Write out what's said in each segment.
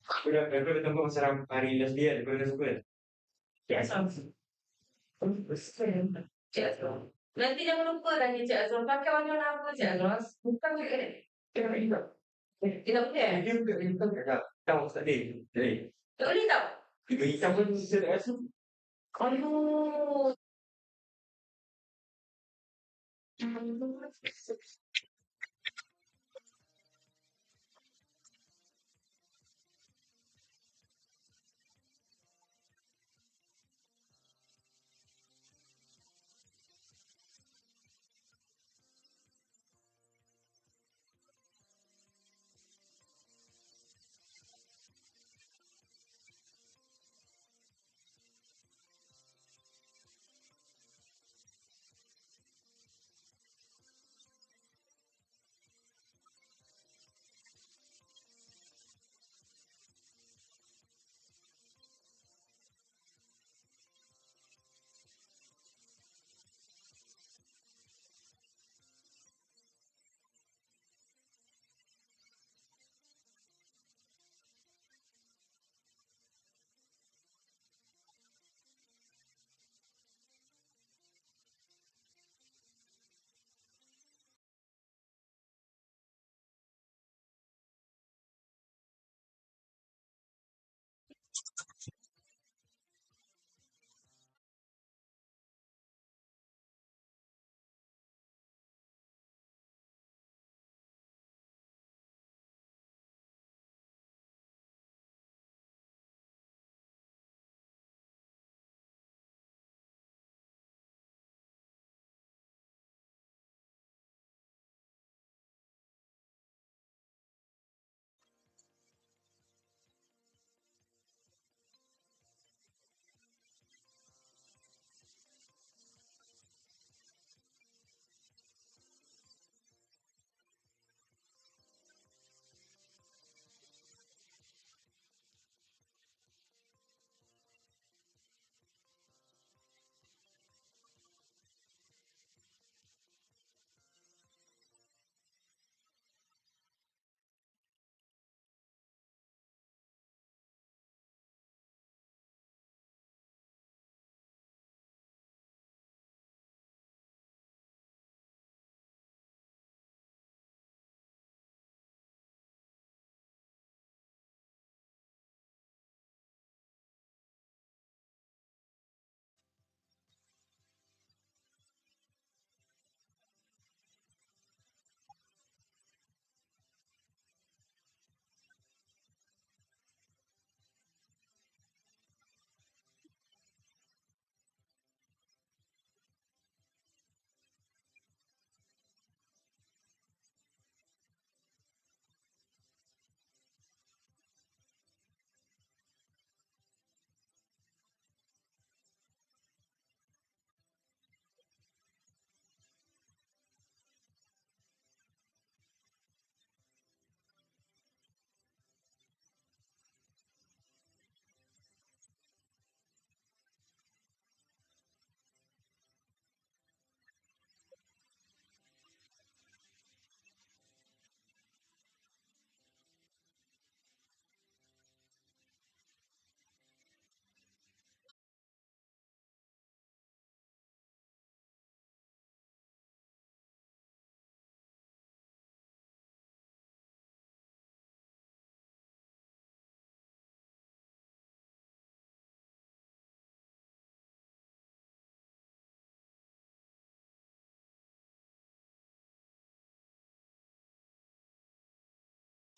Aku dah tengok masa hari lesbian, kau dah suka? Cik Azrul. Nanti jangan lupa tanya Cik Azrul. Pakai warna apa Cik Azrul? Bukan tidak boleh. Dia bukan tak tahu tadi. Tak boleh tau. Hitam pun saya rasa. Aduh.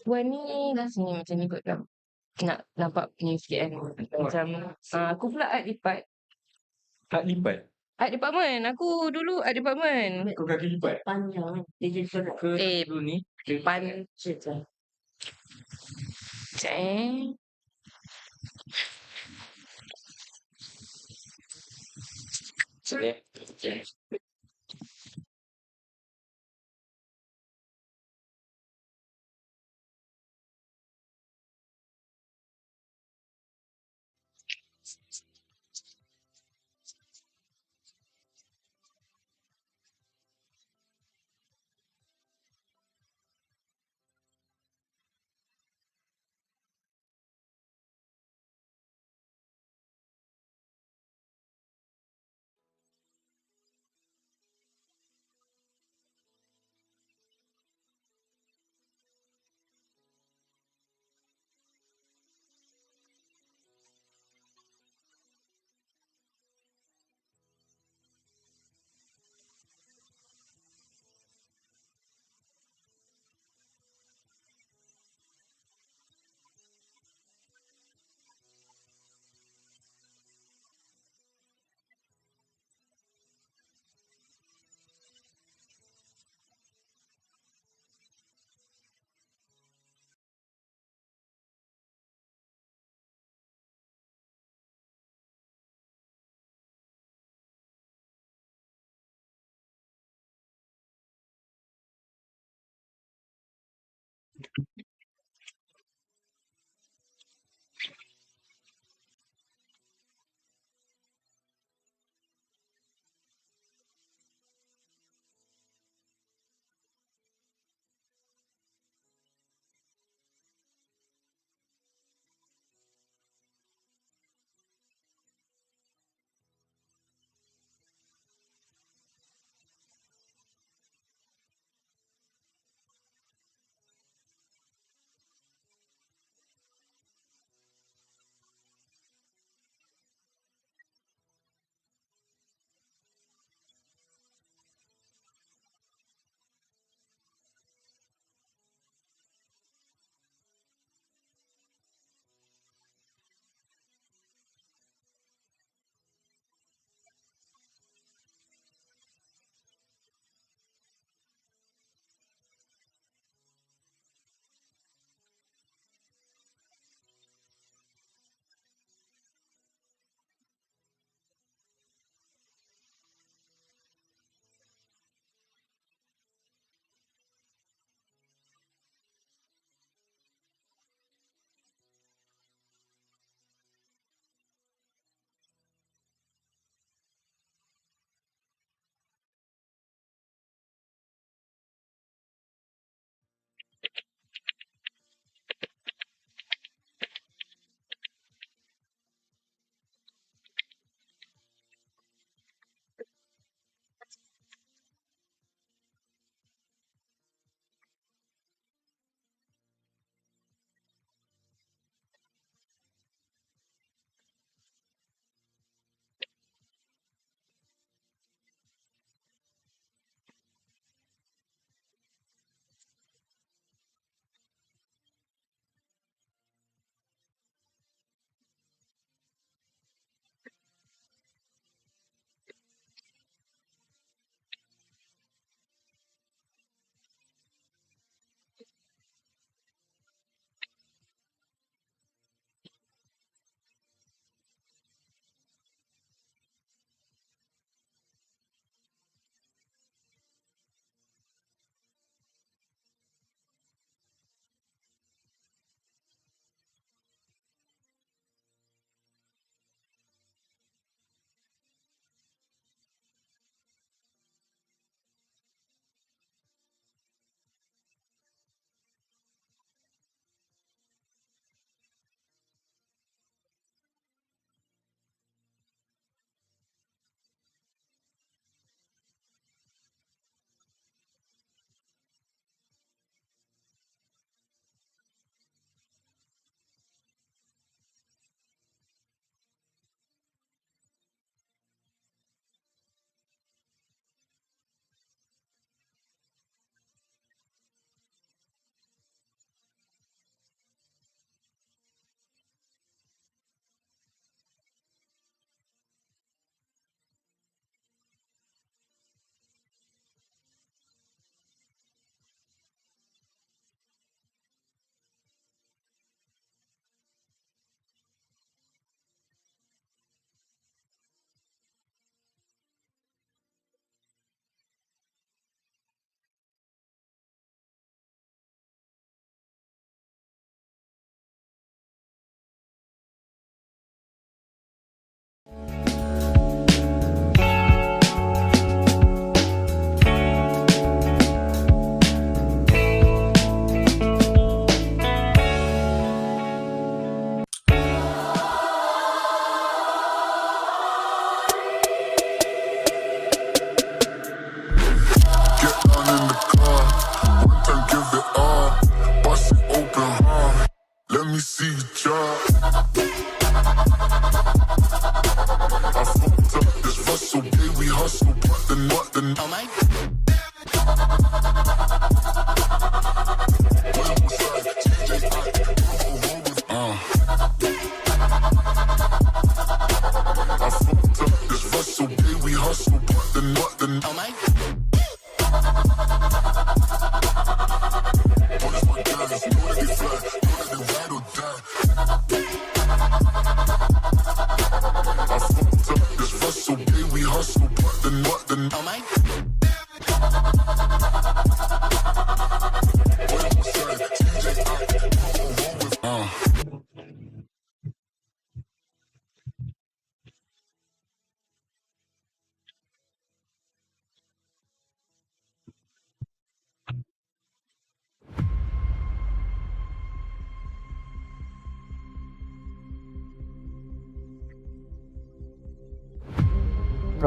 Wah ni sini macam ni kot kan. Nak nampak punya sikit kan. Macam aku pula art lipat. Tak lipat. Art department. Aku dulu art department. Kau kaki lipat. Panjang dia jadi Ke dulu ni. cerita. Ceng.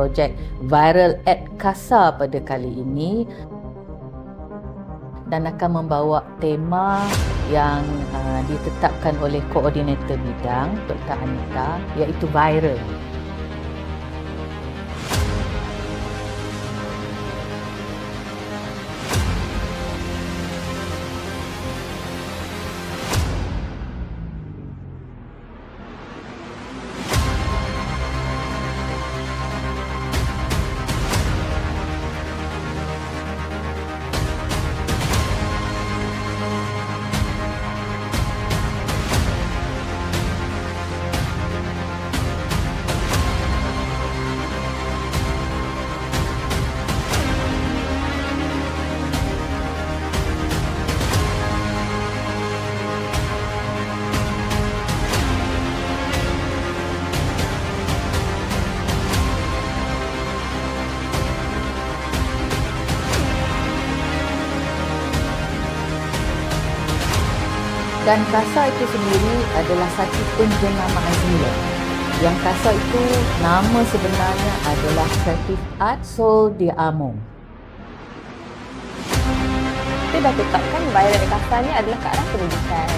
projek Viral CASA pada kali ini dan akan membawa tema yang ditetapkan oleh koordinator bidang Dr. Anita, iaitu viral. Dan CASA itu sendiri adalah satu penjenamaan nilai. Yang CASA itu nama sebenarnya adalah Creative Art Soul de Amo. Kita dah tetapkan viral CASA ni adalah ke arah pendidikan.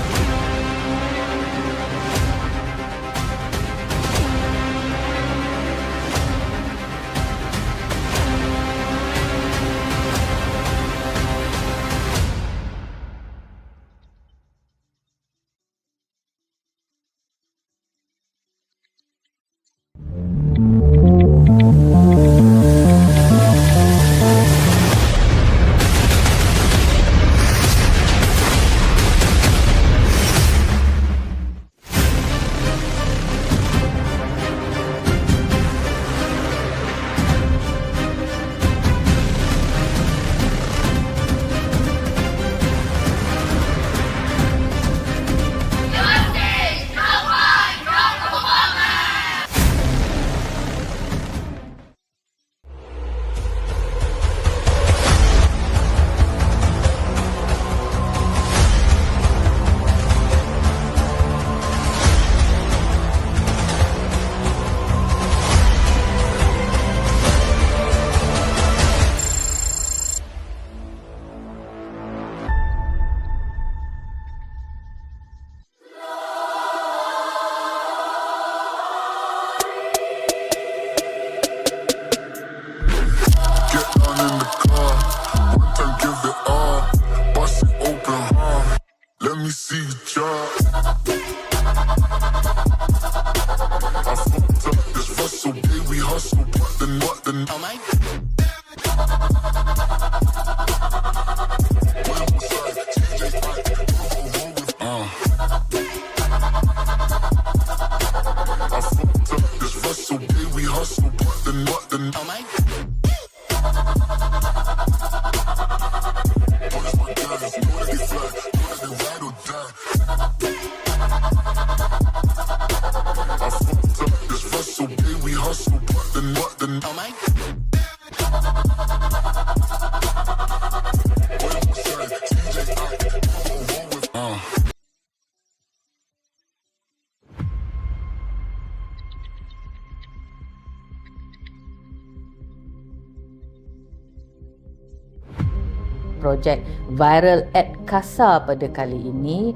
Projek Viral CASA pada kali ini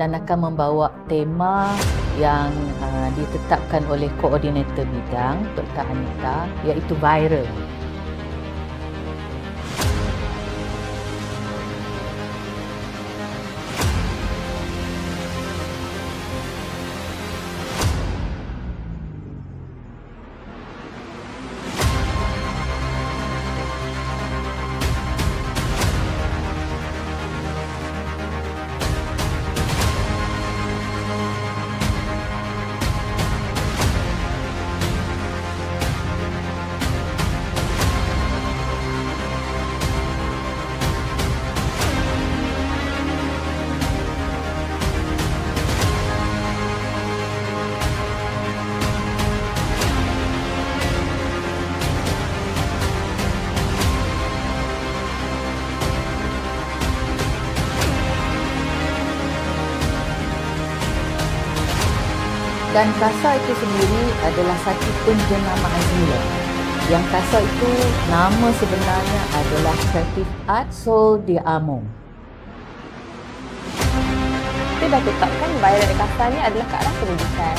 dan akan membawa tema yang ditetapkan oleh koordinator bidang Dr. Anita, iaitu viral. Dan CASA itu sendiri adalah satu penjenamaan semula. Yang CASA itu nama sebenarnya adalah Creative Art Sol de Among. Kita dah tetapkan viral CASA ni adalah ke arah pendidikan.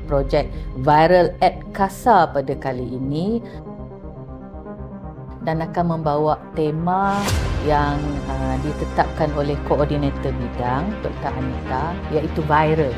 Projek Viral CASA pada kali ini dan akan membawa tema yang ditetapkan oleh koordinator bidang Dr. Anita, iaitu viral.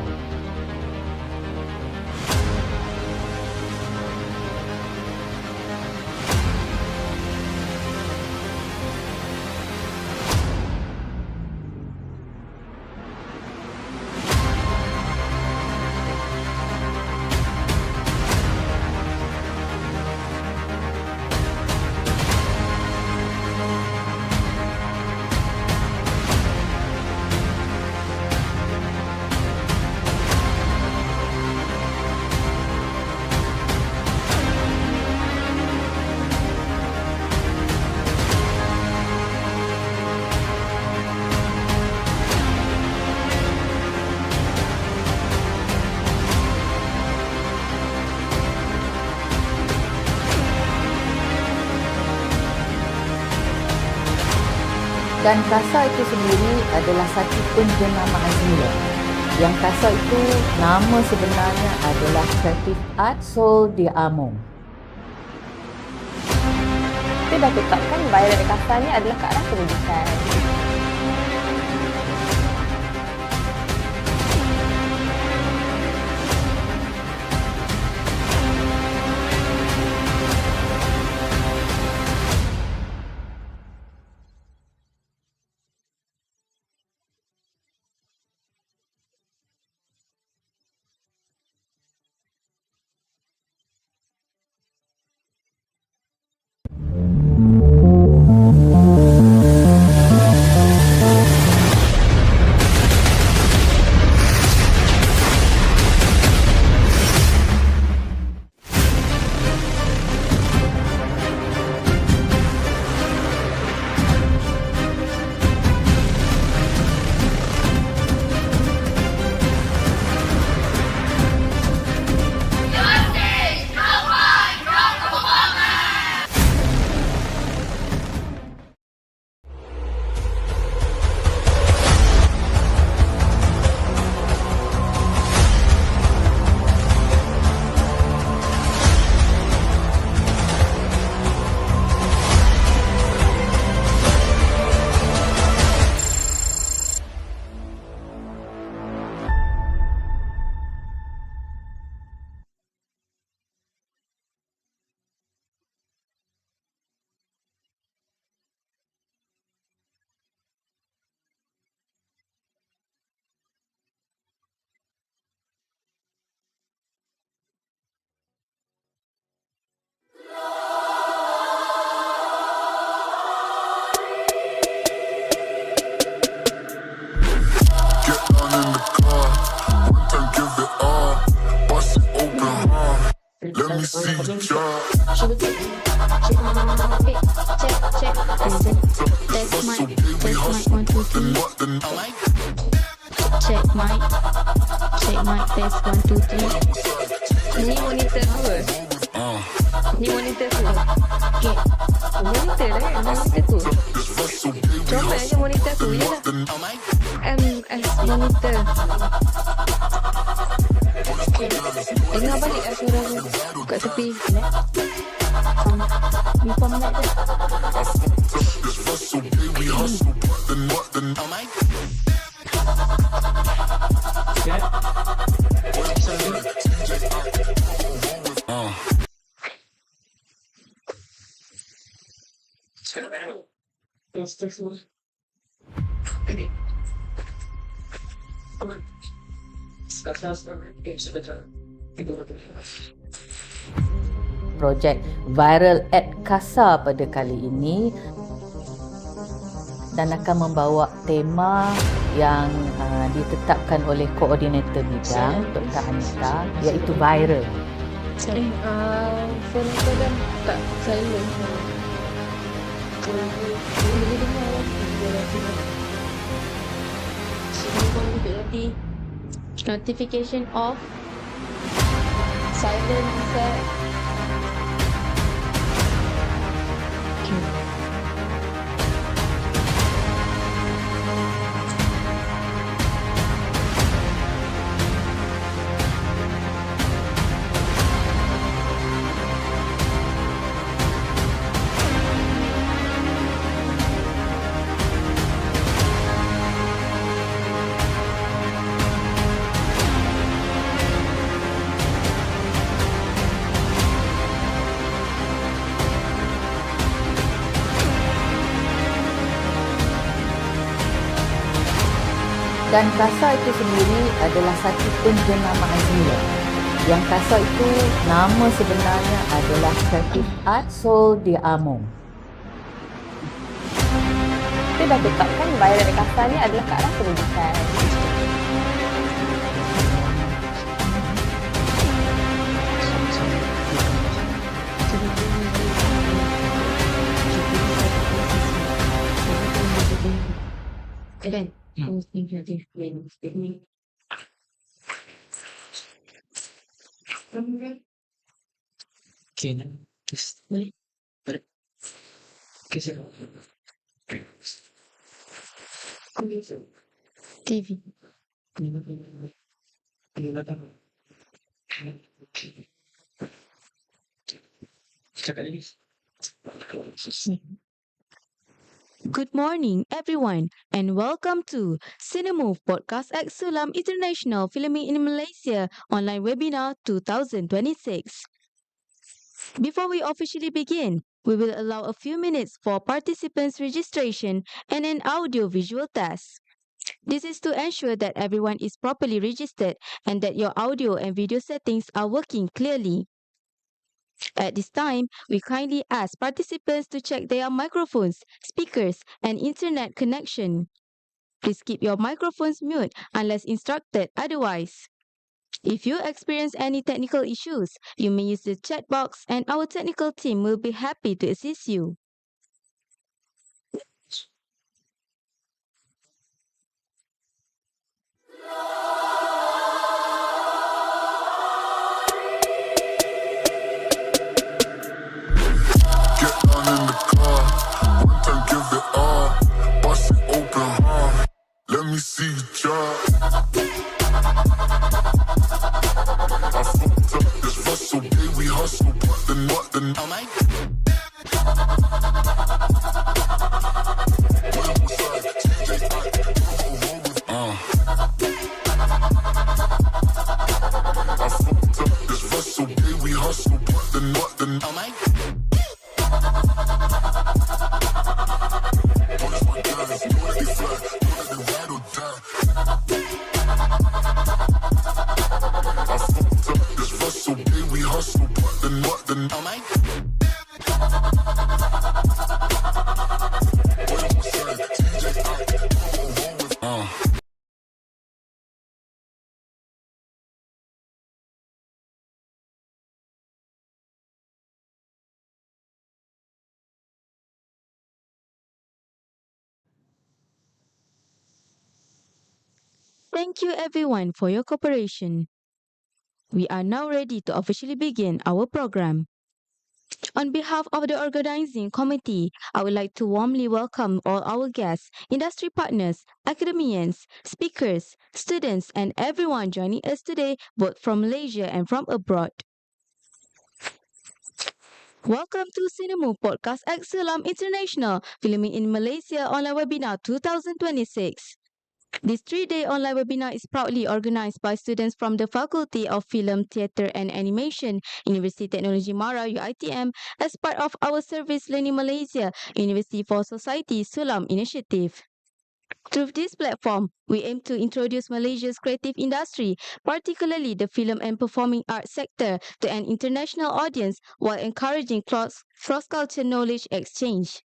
Dan CASA itu sendiri adalah satu penjenamaan semula. Yang CASA itu nama sebenarnya adalah Creative Art Sol de Among. Kita dah tetapkan viral CASA ni adalah ke arah pendidikan. me see you drop. Check. Test mic. 1, 2, 3. Check mic. Test 1, 2, 3. Ni monitor apa? Ni monitor tu. Okay. Monitor lah kan? Monitor tu. Coba aja monitor tu je lah. MS monitor. Dengar balik lah suara tu kat tepi. Lupa minat je. Projek Viral CASA pada kali ini dan akan membawa tema yang ditetapkan oleh koordinator bidang Dr. Anita, iaitu viral. Phone aku dah tak silent. Boleh dengar lah. Phone duduk nanti. Notification off. Silent set. Dan CASA itu sendiri adalah satu penjenamaan semula. Yang CASA itu nama sebenarnya adalah Creative Art Soul Diamond. Kita dah tetapkan viral CASA ni adalah ke arah pendidikan. Kan? Okay, just boleh. Okay, sir. TV. Cakap lagi. Good morning, everyone, and welcome to CINEMOVE Podcast at SULAM International Filming in Malaysia Online Webinar 2026. Before we officially begin, we will allow a few minutes for participants' registration and an audio-visual test. This is to ensure that everyone is properly registered and that your audio and video settings are working clearly. At this time, we kindly ask participants to check their microphones, speakers, and internet connection. Please keep your microphones mute unless instructed otherwise. If you experience any technical issues, you may use the chat box and our technical team will be happy to assist you. Get down in the car, one time give it all. Bust it open hard, let me see you drop. I fucked up this hustle, baby, we hustle. What the I fucked up this hustle, baby, we hustle. What the Thank you everyone for your cooperation. We are now ready to officially begin our program. On behalf of the organizing committee, I would like to warmly welcome all our guests, industry partners, academians, speakers, students, and everyone joining us today, both from Malaysia and from abroad. Welcome to CINEMOVE Podcast at SULAM International, Filming in Malaysia Online Webinar 2026. This 3-day online webinar is proudly organized by students from the Faculty of Film, Theatre and Animation, University Technology Mara, UiTM, as part of our Service Learning Malaysia, University for Society SULAM initiative. Through this platform, we aim to introduce Malaysia's creative industry, particularly the film and performing arts sector, to an international audience while encouraging cross-cultural knowledge exchange.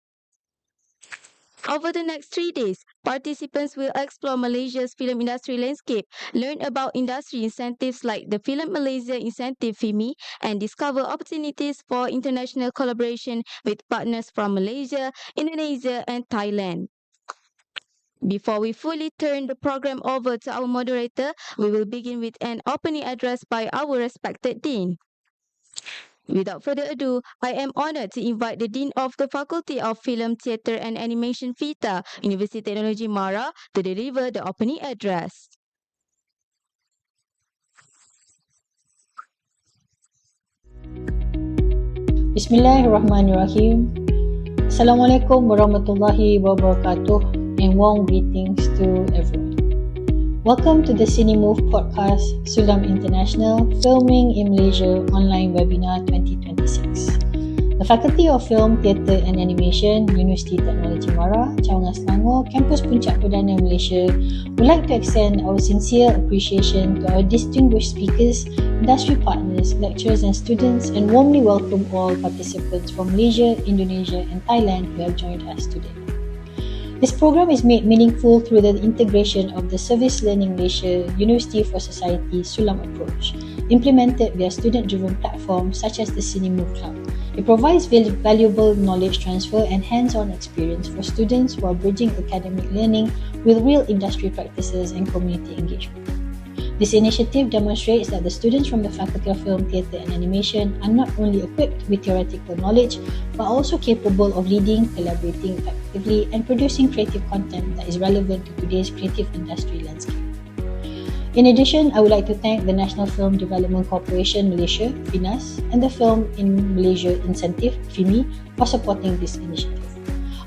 Over the next 3 days, participants will explore Malaysia's film industry landscape, learn about industry incentives like the Film Malaysia Incentive FIMI, and discover opportunities for international collaboration with partners from Malaysia, Indonesia, and Thailand. Before we fully turn the program over to our moderator, we will begin with an opening address by our respected Dean. Without further ado, I am honored to invite the Dean of the Faculty of Film, Theatre and Animation FiTA, University Technology Mara, to deliver the opening address. Bismillahirrahmanirrahim. Assalamualaikum warahmatullahi wabarakatuh and warm greetings to everyone. Welcome to the CINEMOVE podcast SULAM International Filming in Malaysia Online Webinar 2026. The Faculty of Film, Theatre and Animation, University Technology Mara, Cawangan Selangor, Kampus Puncak Perdana, Malaysia would like to extend our sincere appreciation to our distinguished speakers, industry partners, lecturers and students, and warmly welcome all participants from Malaysia, Indonesia and Thailand who have joined us today. This program is made meaningful through the integration of the Service Learning Malaysia University for Society SULAM approach, implemented via student-driven platforms such as the CINEMOVE Club. It provides valuable knowledge transfer and hands-on experience for students while bridging academic learning with real industry practices and community engagement. This initiative demonstrates that the students from the Faculty of Film, Theatre and Animation are not only equipped with theoretical knowledge, but also capable of leading, collaborating effectively, and producing creative content that is relevant to today's creative industry landscape. In addition, I would like to thank the National Film Development Corporation Malaysia, FINAS, and the Film in Malaysia Incentive, FIMI, for supporting this initiative.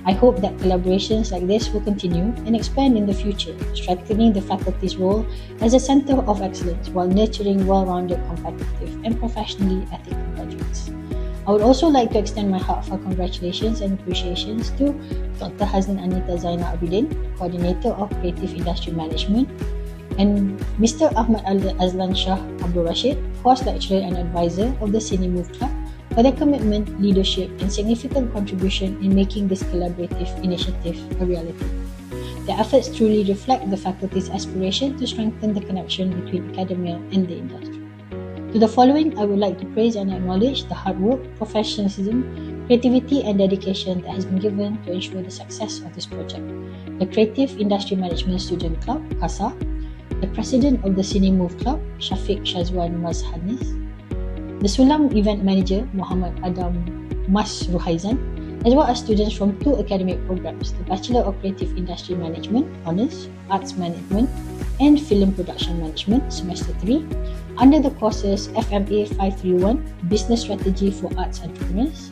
I hope that collaborations like this will continue and expand in the future, strengthening the faculty's role as a centre of excellence while nurturing well-rounded, competitive and professionally ethical graduates. I would also like to extend my heartfelt congratulations and appreciations to Dr. Haznan Anita Zainal Abidin, Coordinator of Creative Industry Management, and Mr. Ahmad Azlan Shah Abdul Rashid, Course Lecturer and Advisor of the CINEMOVE Club, for their commitment, leadership, and significant contribution in making this collaborative initiative a reality. Their efforts truly reflect the faculty's aspiration to strengthen the connection between academia and the industry. To the following, I would like to praise and acknowledge the hard work, professionalism, creativity, and dedication that has been given to ensure the success of this project. The Creative Industry Management Student Club, CASA, the President of the CINEMOVE Club, Shafiq Shazwan Mazhanis, the SULAM Event Manager, Muhammad Adam Mas Ruhaizan, as well as students from 2 academic programs, the Bachelor of Creative Industry Management, Honours, Arts Management, and Film Production Management, Semester 3, under the courses FMA 531, Business Strategy for Arts Entrepreneurs,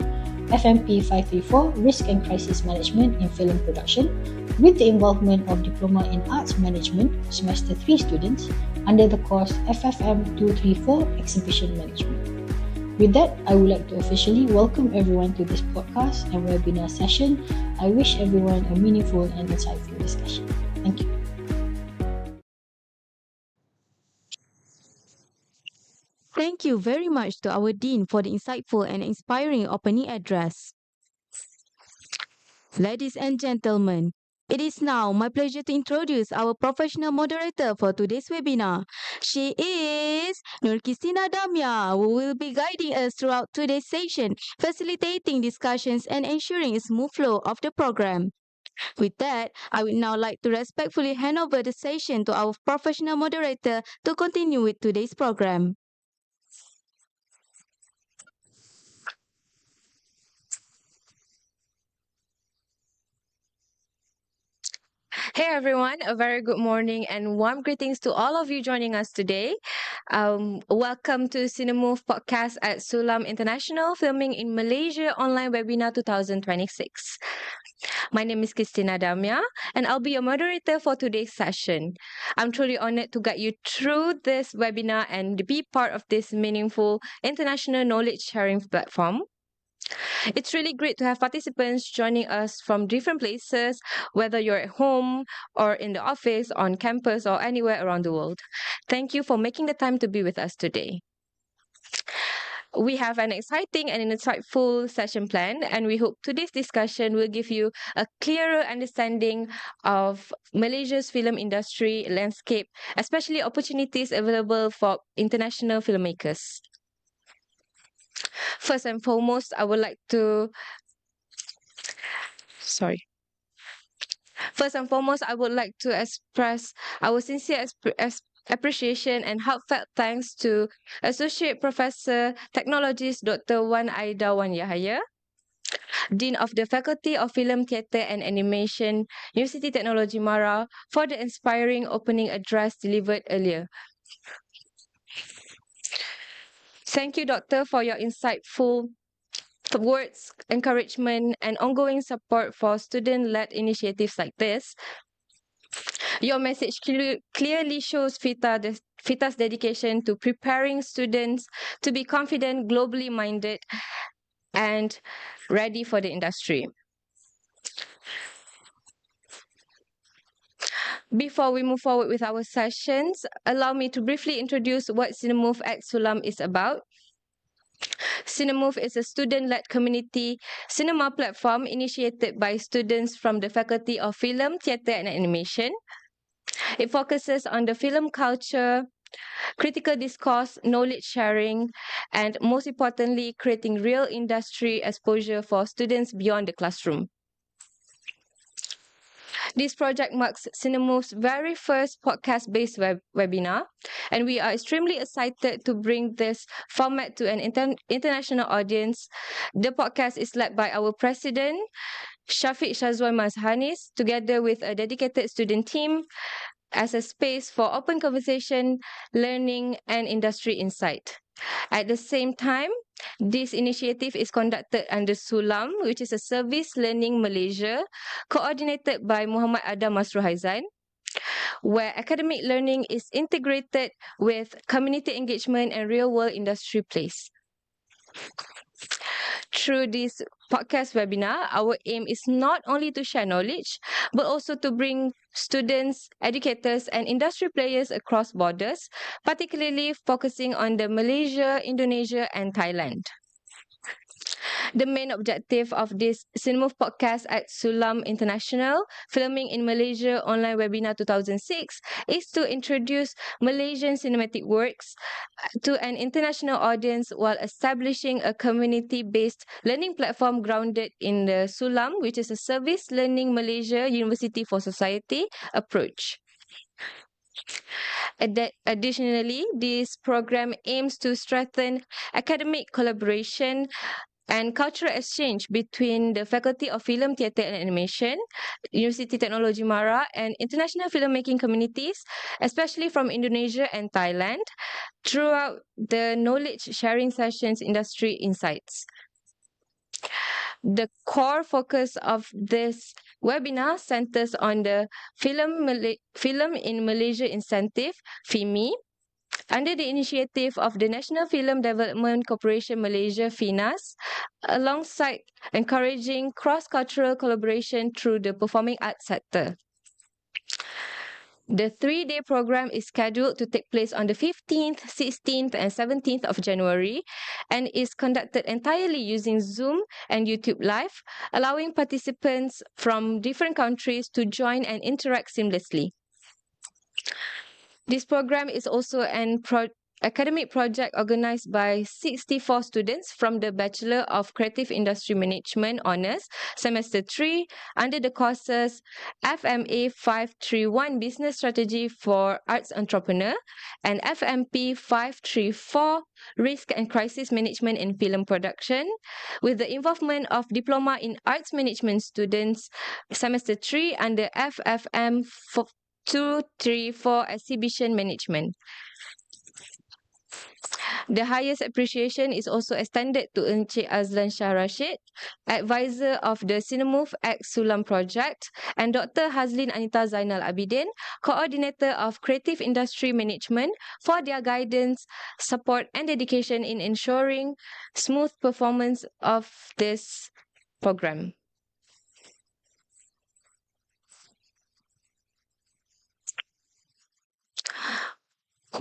FMP 534, Risk and Crisis Management in Film Production, with the involvement of Diploma in Arts Management, Semester 3 students, under the course FFM 234, Exhibition Management. With that, I would like to officially welcome everyone to this podcast and webinar session. I wish everyone a meaningful and insightful discussion. Thank you. Thank you very much to our Dean for the insightful and inspiring opening address. Ladies and gentlemen, it is now my pleasure to introduce our professional moderator for today's webinar. She is Nur Christina Damia, who will be guiding us throughout today's session, facilitating discussions and ensuring a smooth flow of the program. With that, I would now like to respectfully hand over the session to our professional moderator to continue with today's program. Hey everyone, a very good morning and warm greetings to all of you joining us today. Welcome to CINEMOVE podcast at SULAM International, filming in Malaysia Online Webinar 2026. My name is Christina Damia and I'll be your moderator for today's session. I'm truly honored to guide you through this webinar and be part of this meaningful international knowledge sharing platform. It's really great to have participants joining us from different places, whether you're at home or in the office, on campus, or anywhere around the world. Thank you for making the time to be with us today. We have an exciting and insightful session planned, and we hope today's discussion will give you a clearer understanding of Malaysia's film industry landscape, especially opportunities available for international filmmakers. First and foremost, I would like to express our sincere appreciation and heartfelt thanks to Associate Professor Technologist Dr. Wan Aida Wan Yahaya, Dean of the Faculty of Film, Theatre and Animation, University Technology Mara, for the inspiring opening address delivered earlier. Thank you, Doctor, for your insightful words, encouragement, and ongoing support for student-led initiatives like this. Your message clearly shows FiTA's dedication to preparing students to be confident, globally minded, and ready for the industry. Before we move forward with our sessions, allow me to briefly introduce what CINEMOVE at SULAM is about. CINEMOVE is a student-led community cinema platform initiated by students from the Faculty of Film, Theatre and Animation. It focuses on the film culture, critical discourse, knowledge sharing, and most importantly, creating real industry exposure for students beyond the classroom. This project marks CINEMOVE's very first podcast-based webinar, and we are extremely excited to bring this format to an international audience. The podcast is led by our president, Shafiq Shazwan Mazhanis, together with a dedicated student team as a space for open conversation, learning, and industry insight. At the same time, this initiative is conducted under SULAM, which is a Service Learning Malaysia, coordinated by Muhammad Adam Masruhaizan, where academic learning is integrated with community engagement and real-world industry plays. Through this podcast webinar, our aim is not only to share knowledge, but also to bring students, educators, and industry players across borders, particularly focusing on the Malaysia, Indonesia, and Thailand. The main objective of this CINEMOVE podcast at SULAM International, filming in Malaysia Online Webinar 2006, is to introduce Malaysian cinematic works to an international audience while establishing a community-based learning platform grounded in the SULAM, which is a Service Learning Malaysia University for Society approach. Additionally, this program aims to strengthen academic collaboration and cultural exchange between the Faculty of Film, Theatre and Animation, University Technology Mara, and international filmmaking communities, especially from Indonesia and Thailand, throughout the knowledge sharing sessions industry insights. The core focus of this webinar centers on the Film in Malaysia Incentive, FIMI, under the initiative of the National Film Development Corporation Malaysia, FINAS, alongside encouraging cross-cultural collaboration through the performing arts sector. The 3-day program is scheduled to take place on the 15th, 16th, and 17th of January and is conducted entirely using Zoom and YouTube Live, allowing participants from different countries to join and interact seamlessly. This program is also an academic project organized by 64 students from the Bachelor of Creative Industry Management Honours, Semester 3, under the courses FMA 531 Business Strategy for Arts Entrepreneur and FMP 534 Risk and Crisis Management in Film Production, with the involvement of Diploma in Arts Management students, Semester 3, under FFM 234 Exhibition Management. The highest appreciation is also extended to Encik Azlan Shah Rashid, advisor of the CINEMOVE X SULAM project, and Dr. Hazlin Anita Zainal Abidin, coordinator of Creative Industry Management, for their guidance, support, and dedication in ensuring smooth performance of this program.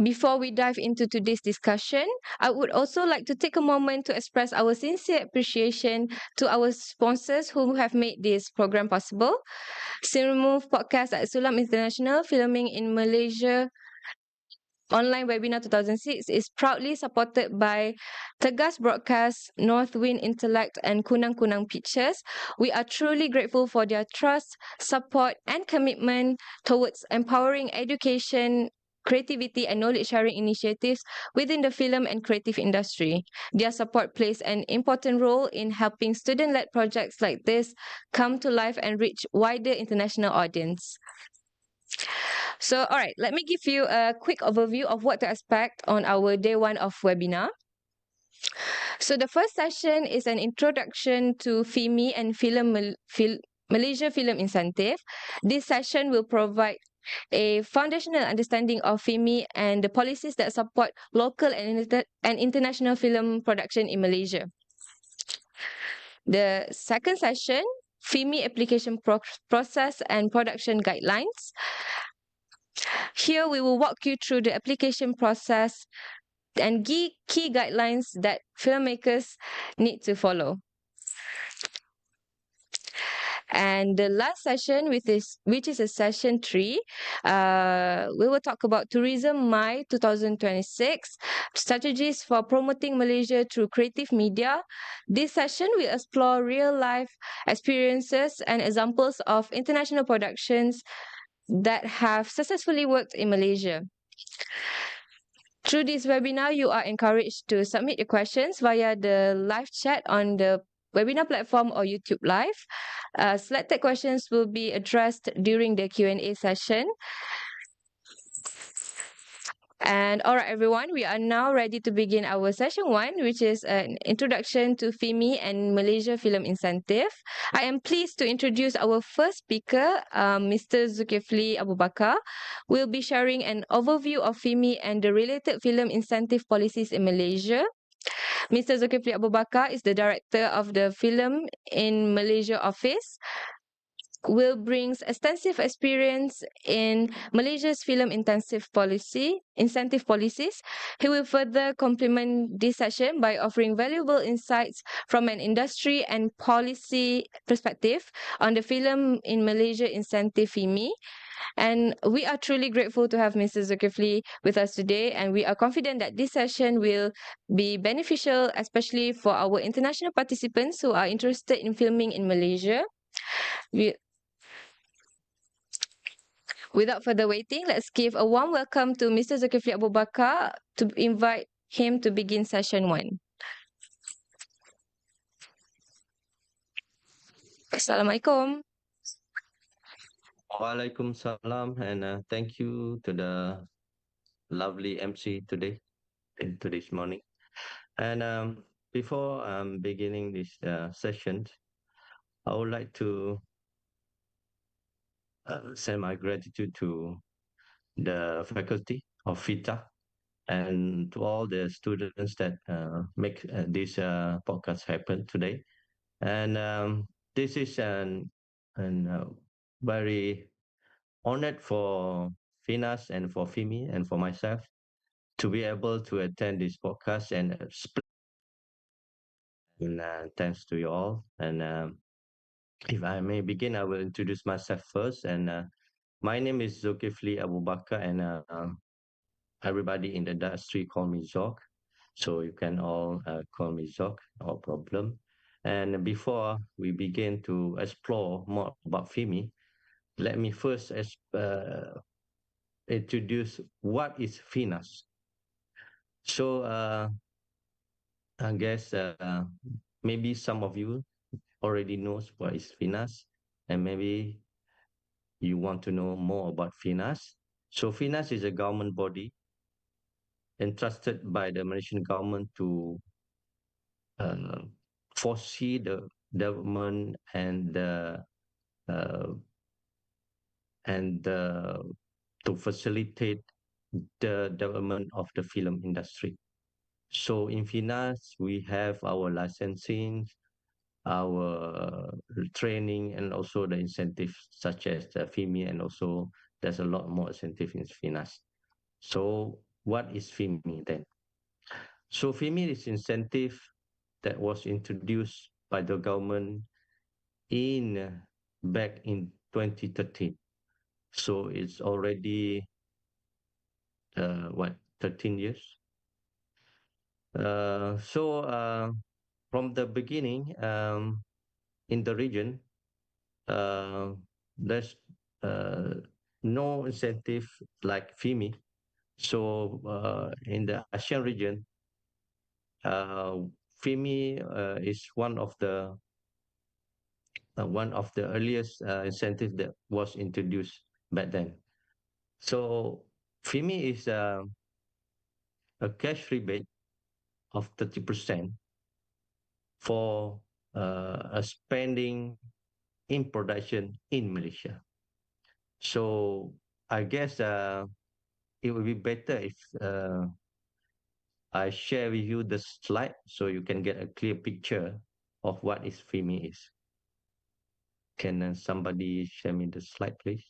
Before we dive into today's discussion, I would also like to take a moment to express our sincere appreciation to our sponsors who have made this program possible. CINEMOVE Podcast at SULAM International, filming in Malaysia Online Webinar 2006 is proudly supported by Tegas Broadcast, Northwind Intellect, and Kunang Kunang Pictures. We are truly grateful for their trust, support, and commitment towards empowering education, creativity, and knowledge sharing initiatives within the film and creative industry. Their support plays an important role in helping student-led projects like this come to life and reach wider international audience. So, all right, let me give you a quick overview of what to expect on our day one of webinar. So, the first session is an introduction to FIMI and Malaysia Film Incentive. This session will provide a foundational understanding of FIMI and the policies that support local and international film production in Malaysia. The second session, FIMI application process and production guidelines. Here we will walk you through the application process and key guidelines that filmmakers need to follow. And the last session, which is a session 3, we will talk about Tourism Mai 2026, strategies for promoting Malaysia through creative media. This session will explore real-life experiences and examples of international productions that have successfully worked in Malaysia. Through this webinar, you are encouraged to submit your questions via the live chat on the webinar platform or YouTube Live. Selected questions will be addressed during the Q&A session. And all right, everyone, we are now ready to begin our session 1, which is an introduction to FIMI and Malaysia Film Incentive. I am pleased to introduce our first speaker, Mr. Zulkifli Abu Bakar. We'll be sharing an overview of FIMI and the related film incentive policies in Malaysia. Mr. Zulkifli Abu Bakar is the director of the Film in Malaysia office. Will brings extensive experience in Malaysia's film incentive policies. He will further complement this session by offering valuable insights from an industry and policy perspective on the Film in Malaysia incentive FIMI. And we are truly grateful to have Mr. Zulkifli with us today, and we are confident that this session will be beneficial, especially for our international participants who are interested in filming in Malaysia. Without further waiting, let's give a warm welcome to Mr. Zulkifli Abu Bakar to invite him to begin session 1. Assalamualaikum. Waalaikumsalam, and thank you to the lovely MC today, today's morning. And before beginning this session, I would like to send my gratitude to the faculty of FiTA and to all the students that make this podcast happen today. And this is an very honored for Finas and for Fimi and for myself to be able to attend this podcast, and thanks to you all. And if I may begin, I will introduce myself first. And my name is Zulkifli Abu Bakar, and everybody in the industry call me Zoc, so you can all call me Zoc, no problem. And before we begin to explore more about FIMI, let me first introduce what is FINAS. So I guess maybe some of you already knows what is FINAS, and maybe you want to know more about FINAS. So FINAS is a government body entrusted by the Malaysian government to uh, foresee the development uh, and to facilitate the development of the film industry. So in FINAS, we have our licensing, our training, and also the incentives such as the FIMI, and also there's a lot more incentive in FINAS. So what is FIMI then? So FIMI is incentive that was introduced by the government in back in 2013. So it's already 13 years. From the beginning, in the region, there's no incentive like FIMI. So in the ASEAN region, FIMI is one of the earliest incentives that was introduced back then. So FIMI is a cash rebate of 30% for a spending in production in Malaysia. So I guess it would be better if I share with you the slide so you can get a clear picture of what is FIMI is. Can somebody share me the slide, please?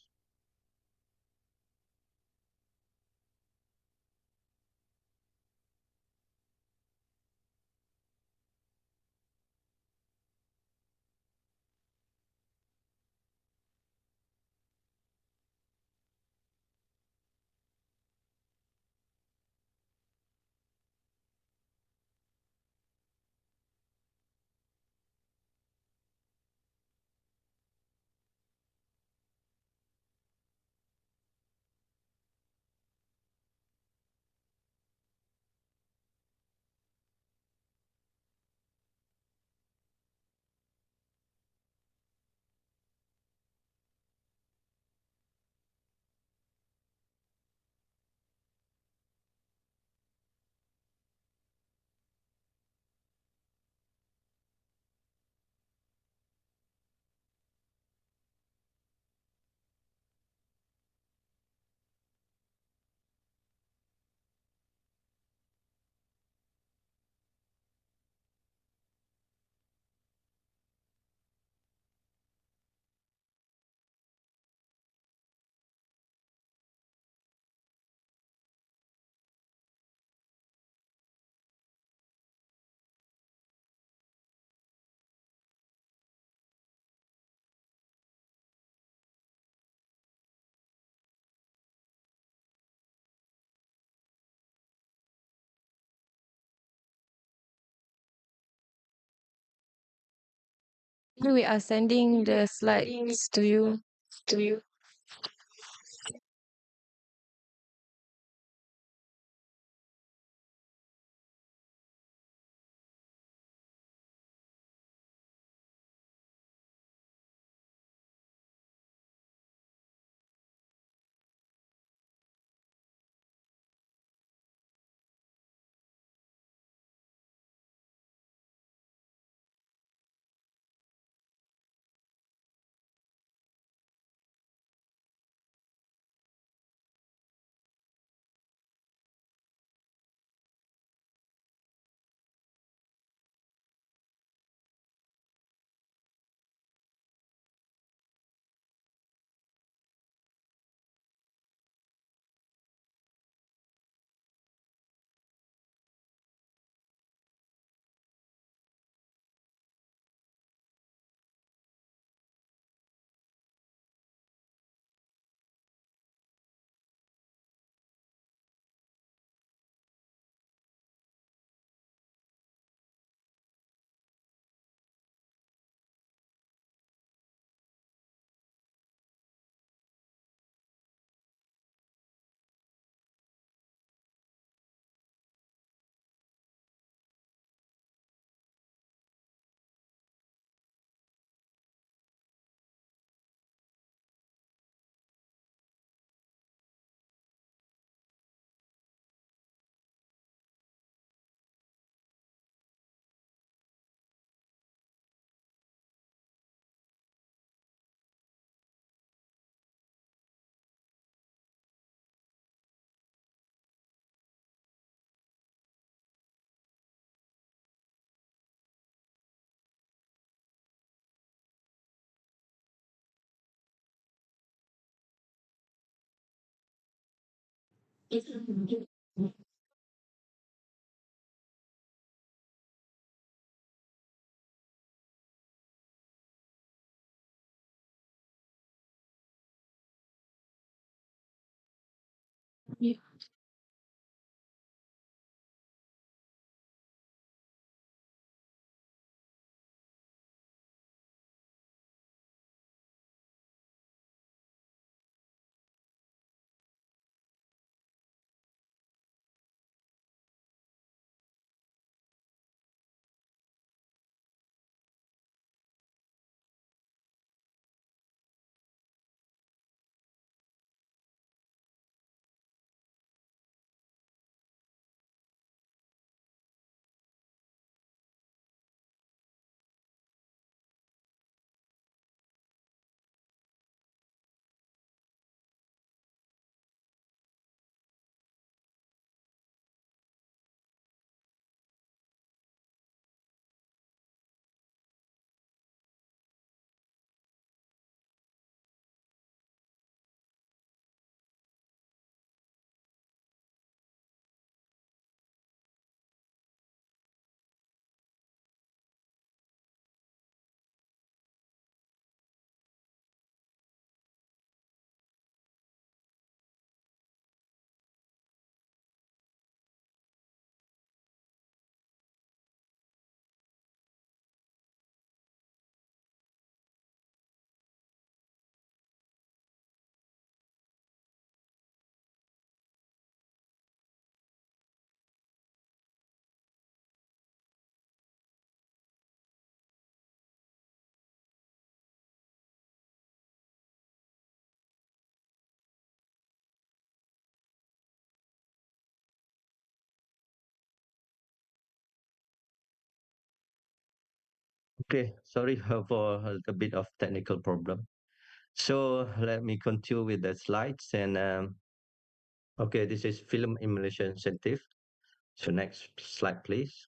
We are sending the slides to you. Okay, sorry for a little bit of technical problem. So let me continue with the slides. And okay, this is film emulation incentive. So next slide, please.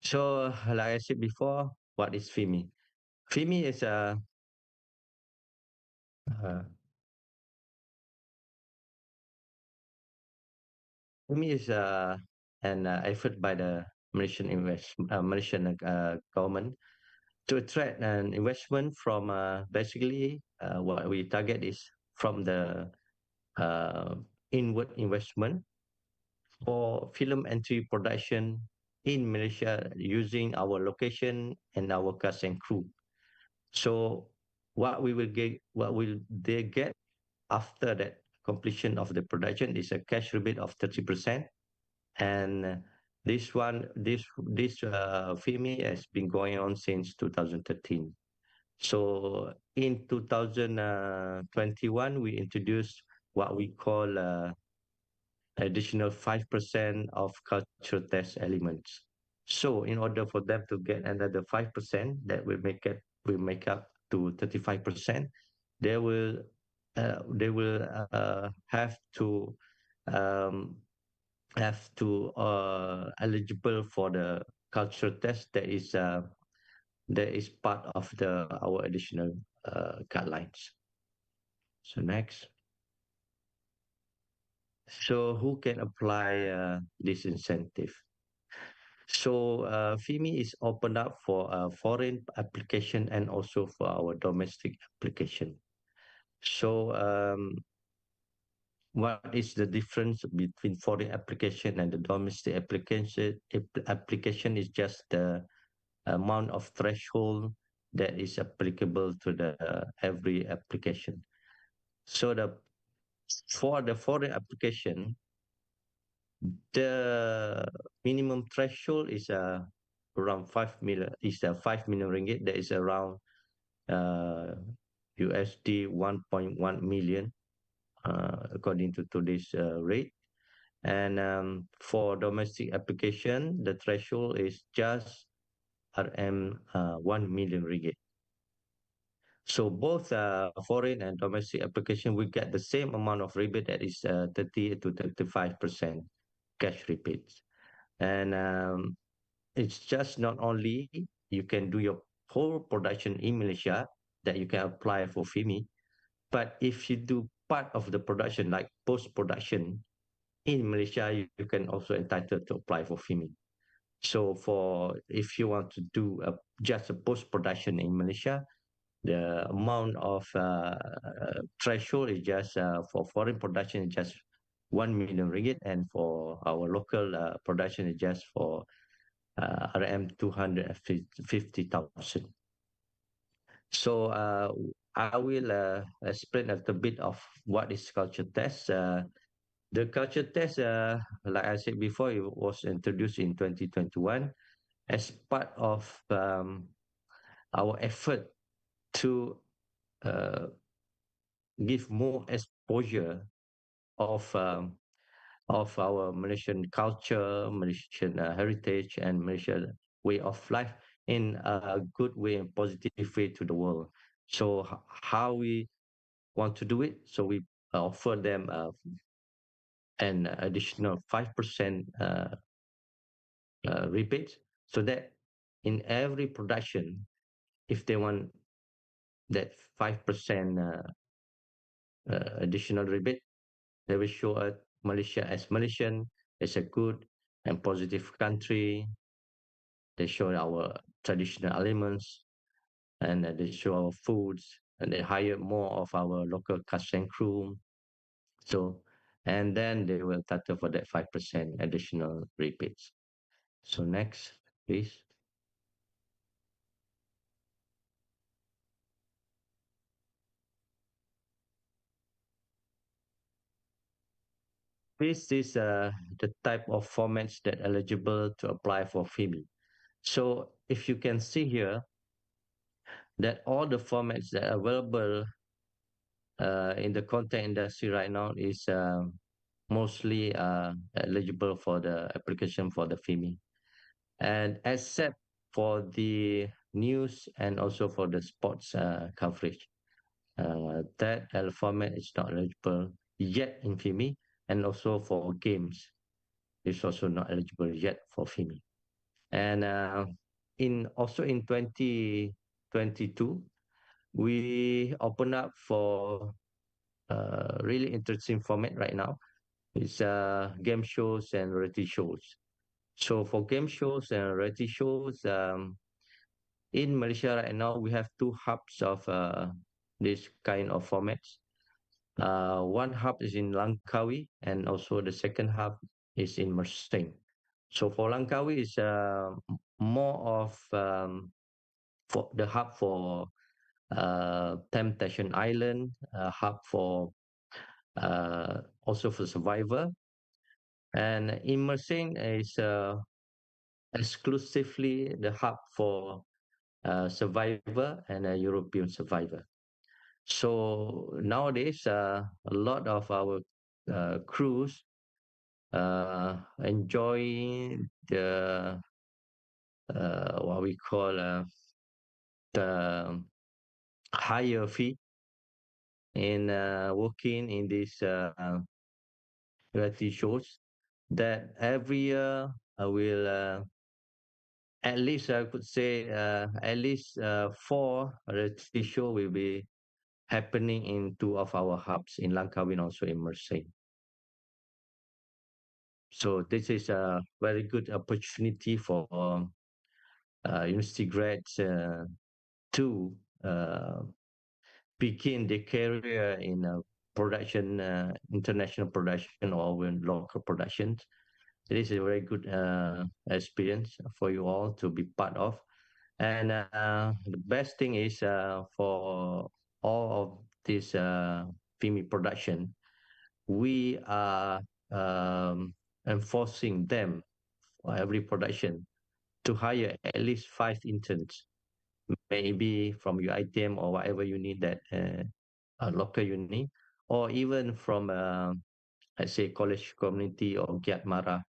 So like I said before, what is FIMI? FIMI is uh, FIMI is an effort by the Malaysian government to attract an investment from basically what we target is from the uh, inward investment for film entry production in Malaysia using our location and our cast and crew. So what will they get after that completion of the production is a cash rebate of 30%. And this FIMI has been going on since 2013. So in 2021, we introduced what we call additional 5% of cultural test elements. So in order for them to get another 5%, that will make up to 35%, they will have to um, eligible for the cultural test that is part of the our additional guidelines. So next. So who can apply this incentive? So FIMI is opened up for foreign application and also for our domestic application. So what is the difference between foreign application and the domestic application? Application is just the amount of threshold that is applicable to the every application. So for the foreign application, the minimum threshold is around 5 million. Is 5 million ringgit. That is around uh, USD 1.1 million according to today's rate. And for domestic application, the threshold is just RM 1 million ringgit. So both foreign and domestic application will get the same amount of rebate, that is 30 to 35% cash rebates. And it's just not only you can do your whole production in Malaysia that you can apply for FIMI, but if you do part of the production, like post-production, in Malaysia, you can also entitled to apply for FIMI. So if you want to do just a post-production in Malaysia, the amount of threshold is just for foreign production is just 1 million ringgit, and for our local production is just for RM 250,000. So I will explain a little bit of what is culture test. The culture test, like I said before, it was introduced in 2021 as part of our effort to give more exposure of our Malaysian culture, Malaysian heritage, and Malaysian way of life in a good way and positive way to the world. So how we want to do it? So we offer them an additional 5% rebate, so that in every production, if they want that 5% additional rebate, they will show Malaysia as Malaysian, as a good and positive country. They show our traditional elements, and they show our foods, and they hire more of our local cast and crew. So, and then they will entitle for that 5% additional rebates. So next, please. This is the type of formats that are eligible to apply for FIMI. So if you can see here, that all the formats that are available in the content industry right now is mostly eligible for the application for the FIMI. And except for the news and also for the sports coverage. That format is not eligible yet in FIMI, and also for games, it's also not eligible yet for FIMI. And in 2022, we open up for really interesting format right now. It's game shows and reality shows. So for game shows and reality shows, in Malaysia right now, we have two hubs of this kind of formats. One hub is in Langkawi, and also the second hub is in Mersing. So for Langkawi is more of for the hub for Temptation Island, hub for also for Survivor, and in Mersing is exclusively the hub for Survivor and a European Survivor. So nowadays, a lot of our crews enjoy the what we call the higher fee in working in these reality shows. That every year I will at least I could say at least 4 reality show will be happening in 2 of our hubs in Langkawi and also in Mersing. So this is a very good opportunity for university grads to begin their career in production, international production or even local productions. It is a very good experience for you all to be part of. And the best thing is for all of this FIMI production, we are enforcing them for every production to hire at least 5 interns, maybe from UiTM or whatever you need that a local uni, or even from let's say college community or Giat Mara.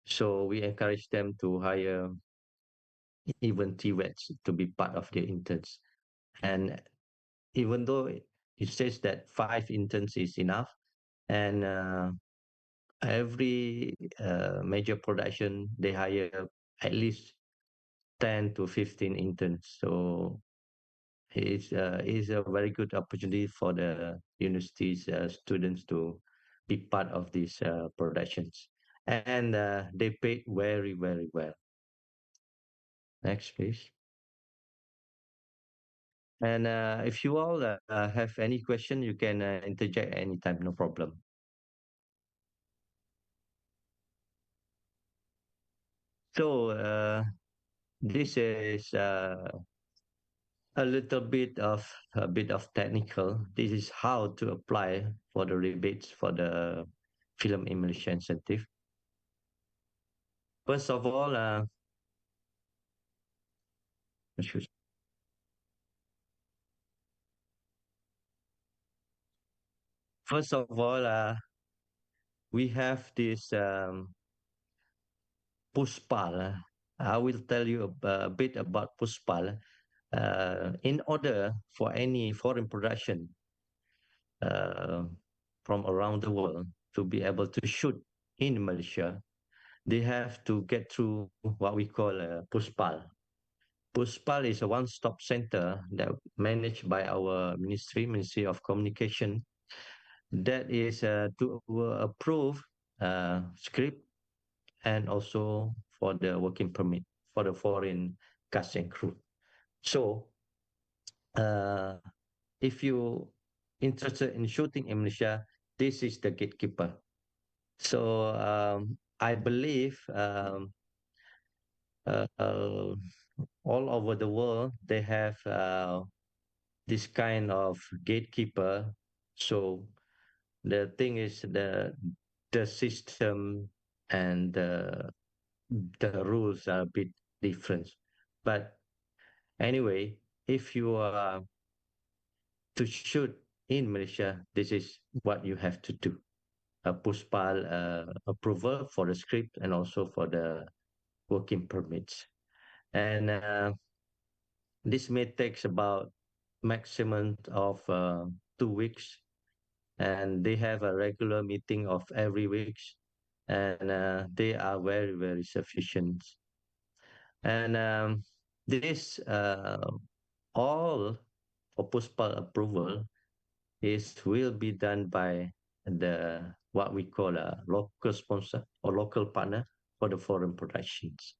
So we encourage them to hire even TVETs to be part of their interns. And even though it says that 5 interns is enough, and every major production, they hire at least 10 to 15 interns. So is a very good opportunity for the university's students to be part of these productions, and they paid very very well. Next, please. And if you all have any question, you can interject anytime, no problem. So this is a bit of technical. This is how to apply for the rebates for the film emulsion incentive. First of all, excuse- first of all, we have this Puspal. I will tell you a bit about Puspal. In order for any foreign production uh, from around the world to be able to shoot in Malaysia, they have to get through what we call Puspal. Puspal is a one-stop center that managed by our Ministry of Communication, that is to approve script and also for the working permit for the foreign cast and crew. So, uh, if you interested in shooting in Malaysia, this is the gatekeeper. So I believe all over the world they have this kind of gatekeeper. So the thing is the system and the rules are a bit different. But anyway, if you are to shoot in Malaysia, this is what you have to do. A Puspal approval for the script and also for the working permits. And this may takes about maximum of 2 weeks, and they have a regular meeting of every week, and they are very very sufficient. And this all for Puspal approval is will be done by the what we call a local sponsor or local partner for the foreign productions.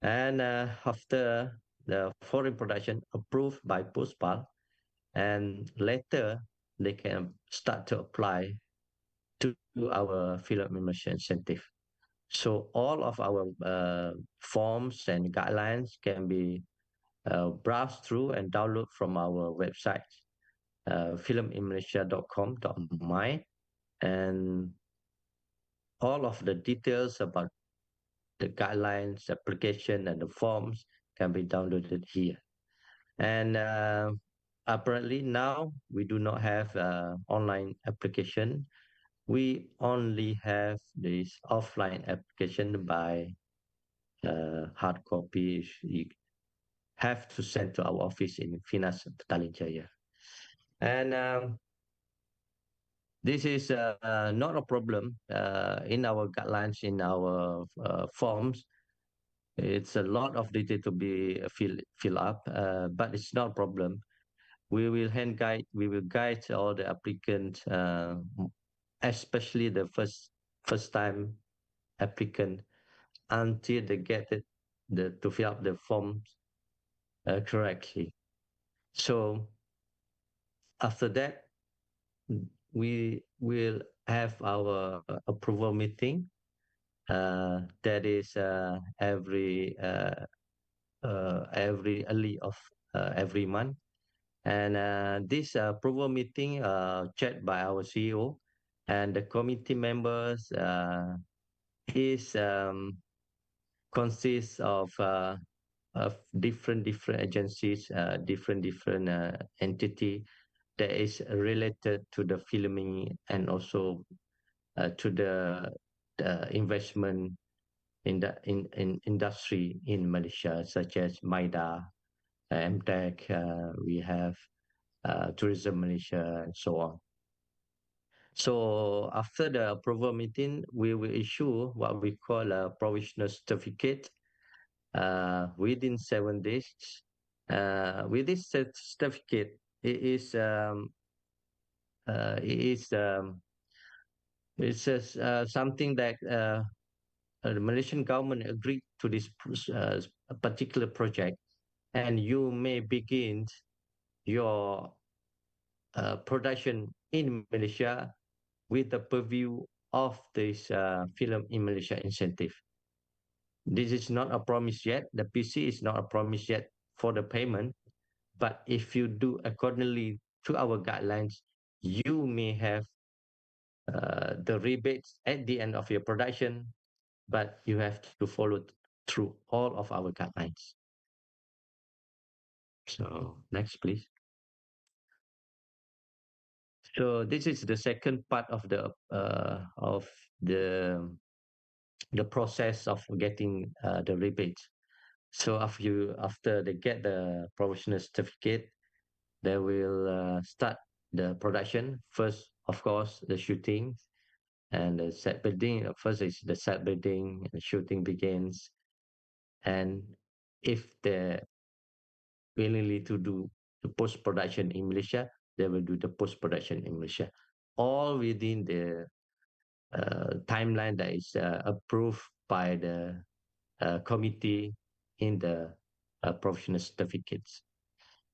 And after the foreign production approved by Puspal, and later they can start to apply to our film immersion incentive. So all of our forms and guidelines can be browsed through and download from our website, filminmalaysia.com.my, and all of the details about the guidelines, application, and the forms can be downloaded here. And apparently now we do not have online application. We only have this offline application by hard copy. You have to send to our office in Finas Petaling Jaya. And this is not a problem in our guidelines, in our forms. It's a lot of data to be fill up, but it's not a problem. We will guide all the applicants, especially the first time applicant, until they get it to fill up the forms correctly. So after that, we will have our approval meeting. That is every early of every month. And this approval meeting chaired by our CEO and the committee members is consists of different agencies, different entity that is related to the filming and also to the investment in the in industry in Malaysia, such as MIDA, MTech, we have Tourism Malaysia, and so on. So after the approval meeting, we will issue what we call a provisional certificate within 7 days. With this certificate, it is it is it's just, something that the Malaysian government agreed to this particular project, and you may begin your production in Malaysia with the purview of this film in Malaysia incentive. This is not a promise yet. The PC is not a promise yet for the payment, but if you do accordingly to our guidelines, you may have the rebates at the end of your production, but you have to follow through all of our guidelines. So next, please. So this is the second part of the process of getting the rebates. So after they get the professional certificate, they will start the production. First, of course, the shooting and the set building. First is the set building, and shooting begins. And if they're willingly to do the post-production in Malaysia, they will do the post-production in Malaysia. All within the timeline that is approved by the committee in the professional certificates.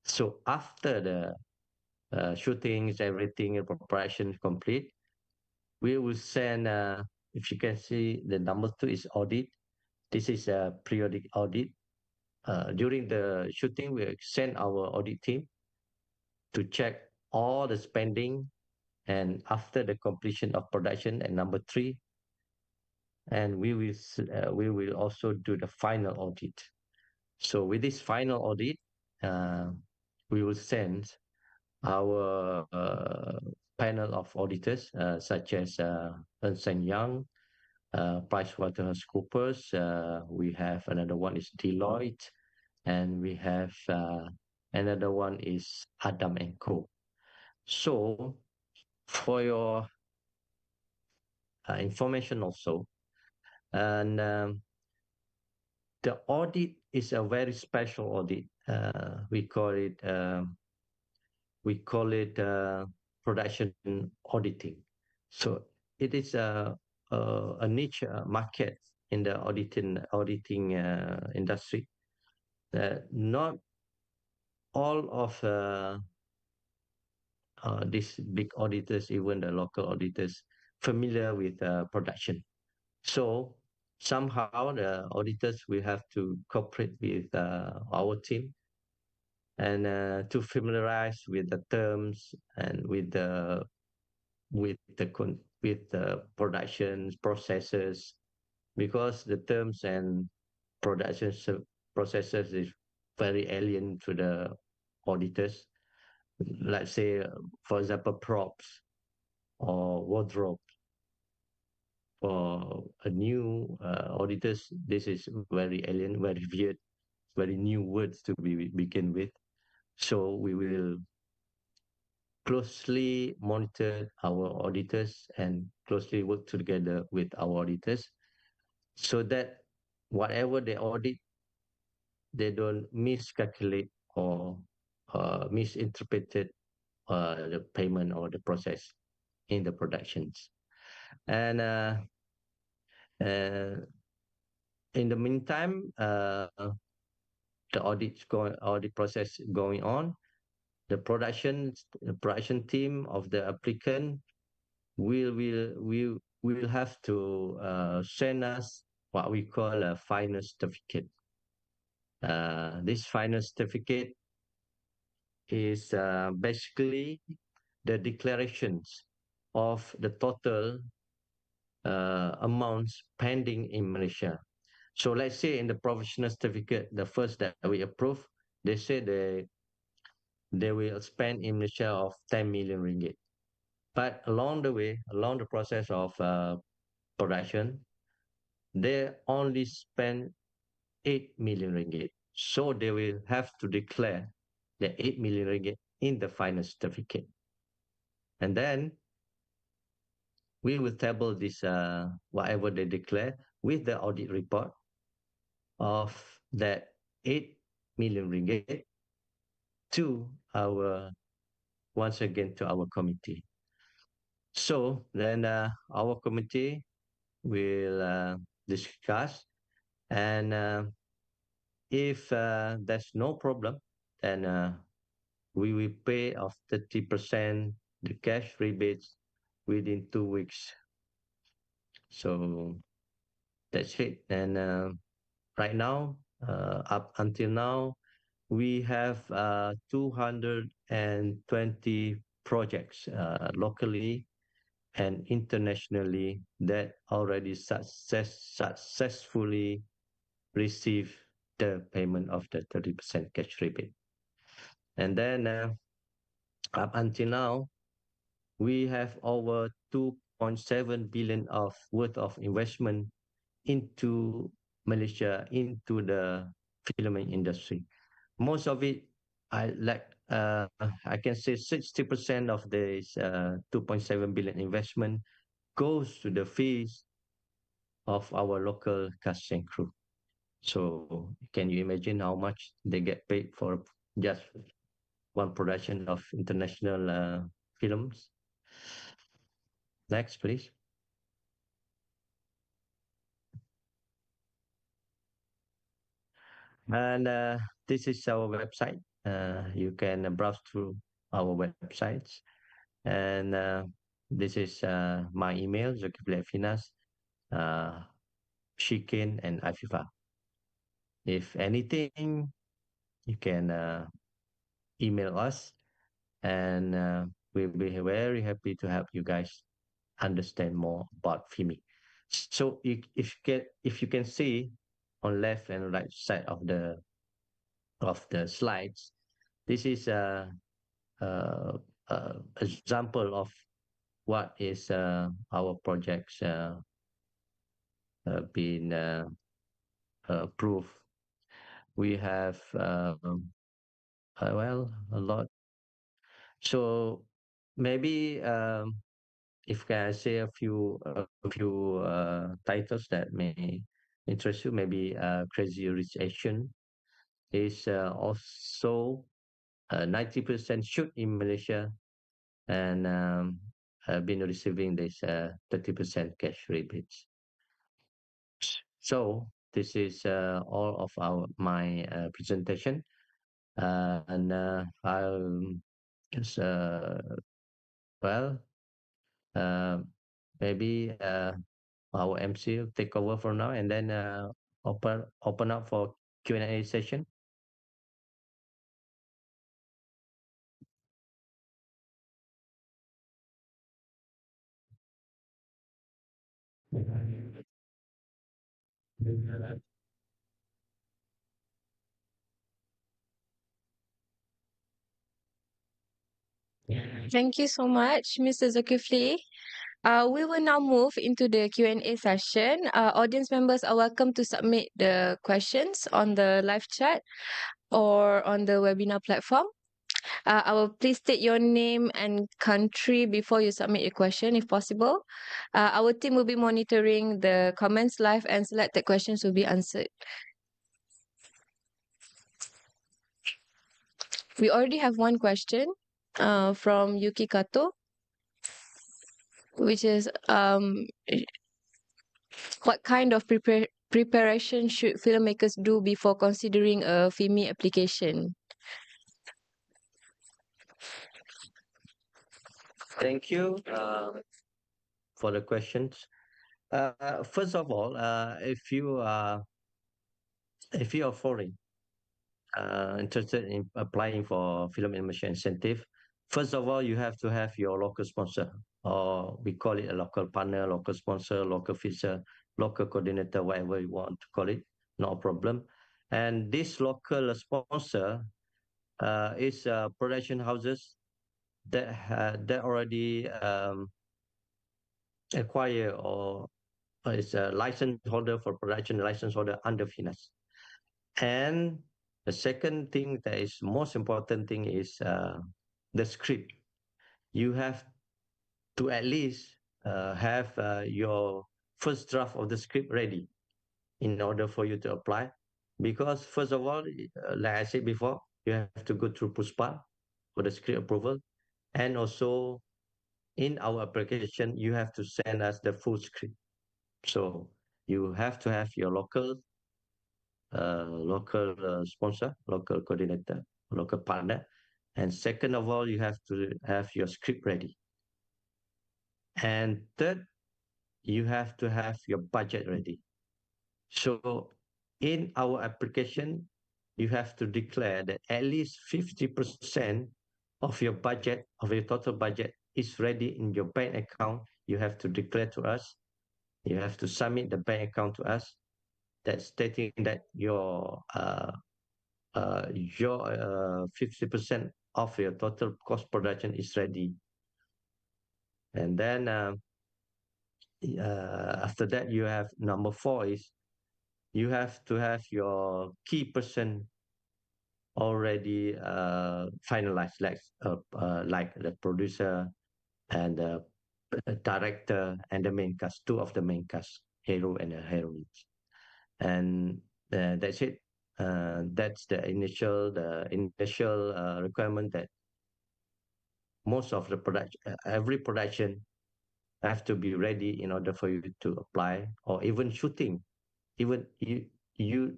So after the shootings, everything, preparation complete, we will send, if you can see, the number 2 is audit. This is a periodic audit. During the shooting, we send our audit team to check all the spending, and after the completion of production at number 3, and we will also do the final audit. So with this final audit, we will send our panel of auditors, such as Ernst & Young, PricewaterhouseCoopers. We have another one is Deloitte, and we have another one is Adam & Co. So for your information also, and the audit is a very special audit. We call it production auditing. So it is a niche market in the auditing industry. Not all of these big auditors, even the local auditors, familiar with production. So somehow the auditors will have to cooperate with our team and to familiarize with the terms and with the production processes, because the terms and production processes is very alien to the auditors. Let's say, for example, props or wardrobe. For a new auditors, this is very alien, very weird, very new words to begin with. So we will closely monitor our auditors and closely work together with our auditors, so that whatever they audit, they don't miscalculate or misinterpreted the payment or the process in the productions. And in the meantime, the audit process going on. The production team of the applicant will have to send us what we call a final certificate. This final certificate is basically the declarations of the total amounts pending in Malaysia. So let's say in the professional certificate, the first that we approve, they say they will spend in Malaysia of 10 million ringgit. But along the way, along the process of production, they only spend 8 million ringgit. So they will have to declare the 8 million ringgit in the final certificate. And then we will table this, whatever they declare, with the audit report of that 8 million ringgit. to our once again to our committee. So then our committee will discuss, and if there's no problem, then we will pay of 30% the cash rebates within 2 weeks. So that's it. And right now, up until now, we have 220 projects locally and internationally that already successfully receive the payment of the 30% cash rebate. And then up until now, we have over 2.7 billion of worth of investment into Malaysia, into the filming industry. Most of it, I can say 60% of this 2.7 billion investment goes to the fees of our local cast and crew. So can you imagine how much they get paid for just one production of international films? Next, please. And this is our website. You can browse through our websites. And this is my email, Zulkifli Finas, Shikin, and Afifa. If anything, you can email us, and we'll be very happy to help you guys understand more about filming. So if you can see on left and right side of the slides, this is a example of what is our projects been approved. We have well, a lot. So maybe if I say a few titles that may interest you, maybe Crazy Rich Asian is also 90% shoot in Malaysia, and have been receiving this 30% cash rebates. So this is all of my presentation, and I'll just well maybe our MC will take over for now, and then open up for Q&A session. Thank you so much, Mr. Zulkifli. We will now move into the Q&A session. Audience members are welcome to submit the questions on the live chat or on the webinar platform. I will please state your name and country before you submit your question, if possible. Our team will be monitoring the comments live, and selected questions will be answered. We already have one question from Yuki Kato, which is what kind of preparation should filmmakers do before considering a FIMI application? Thank you for the questions. First of all, if you are foreign interested in applying for film immersion incentive, first of all, you have to have your local sponsor, or we call it a local partner, local sponsor, local feature, local coordinator, whatever you want to call it, no problem. And this local sponsor is production houses that already acquire or is a license holder for production, license holder under FINAS. And the second thing that is most important thing is the script. You have to at least have your first draft of the script ready in order for you to apply. Because first of all, like I said before, you have to go through Puspa for the script approval. And also in our application, you have to send us the full script. So you have to have your local sponsor, local coordinator, local partner. And second of all, you have to have your script ready. And third, you have to have your budget ready. So in our application, you have to declare that at least 50% of your budget, of your total budget, is ready in your bank account. You have to declare to us. You have to submit the bank account to us. That's stating that your 50% of your total cost production is ready. And then after that, you have number 4 is you have to have your key person already finalized, like the producer and the director and the main cast, 2 of the main cast, hero and the heroines. And that's it. That's the initial requirement that most of the production, every production have to be ready in order for you to apply, or even shooting. Even you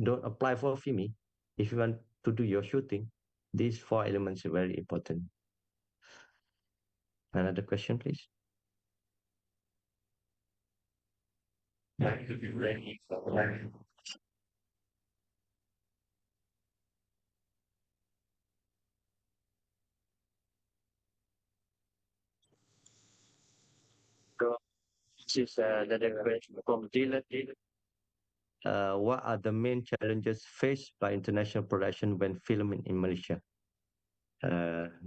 don't apply for FIMI. If you want to do your shooting, these 4 elements are very important. Another question, please. This is another question from Dylan. What are the main challenges faced by international production when filming in Malaysia?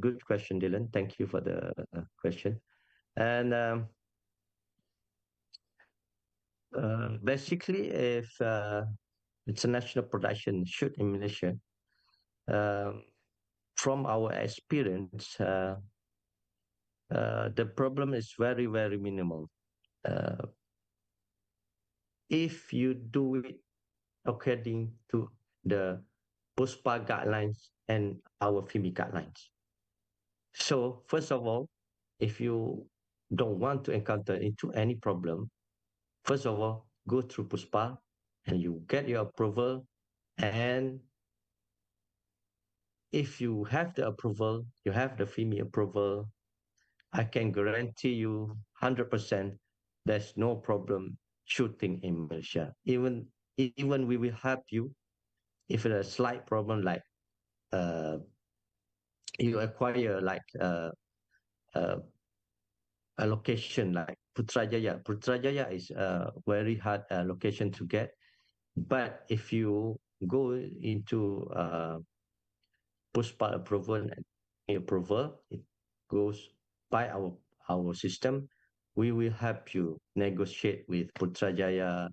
Good question, Dylan. Thank you for the question. And basically, if international production shoot in Malaysia, from our experience, the problem is very, very minimal. If you do it according to the PUSPA guidelines and our FIMI guidelines. So first of all, if you don't want to encounter into any problem, first of all, go through PUSPA and you get your approval. And if you have the approval, you have the FIMI approval, I can guarantee you 100% there's no problem shooting in Malaysia. Even we will help you if there's a slight problem, like you acquire like a location like Putrajaya. Putrajaya is a very hard location to get. But if you go into PUSPA approval and approval, it goes by our system. We will help you negotiate with Putrajaya,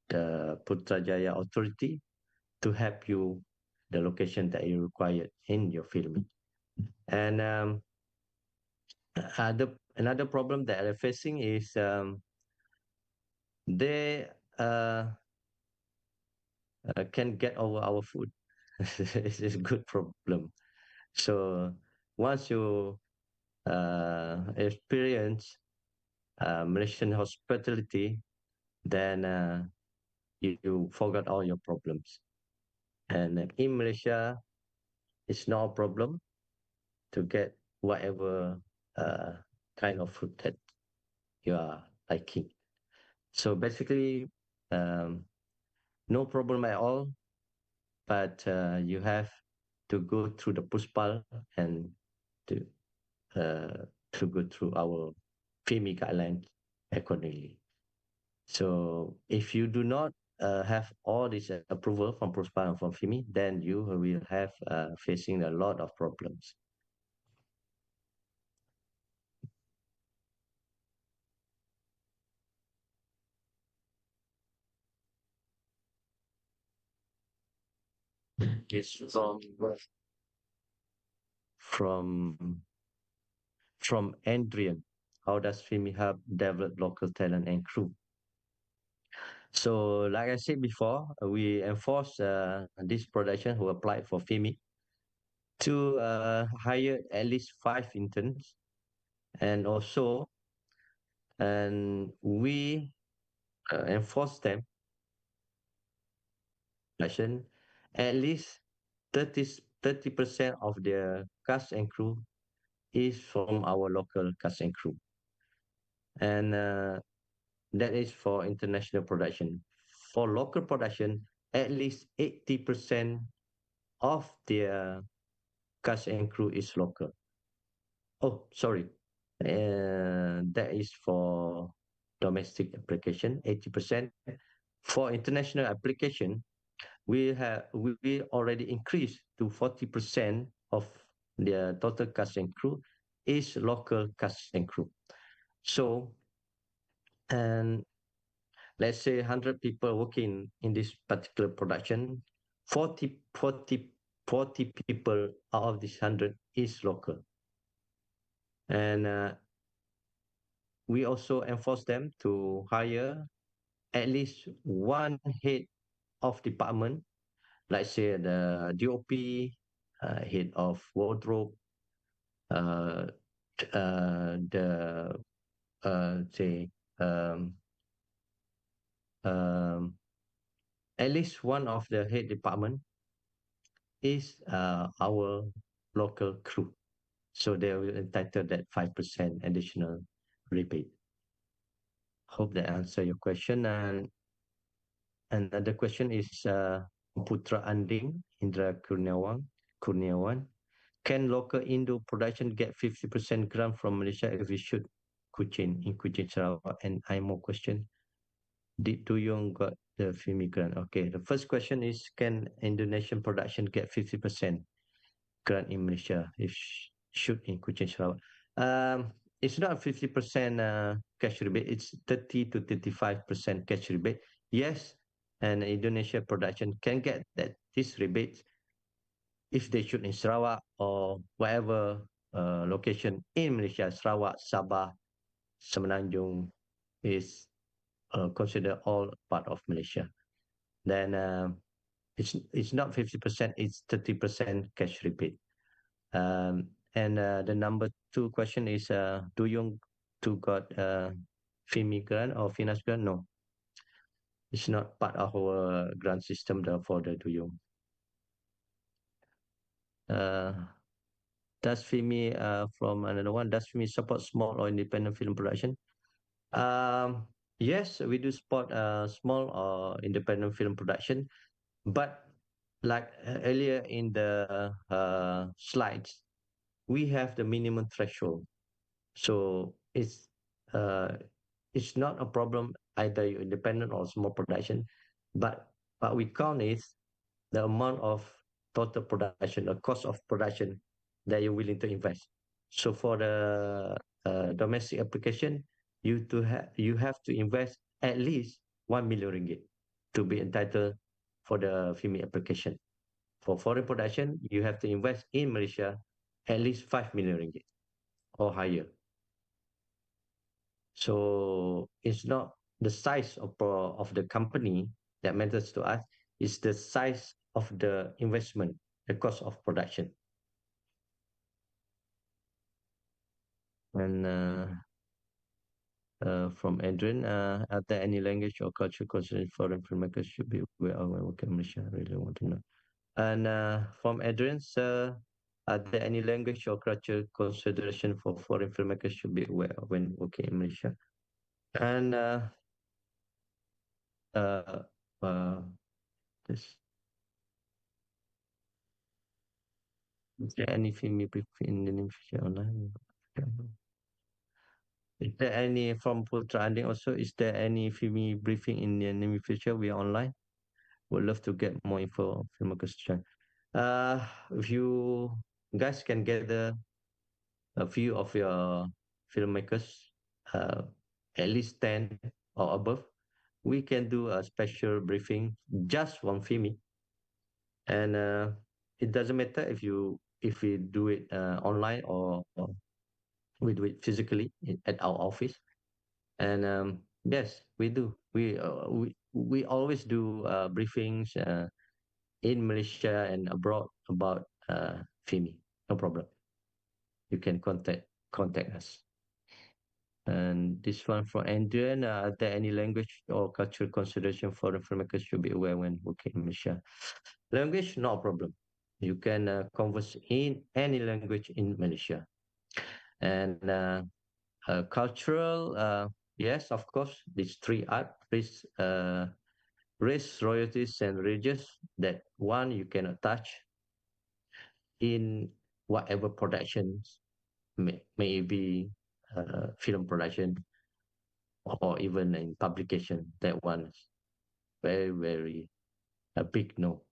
the Putrajaya authority, to help you the location that you require in your filming. And another problem that they're facing is they can get over our food. It's a good problem. So once you experience Malaysian hospitality, then you forgot all your problems. And in Malaysia, it's not a problem to get whatever kind of food that you are liking. So basically, no problem at all, but you have to go through the PUSPAL and to go through our FIMI guidelines accordingly. So if you do not have all this approval from PUSPAL and from FIMI, then you will have facing a lot of problems. It's from Adrian. How does FIMI help develop local talent and crew? So, like I said before, we enforce this production who applied for FIMI to hire at least 5 interns, and also, and we enforce them production at least 30% of their cast and crew is from our local cast and crew, and that is for international production. For local production, at least 80% of their cast and crew is local. Oh, sorry. That is for domestic application, 80%. For international application, we already increased to 40% of the total cast and crew is local cast and crew. So, and let's say 100 people working in this particular production, 40 people out of this 100 is local. And we also enforce them to hire at least one head of department, like say the DOP, head of wardrobe, uh, the say um, at least one of the head department is our local crew. So they will entitle that 5% additional rebate. Hope that answer your question. And another question is Putra Anding Indra Kurniawan. Can local Indo production get 50% grant from Malaysia if we shoot Kuching in Kuching Sarawak? And I more question. Did Duyong got the FIMI grant? Okay, the first question is, can Indonesian production get 50% grant in Malaysia if shoot in Kuching Sarawak? It's not 50% cash rebate, it's 30 to 35% cash rebate. Yes, and Indonesia production can get this rebate if they shoot in Sarawak or whatever location in Malaysia. Sarawak, Sabah, Semenanjung is considered all part of Malaysia. Then it's not 50%, it's 30% cash rebate. And the number 2 question is, do you got FIMI grant or finance grant? No, it's not part of our grant system for the Duyung. Does FIMI from another one? Does FIMI support small or independent film production? Yes, we do support small or independent film production, but like earlier in the slides, we have the minimum threshold. So it's not a problem either you're independent or small production, but what we count is the amount of total production, the cost of production that you're willing to invest. So for the domestic application, you have to invest at least 1 million ringgit to be entitled for the FIMI application. For foreign production, you have to invest in Malaysia at least 5 million ringgit or higher. So it's not the size of the company that matters to us, it's the size of the investment, the cost of production. And from Adrian, are there any language or culture considered foreign filmmakers should be aware of when working in Malaysia? I really want to know. And from Adrian, sir, are there any language or culture consideration for foreign filmmakers should be aware of when working in Malaysia? And this, is there any film you prefer in the near future online? Is there any from Putra Anding also? Is there any filmy briefing in the near future? We are online. Would love to get more info on filmmakers. If you guys can gather a few of your filmmakers, at least 10 or above, we can do a special briefing just on filming. And it doesn't matter if we do it online or we do it physically at our office. And yes, we do. we always do briefings in Malaysia and abroad about FIMI. No problem. You can contact us. And this one from Adrian, are there any language or cultural consideration foreign filmmakers should be aware when working in Malaysia? Language, no problem. You can converse in any language in Malaysia. And cultural, yes, of course, these three art, race, royalties, and religious, that one you cannot touch in whatever productions, may be film production or even in publication. That one is very, very a big no.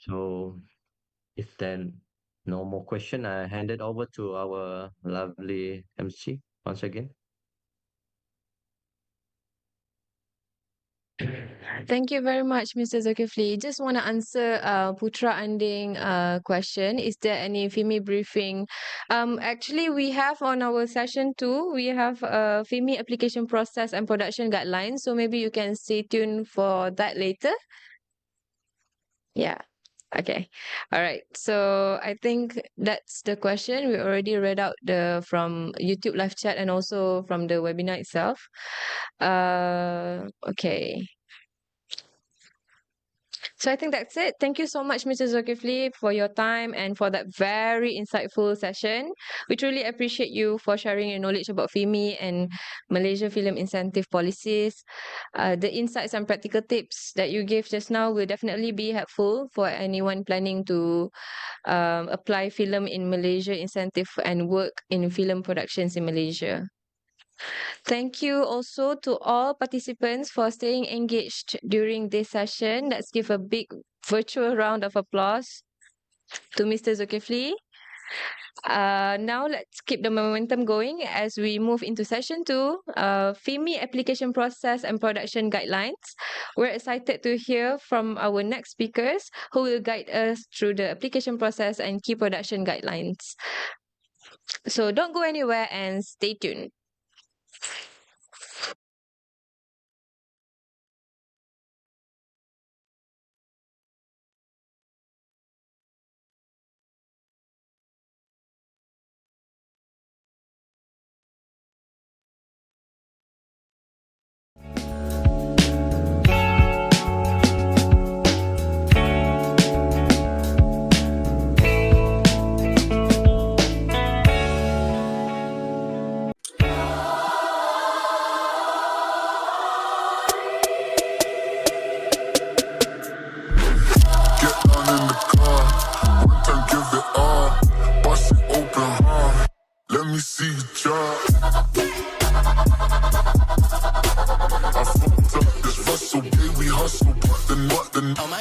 So if then no more question, I hand it over to our lovely MC once again. Thank you very much, Mr. Zulkifli. Just want to answer Putra Anding question. Is there any FIMI briefing? Actually, we have on our session 2, we have FIMI application process and production guidelines. So maybe you can stay tuned for that later. Yeah. Okay. All right. So I think that's the question. We already read out from YouTube live chat and also from the webinar itself. Okay. So I think that's it. Thank you so much, Mr. Zulkifli, for your time and for that very insightful session. We truly appreciate you for sharing your knowledge about FIMI and Malaysia Film Incentive Policies. The insights and practical tips that you gave just now will definitely be helpful for anyone planning to apply film in Malaysia incentive and work in film productions in Malaysia. Thank you also to all participants for staying engaged during this session. Let's give a big virtual round of applause to Mr. Zulkifli. Now let's keep the momentum going as we move into session 2, FIMI application process and production guidelines. We're excited to hear from our next speakers who will guide us through the application process and key production guidelines. So don't go anywhere and stay tuned. Get down in the car, one time give it all. Bust it open hard, let me see you drop. I fucked up this Russell, baby, we hustle, but the oh my. I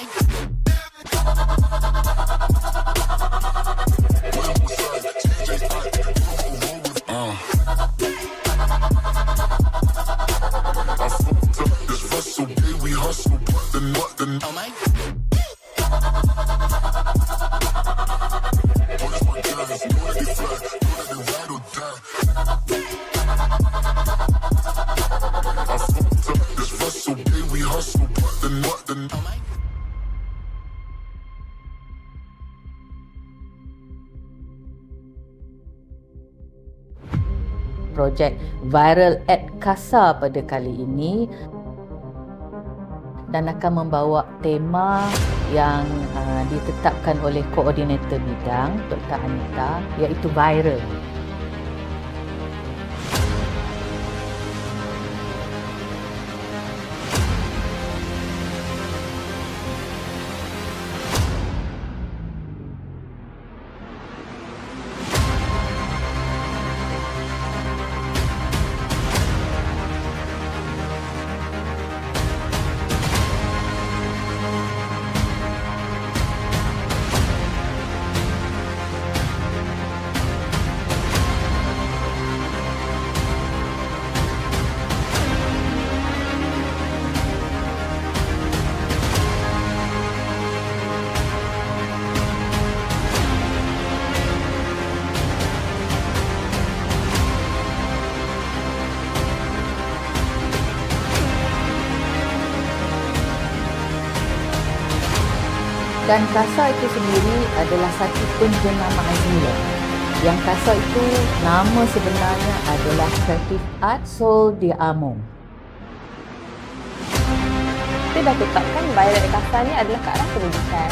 fucked up this Russell, baby, we hustle, but the oh my. Projek Viral CASA pada kali ini dan akan membawa tema yang ditetapkan oleh koordinator bidang Dr. Anita, iaitu viral. Dan CASA itu sendiri adalah satu penjenamaan semula. Yang CASA itu nama sebenarnya adalah Creative Art Sol de Amo. Kita dah tetapkan Viral CASA ni adalah ke arah pendidikan.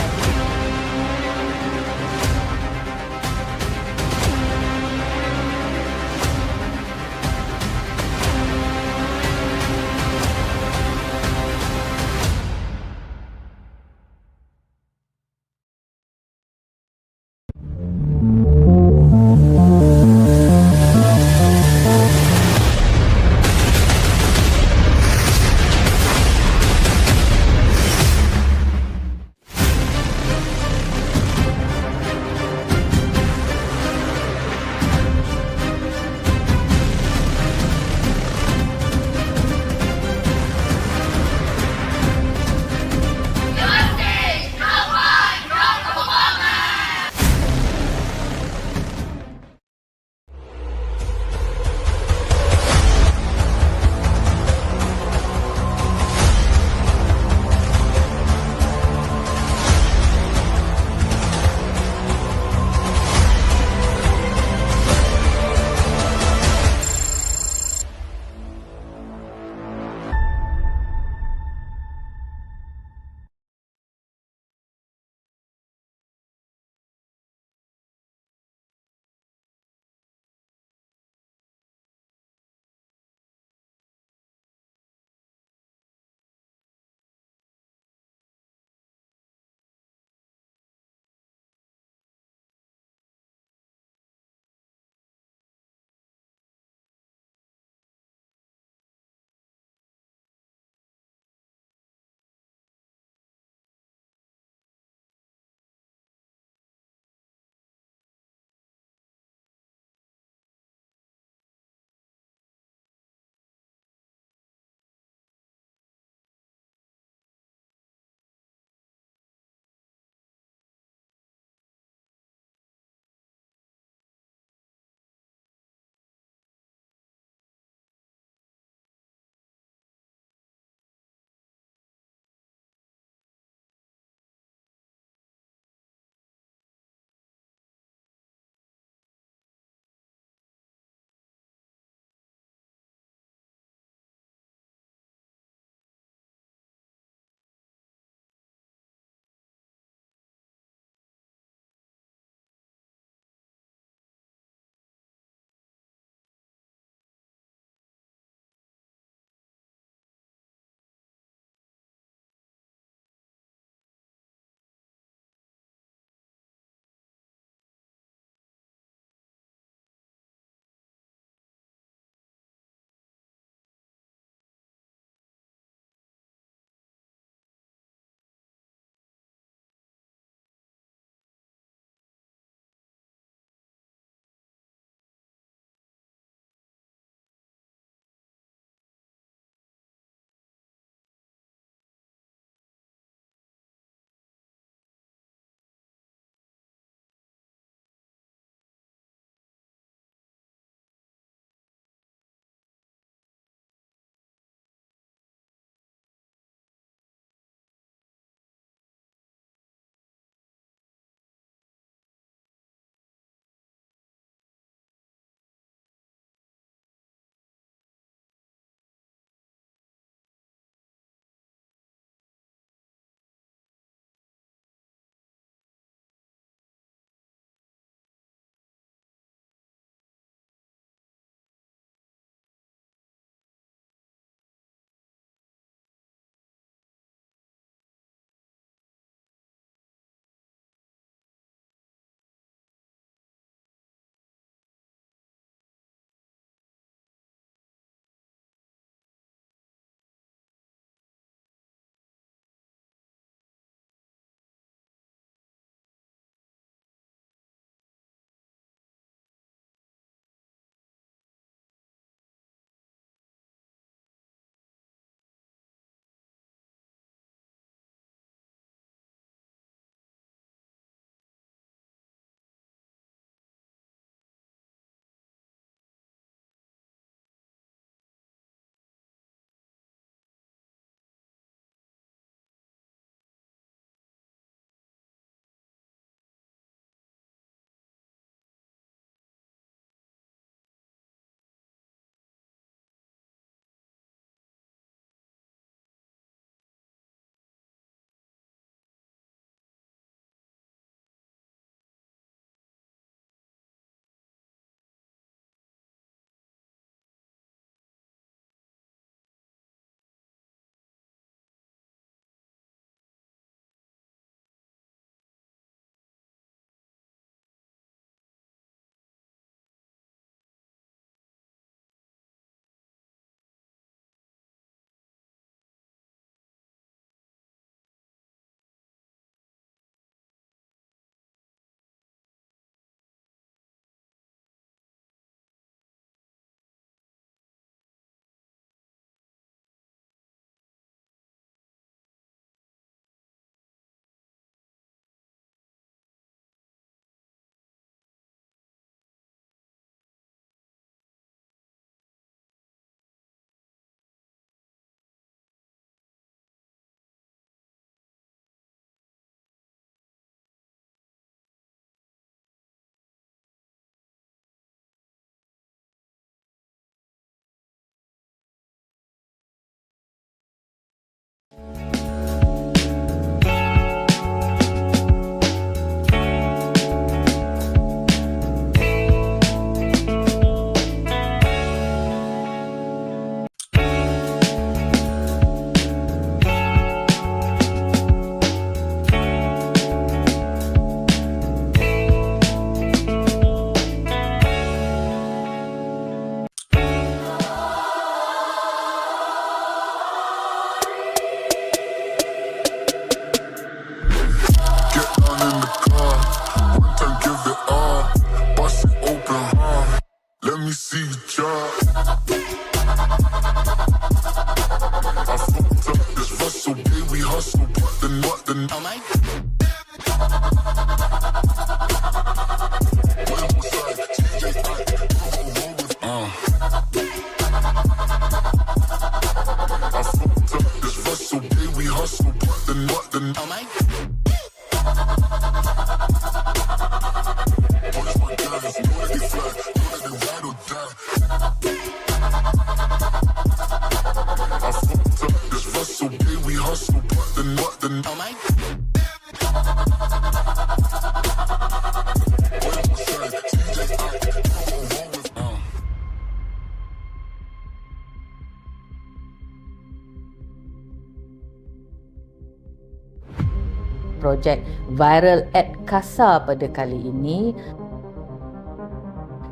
projek Viral CASA pada kali ini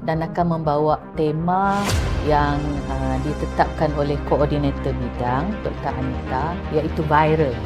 dan akan membawa tema yang ditetapkan oleh koordinator bidang Dr. Anita, iaitu viral.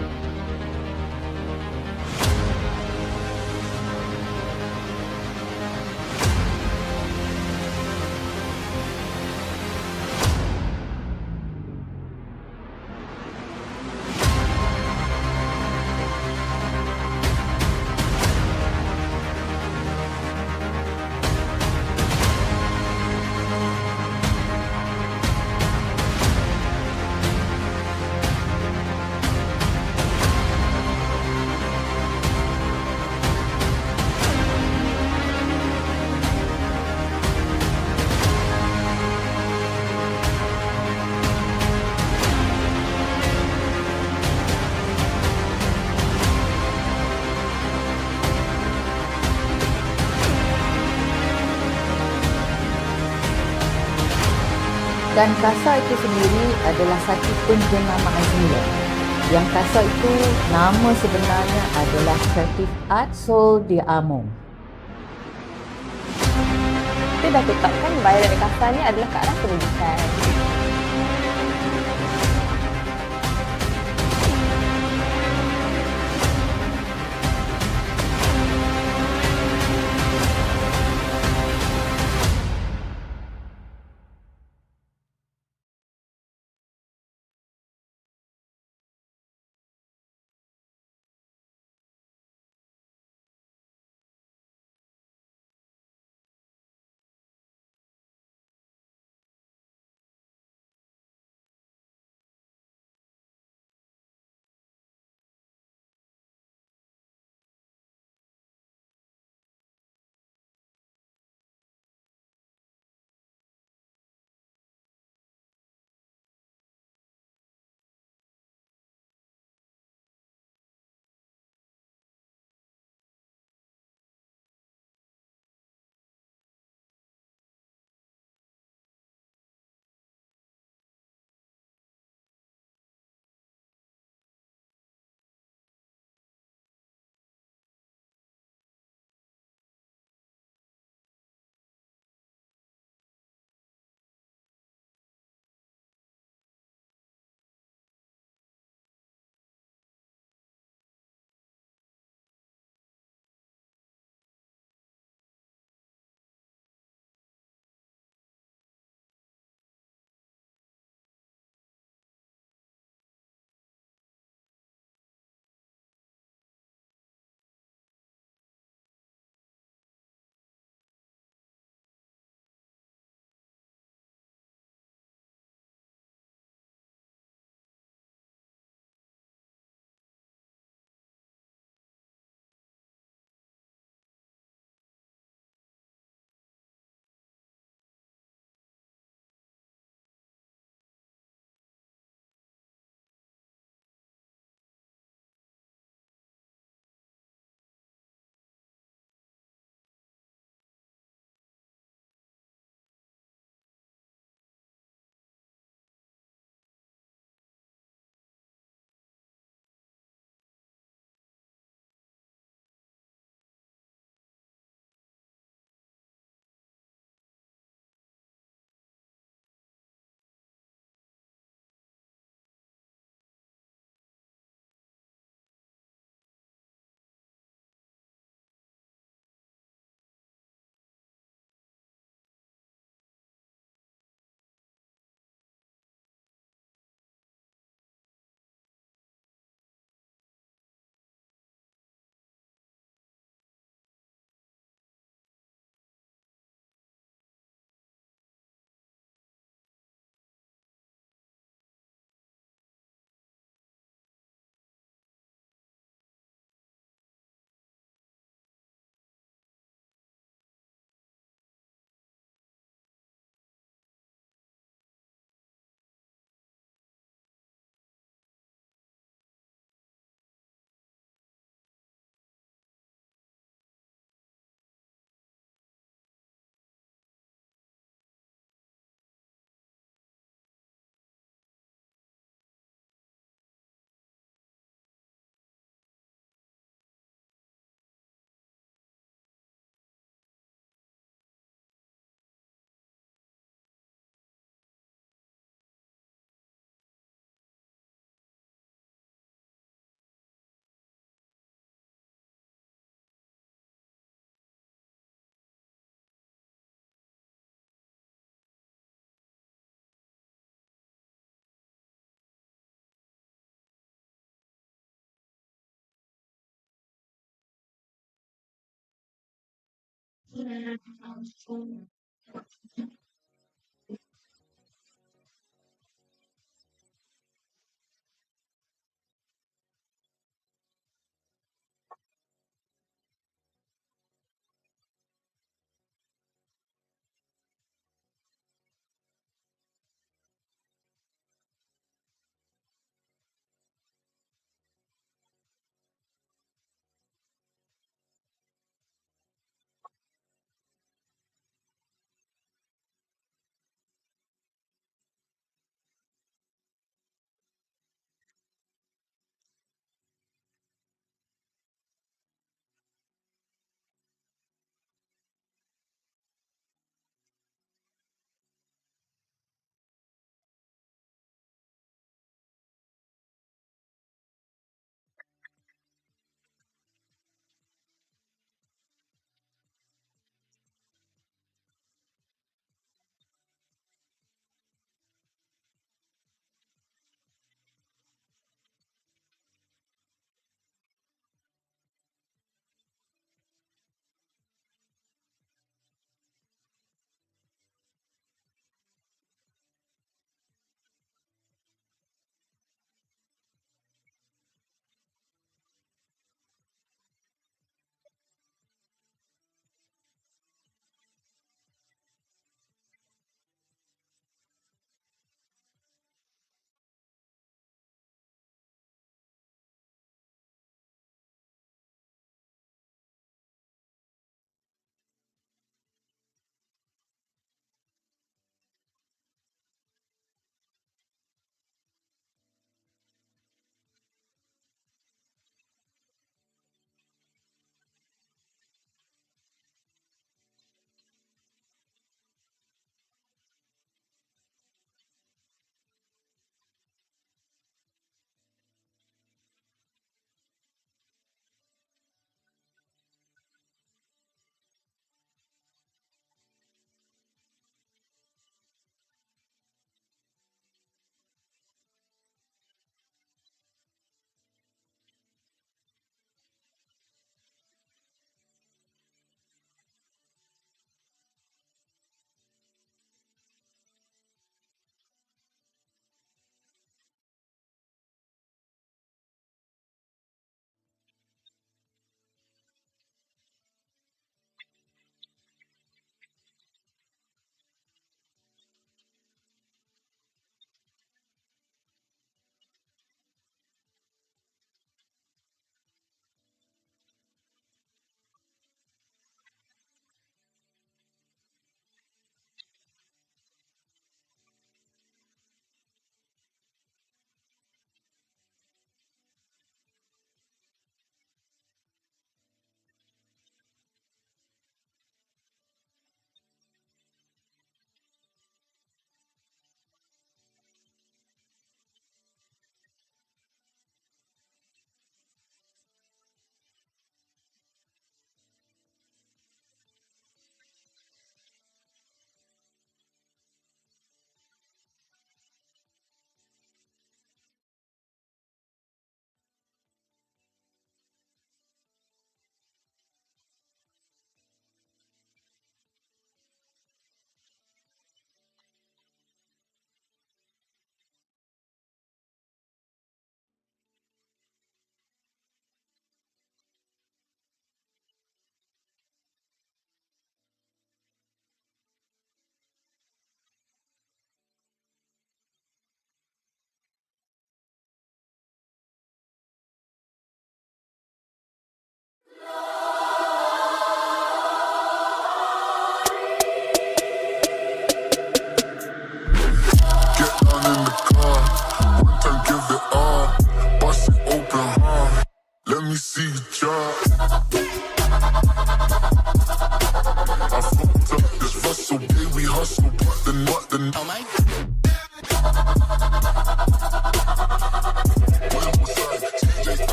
Dan CASA itu sendiri adalah satu penjenamaan semula. Yang CASA itu nama sebenarnya adalah Creative Art Sol de Amo. Kita dah tetapkan Viral CASA ni adalah ke arah pendidikan.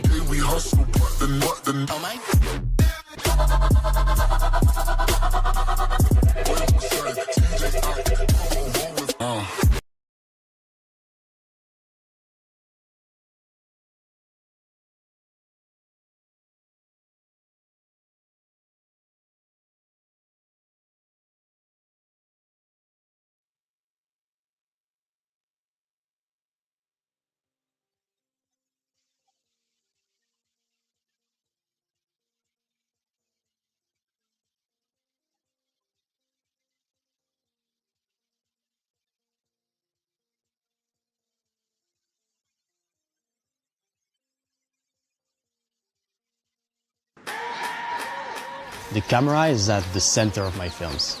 day we hustle, but then oh my. The camera is at the center of my films.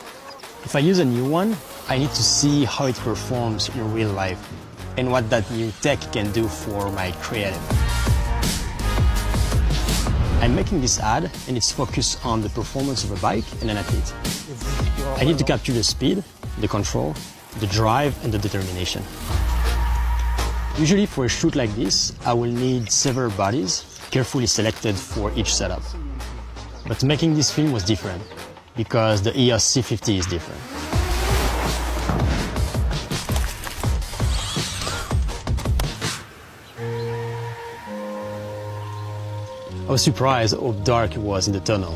If I use a new one, I need to see how it performs in real life and what that new tech can do for my creative. I'm making this ad and it's focused on the performance of a bike and an athlete. I need to capture the speed, the control, the drive and the determination. Usually for a shoot like this, I will need several bodies carefully selected for each setup. But making this film was different because the EOS C50 is different. I was surprised how dark it was in the tunnel.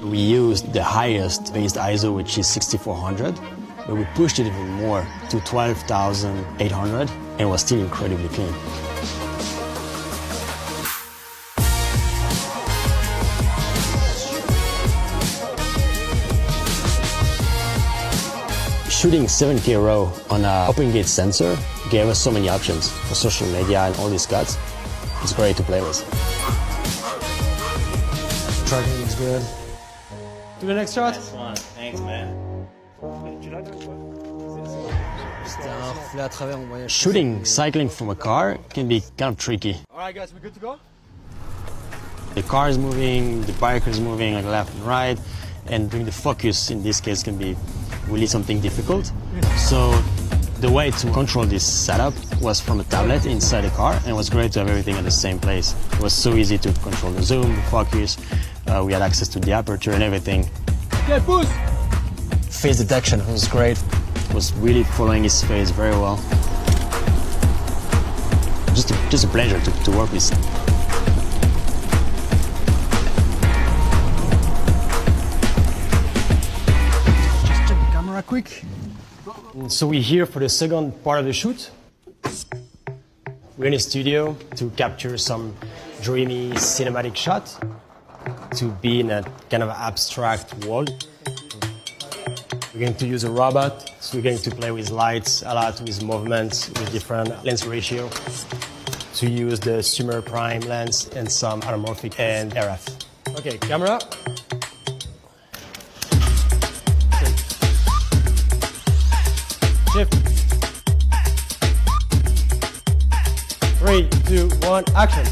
We used the highest based ISO, which is 6400, but we pushed it even more to 12,800 and it was still incredibly clean. Shooting 7K RAW on an open gate sensor gave us so many options for social media and all these cuts. It's great to play with. Tracking looks good. Do the next shot. Nice one. Thanks, man. Shooting cycling from a car can be kind of tricky. All right, guys, we good to go? The car is moving, the biker is moving like left and right, and doing the focus in this case can be really something difficult. So the way to control this setup was from a tablet inside the car, and it was great to have everything at the same place. It was so easy to control the zoom, the focus. We had access to the aperture and everything. Okay, boost! Face detection was great. It was really following his face very well. Just a pleasure to work with. Quick. So we're here for the second part of the shoot. We're in a studio to capture some dreamy cinematic shot, to be in a kind of abstract world. We're going to use a robot, so we're going to play with lights a lot, with movements, with different lens ratio, to use the Sumer Prime lens and some anamorphic and RF. Okay, camera. Shift. 3, 2, 1, action.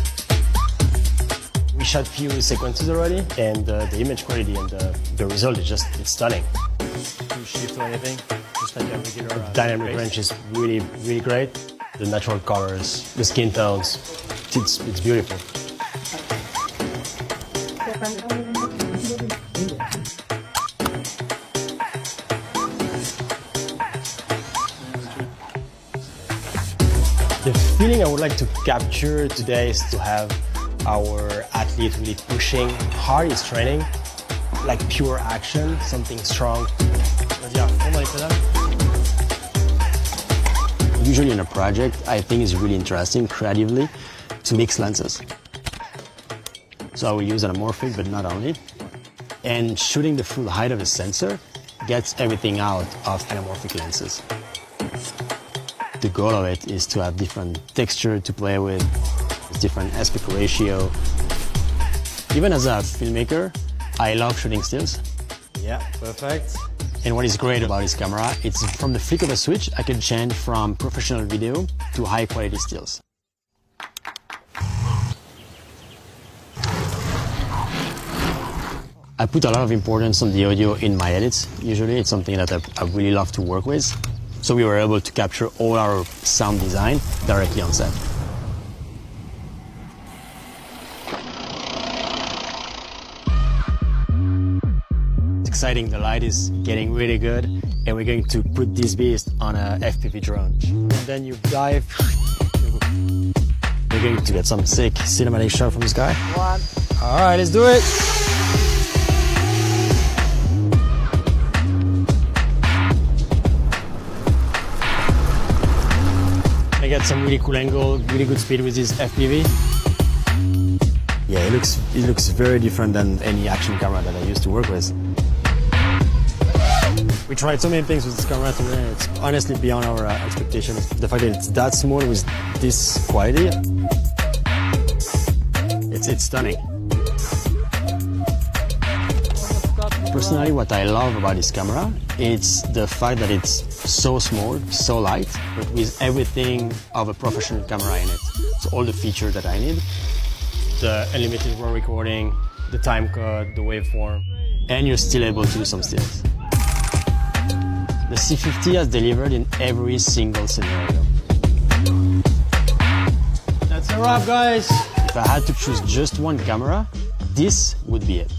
We shot few sequences already, and the image quality and the result is just stunning. No shift or anything, just like a regular. The dynamic range is really, really great. The natural colors, the skin tones, it's beautiful. The feeling I would like to capture today is to have our athlete really pushing hard his training, like pure action, something strong. Usually in a project, I think it's really interesting creatively to mix lenses. So I will use anamorphic, but not only. And shooting the full height of the sensor gets everything out of anamorphic lenses. The goal of it is to have different texture to play with, different aspect ratio. Even as a filmmaker, I love shooting stills. Yeah, perfect. And what is great about this camera, it's from the flick of a switch, I can change from professional video to high quality stills. I put a lot of importance on the audio in my edits. Usually it's something that I really love to work with. So we were able to capture all our sound design directly on set. exciting. The light is getting really good, and we're going to put this beast on a FPV drone. And then you dive. We're going to get some sick cinematic shot from this guy. All right, let's do it. I got some really cool angle, really good speed with this FPV. Yeah, it looks very different than any action camera that I used to work with. We tried so many things with this camera today. It's honestly beyond our expectations. The fact that it's that small with this quality, it's stunning. Personally, what I love about this camera, it's the fact that it's so small, so light, but with everything of a professional camera in it. So all the features that I need, the unlimited raw recording, the time code, the waveform, and you're still able to do some stills. The C50 has delivered in every single scenario. That's a wrap, guys. If I had to choose just one camera, this would be it.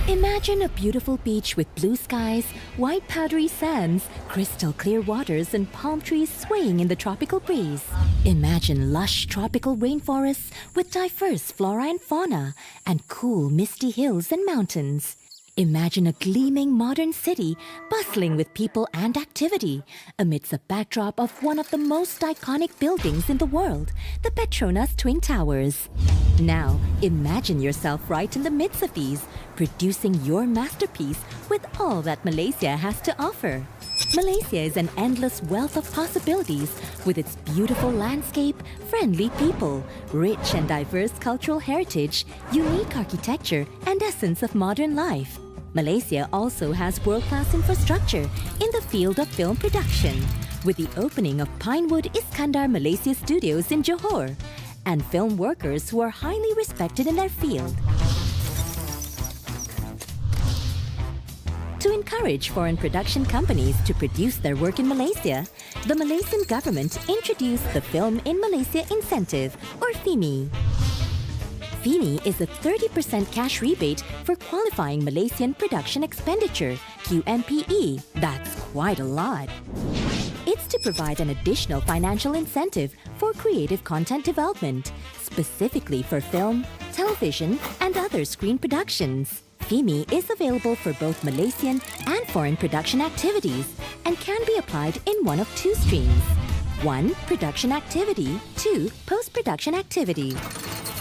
Imagine a beautiful beach with blue skies, white powdery sands, crystal clear waters, and palm trees swaying in the tropical breeze. Imagine lush tropical rainforests with diverse flora and fauna, and cool misty hills and mountains. Imagine a gleaming modern city bustling with people and activity amidst a backdrop of one of the most iconic buildings in the world, the Petronas Twin Towers. Now, imagine yourself right in the midst of these, producing your masterpiece with all that Malaysia has to offer. Malaysia is an endless wealth of possibilities with its beautiful landscape, friendly people, rich and diverse cultural heritage, unique architecture, and essence of modern life. Malaysia also has world-class infrastructure in the field of film production, with the opening of Pinewood Iskandar Malaysia Studios in Johor, and film workers who are highly respected in their field. To encourage foreign production companies to produce their work in Malaysia, the Malaysian government introduced the Film in Malaysia Incentive, or FIMI. FIMI is a 30% cash rebate for qualifying Malaysian production expenditure, QMPE. That's quite a lot. It's to provide an additional financial incentive for creative content development, specifically for film, television, and other screen productions. FIMI is available for both Malaysian and foreign production activities and can be applied in one of two streams. 1. Production activity. 2. Post-production activity.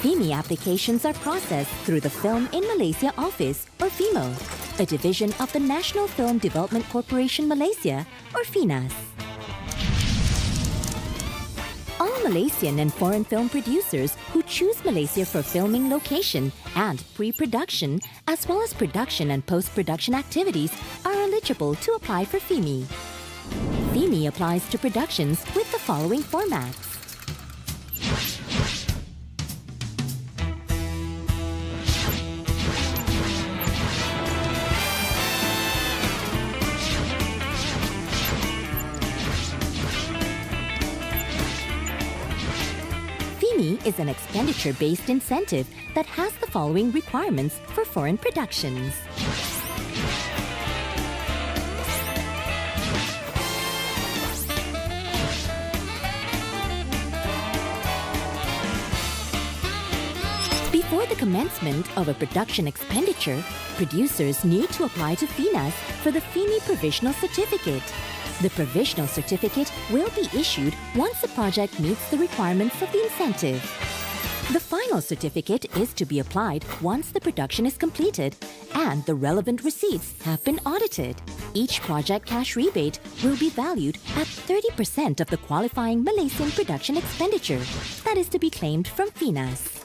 FIMI applications are processed through the Film in Malaysia Office, or FIMO, a division of the National Film Development Corporation Malaysia, or FINAS. All Malaysian and foreign film producers who choose Malaysia for filming location and pre-production, as well as production and post-production activities, are eligible to apply for FIMI. FIMI applies to productions with the following formats. FIMI is an expenditure-based incentive that has the following requirements for foreign productions. Before Before the commencement of a production expenditure, producers need to apply to FINAS for the FIMI Provisional Certificate. The provisional certificate will be issued once the project meets the requirements of the incentive. The final certificate is to be applied once the production is completed and the relevant receipts have been audited. Each project cash rebate will be valued at 30% of the qualifying Malaysian production expenditure that is to be claimed from FINAS.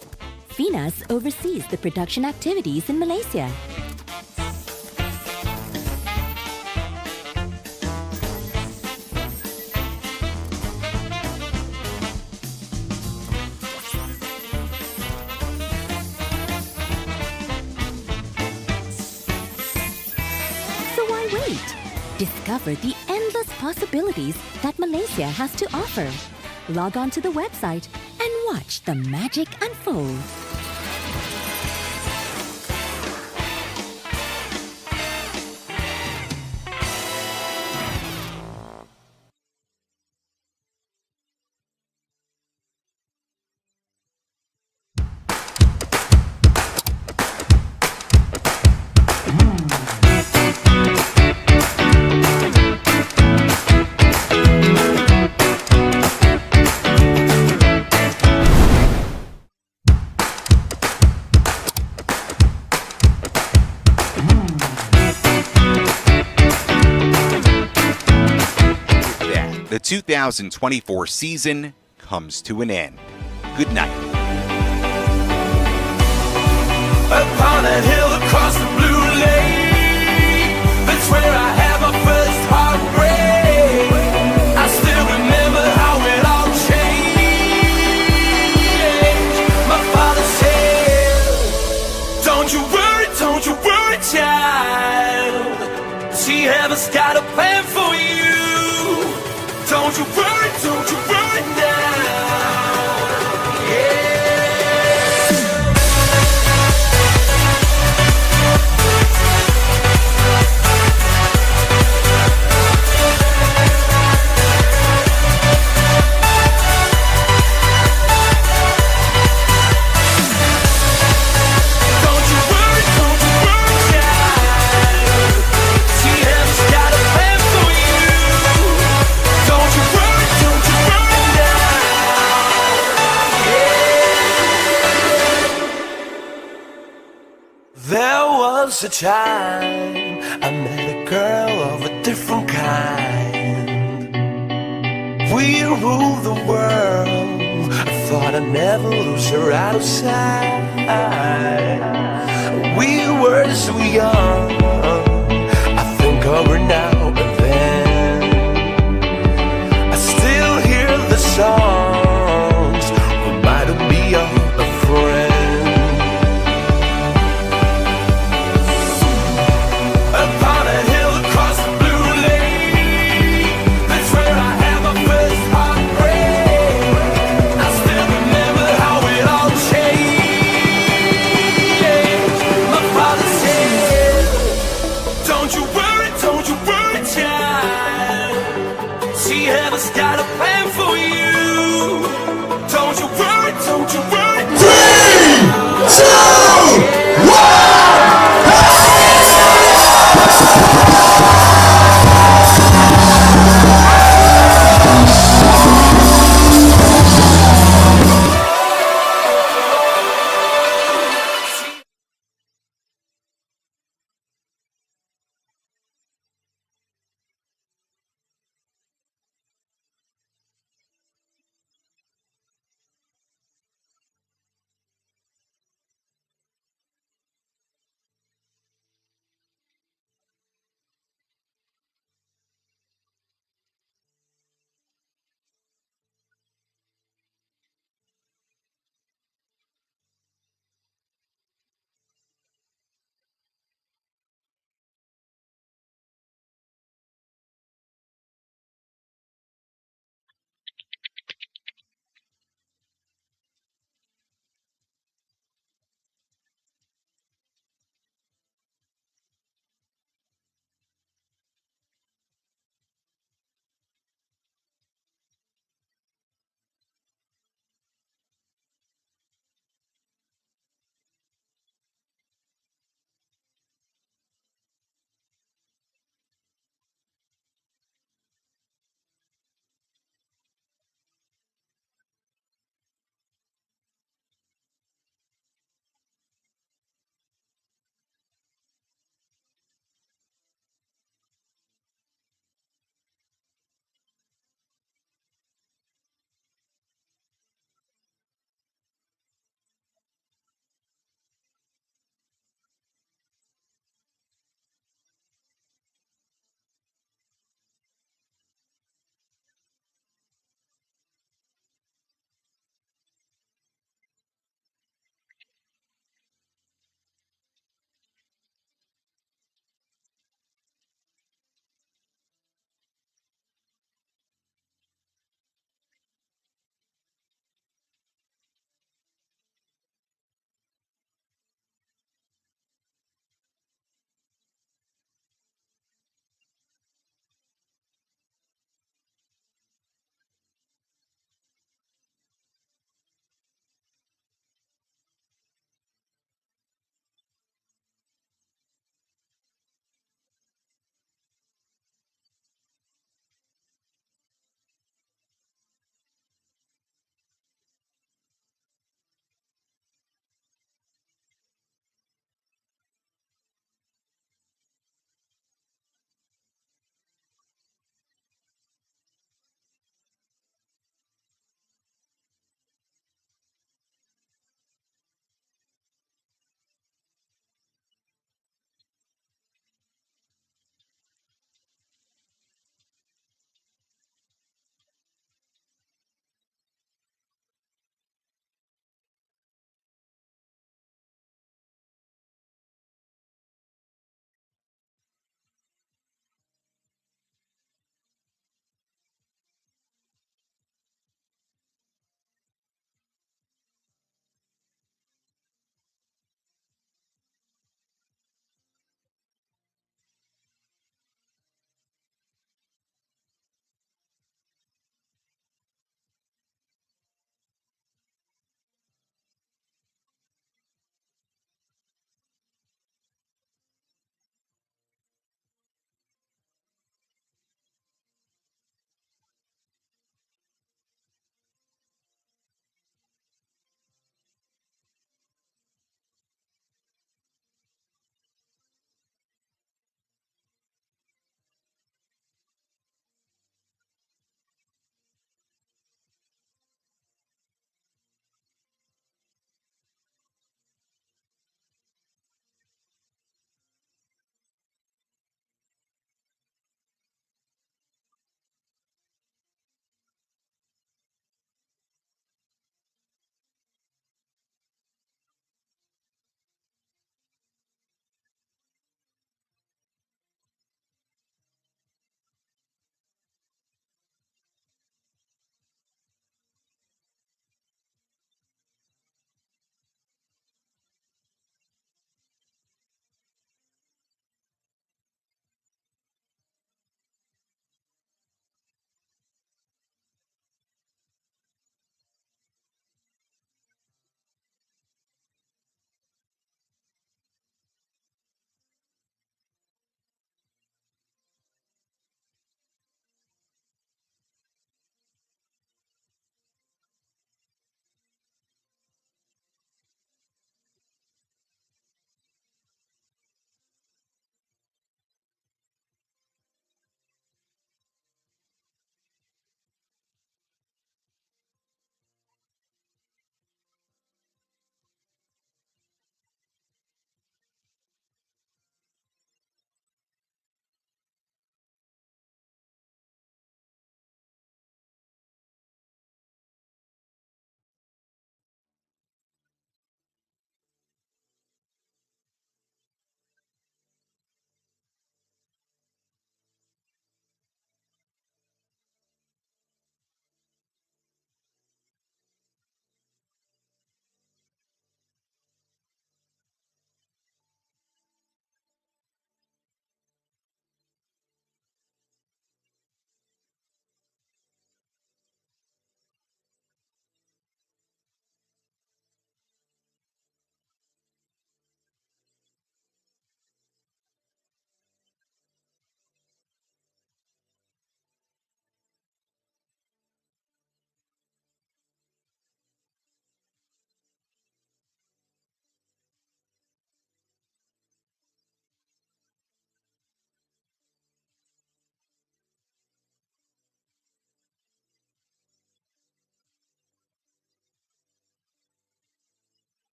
FINAS oversees the production activities in Malaysia. Discover the endless possibilities that Malaysia has to offer. Log on to the website and watch the magic unfold. The 2024 season comes to an end. Good night. Upon a hill across the blue lake, that's where I had my first heartbreak. I still remember how it all changed. My father said, don't you worry, child. See, heaven's got a plan for you. Don't you worry now. Yeah. A time I met a girl of a different kind. We ruled the world. I thought I'd never lose her out of sight. We were so young. I think of her now and then. I still hear the songs reminding me of a friend. Don't you worry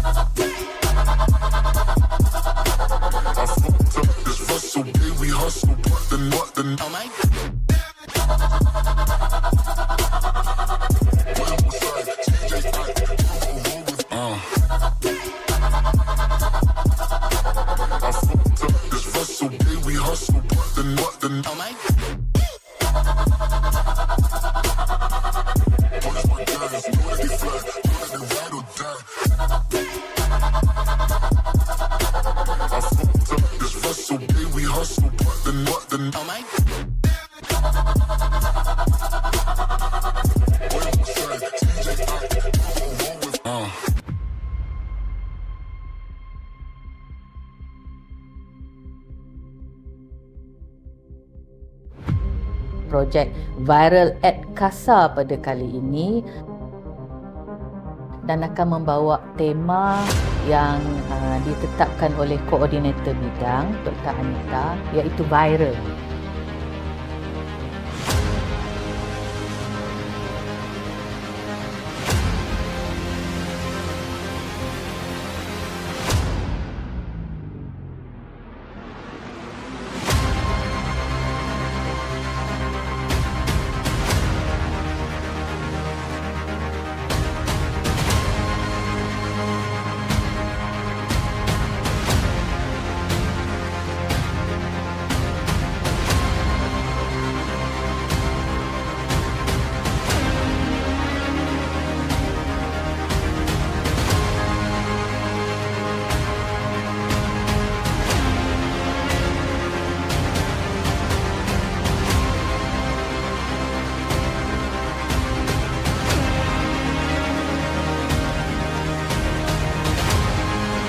I fucked up this hustle, yeah, we hustle, but then oh my. I fucked up this hustle, yeah, we hustle, but then oh my. Projek Viral CASA pada kali ini dan akan membawa tema yang ditetapkan oleh koordinator bidang Dr. Anita, iaitu viral.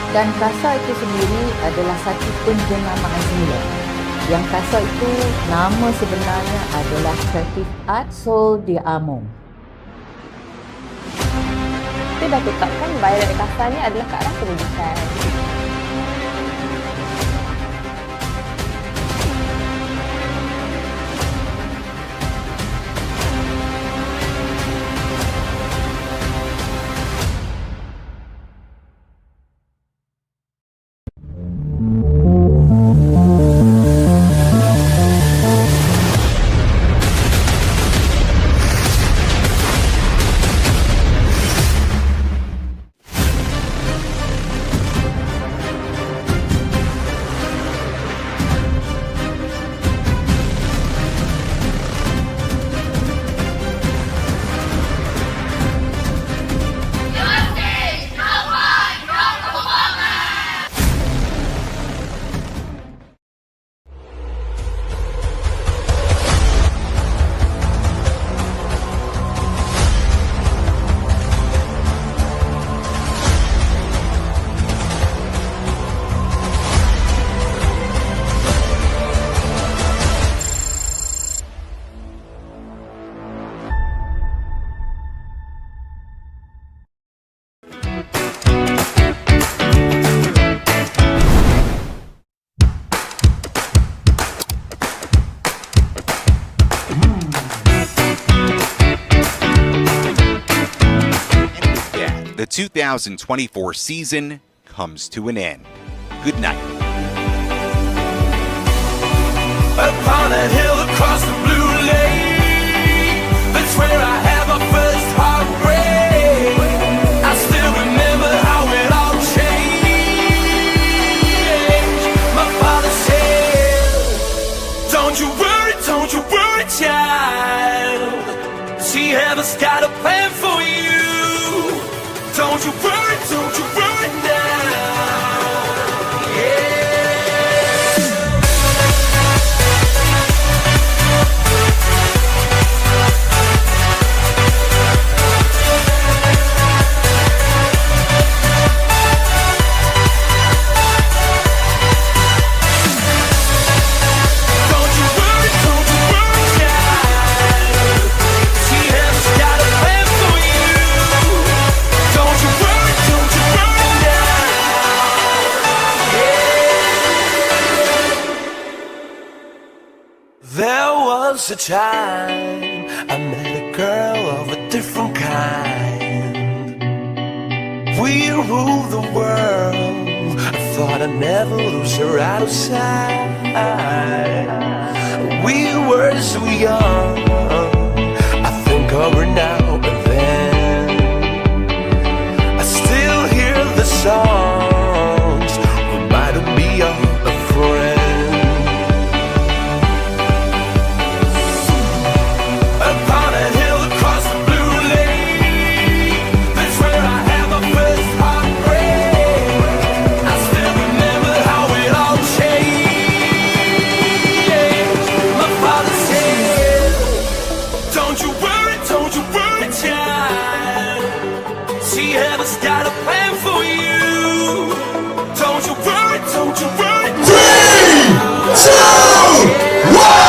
Dan CASA itu sendiri adalah satu penjenamaan semula. Yang CASA itu nama sebenarnya adalah Creative Art Sol de Amo. Kita dah tetapkan viral CASA ni adalah ke arah pendidikan. The 2024 season comes to an end. Good night. Upon a hill across the blue lake, that's where I had my first heartbreak. I still remember how it all changed. My father said, don't you worry, child. She has got a plan for you. Don't you worry now. A time I met a girl of a different kind. we rule the world. I thought I'd never lose her out of sight. We were so young, I think of her now and then. I still hear the songs, reminding me of a friend. Upon a hill across the blue lake, that's where I had my first heartbreak. I still remember how it all changed. My father said, don't you worry, child. She has got a plan for you. Don't you worry, child. 3, 2, 1.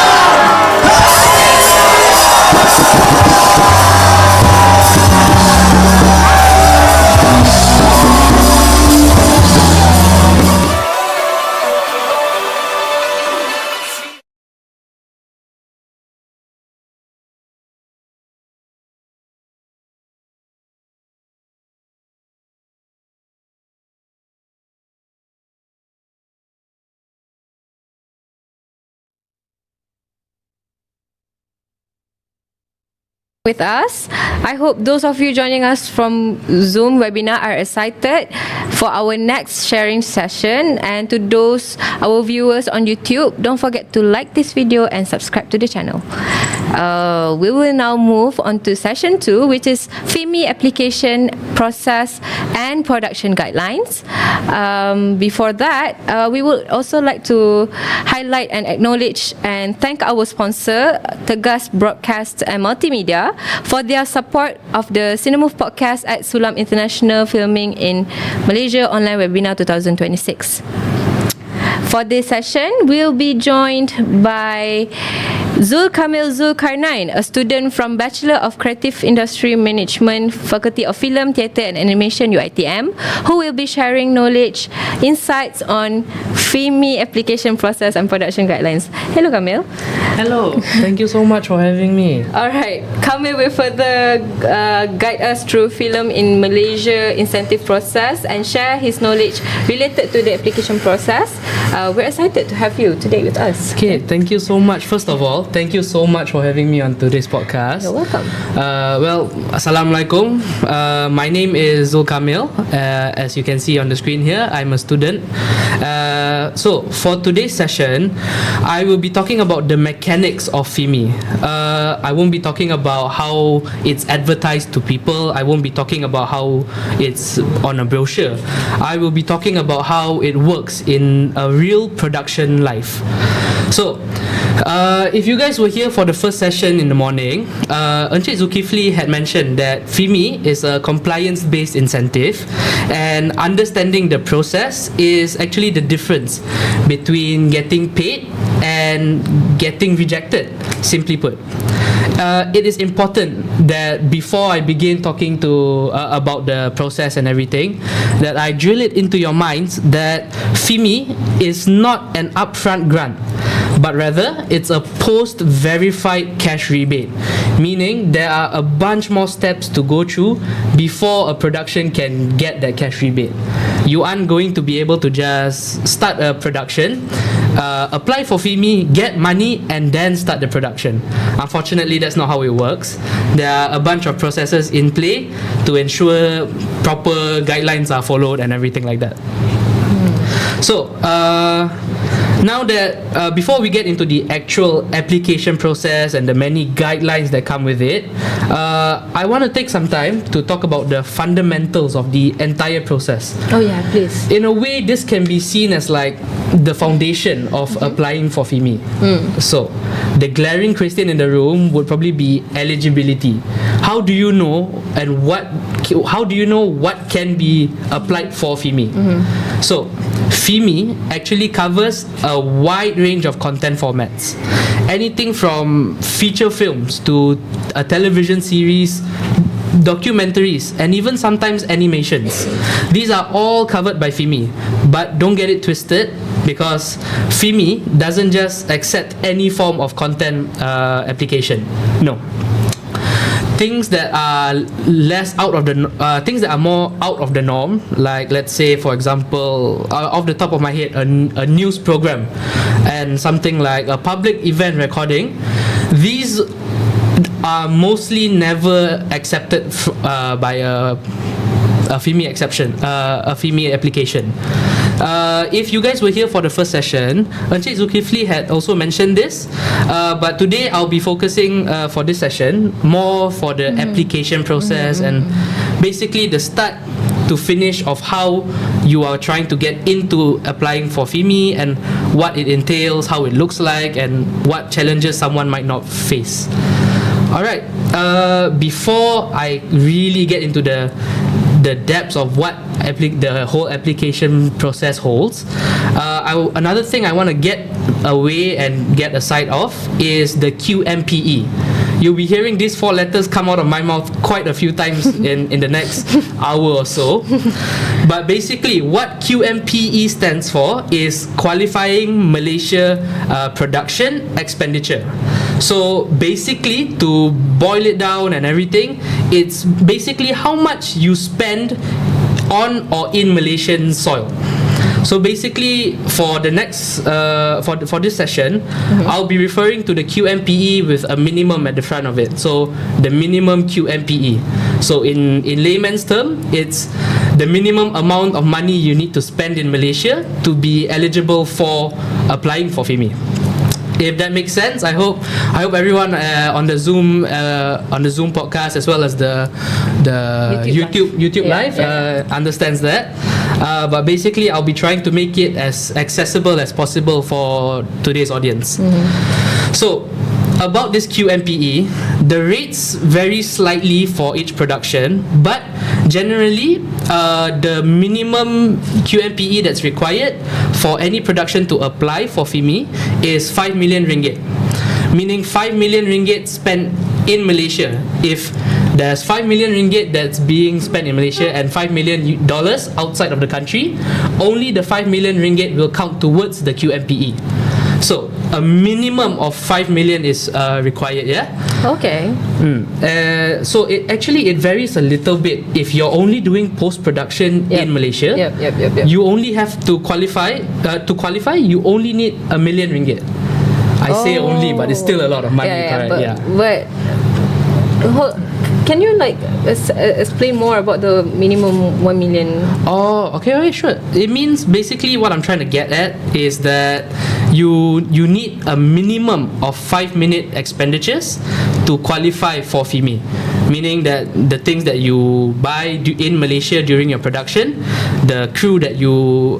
With us. I hope those of you joining us from Zoom webinar are excited for our next sharing session, and to those our viewers on YouTube, don't forget to like this video and subscribe to the channel. We will now move on to session 2, which is FIMI application process and production guidelines. Before that, we would also like to highlight and acknowledge and thank our sponsor, Tegas Broadcast and Multimedia, for their support of the CINEMOVE podcast at SULAM International filming in Malaysia Online Webinar 2026. For this session, we'll be joined by Zulkamil Zulkarnain, a student from Bachelor of Creative Industry Management, Faculty of Film, Theatre and Animation, UiTM, who will be sharing knowledge, insights on FIMI application process and production guidelines. Hello, Kamil. Hello, thank you so much for having me. Alright, Kamil will further guide us through film in Malaysia incentive process and share his knowledge related to the application process. We're excited to have you today with us. Okay, thank you so much. First of all, thank you so much for having me on today's podcast. You're welcome. Well, Assalamualaikum. My name is Zulkamil. As you can see on the screen here, I'm a student. So, for today's session, I will be talking about the mechanics of FIMI. I won't be talking about how it's advertised to people. I won't be talking about how it's on a brochure. I will be talking about how it works in a real production life. So, if you guys were here for the first session in the morning, Encik Zulkifli had mentioned that FIMI is a compliance-based incentive, and understanding the process is actually the difference between getting paid and getting rejected, simply put. It is important that before I begin talking to about the process and everything, that I drill it into your minds that FIMI is not an upfront grant, but rather it's a post-verified cash rebate, meaning there are a bunch more steps to go through before a production can get that cash rebate. You aren't going to be able to just start a production, apply for FIMI, get money, and then start the production. Unfortunately, that's not how it works. There are a bunch of processes in play to ensure proper guidelines are followed and everything like that. So, now that before we get into the actual application process and the many guidelines that come with it, I want to take some time to talk about the fundamentals of the entire process. Oh yeah, please. In a way, this can be seen as like the foundation of applying for FIMI. So, the glaring question in the room would probably be eligibility. How do you know how do you know what can be applied for FIMI? So, FIMI actually covers a wide range of content formats. Anything from feature films to a television series, documentaries, and even sometimes animations. These are all covered by FIMI. But don't get it twisted, because FIMI doesn't just accept any form of content application. No. things that are less out of the things that are more out of the norm, like let's say for example, off the top of my head, a news program and something like a public event recording. These are mostly never accepted by a FIMI exception, a FIMI application. If you guys were here for the first session, Encik Zulkifli had also mentioned this, but today I'll be focusing for this session more for the application process and basically the start to finish of how you are trying to get into applying for FIMI and what it entails, how it looks like, and what challenges someone might not face. Alright, before I really get into the depths of what the whole application process holds, another thing I want to get away and get aside of is the QMPE. You'll be hearing these 4 letters come out of my mouth quite a few times in the next hour or so. But basically, what QMPE stands for is Qualifying Malaysia Production Expenditure. So basically, to boil it down and everything, it's basically how much you spend on or in Malaysian soil. So basically, for the next for this session, I'll be referring to the QMPE with a minimum at the front of it. So the minimum QMPE. So in layman's term, it's the minimum amount of money you need to spend in Malaysia to be eligible for applying for FIMI. If that makes sense, I hope everyone on the Zoom podcast as well as the YouTube live understands that. But basically, I'll be trying to make it as accessible as possible for today's audience. So, about this QMPE, the rates vary slightly for each production, but generally, the minimum QMPE that's required for any production to apply for FIMI is 5 million ringgit. Meaning 5 million ringgit spent in Malaysia. If there's 5 million ringgit that's being spent in Malaysia and $5 million outside of the country, only the 5 million ringgit will count towards the QMPE. So a minimum of 5 million is required, yeah? Okay. So it varies a little bit. If you're only doing post-production in Malaysia, you only have to qualify. To qualify, you only need 1 million ringgit. I say only, but it's still a lot of money, correct? But can you explain more about the minimum 1 million? Oh, okay, sure. It means basically what I'm trying to get at is that you need a minimum of 5-minute expenditures to qualify for FIMI. Meaning that the things that you buy in Malaysia during your production, the crew that you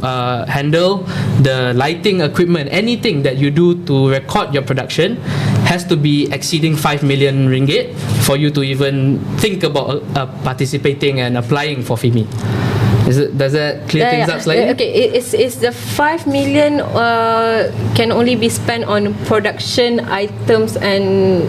handle, the lighting equipment, anything that you do to record your production has to be exceeding 5 million ringgit for you to even think about participating and applying for FIMI. Does that clear things up slightly? Okay, is the 5 million can only be spent on production items and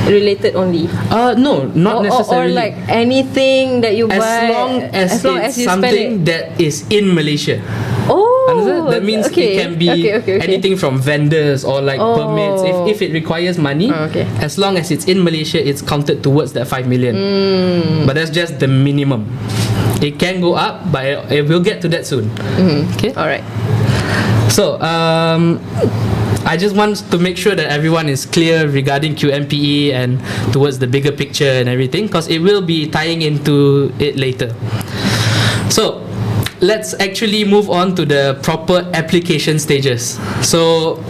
related only? No, not necessarily. Or like anything that you buy, as long as it's something that is in Malaysia. Oh, that means it can be anything from vendors or like permits. If it requires money, as long as it's in Malaysia, it's counted towards that 5 million. But that's just the minimum. It can go up, but we'll get to that soon. Okay. All right. So I just want to make sure that everyone is clear regarding QMPE and towards the bigger picture and everything, because it will be tying into it later. So let's actually move on to the proper application stages. So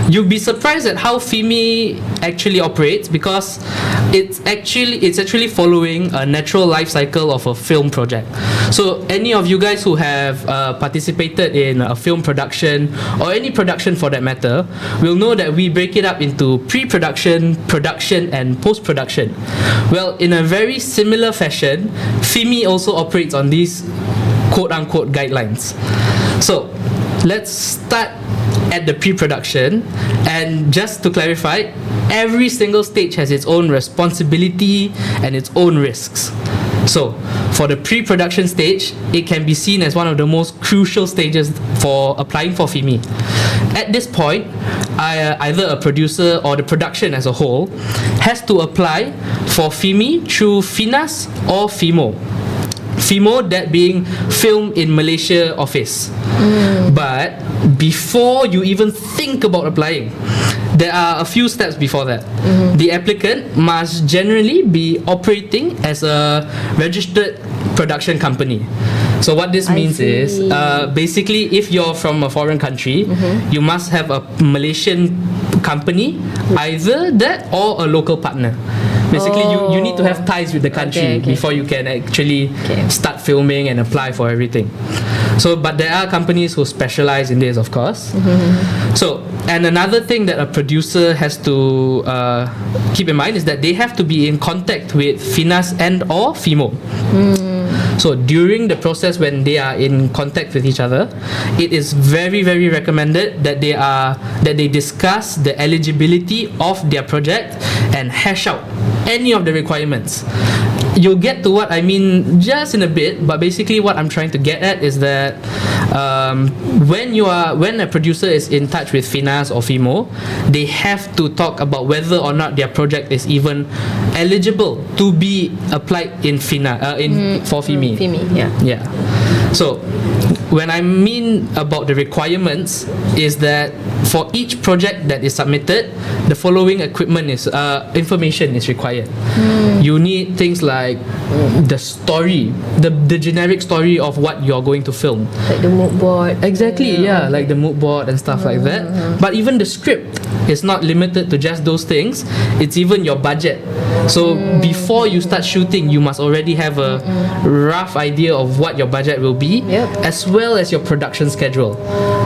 you'll be surprised at how FIMI actually operates, because it's actually following a natural life cycle of a film project. So any of you guys who have participated in a film production or any production for that matter will know that we break it up into pre-production, production and post-production. Well, in a very similar fashion, FIMI also operates on these quote-unquote guidelines. So let's start at the pre-production, and just to clarify, every single stage has its own responsibility and its own risks. So, for the pre-production stage, it can be seen as one of the most crucial stages for applying for FIMI. At this point, either a producer or the production as a whole has to apply for FIMI through FINAS or FIMO. FIMO, that being Film in Malaysia Office. But before you even think about applying, there are a few steps before that. The applicant must generally be operating as a registered production company. So what this means is, basically, if you're from a foreign country, you must have a Malaysian company, either that or a local partner. Basically, you need to have ties with the country before you can actually start filming and apply for everything. So, but there are companies who specialize in this, of course. So, and another thing that a producer has to keep in mind is that they have to be in contact with FINAS and or FIMO. So during the process, when they are in contact with each other, it is very, very recommended that they discuss the eligibility of their project and hash out any of the requirements. You'll get to what I mean just in a bit, but basically what I'm trying to get at is that when a producer is in touch with FINAS or FIMO, they have to talk about whether or not their project is even eligible to be applied in for FIMI. Yeah. So when I mean about the requirements is that for each project that is submitted, the following information is required. You need things like the story, the generic story of what you're going to film. Like the mood board. Exactly, yeah, like the mood board and stuff like that. But even the script is not limited to just those things. It's even your budget. So before you start shooting, you must already have a rough idea of what your budget will be, as well as your production schedule.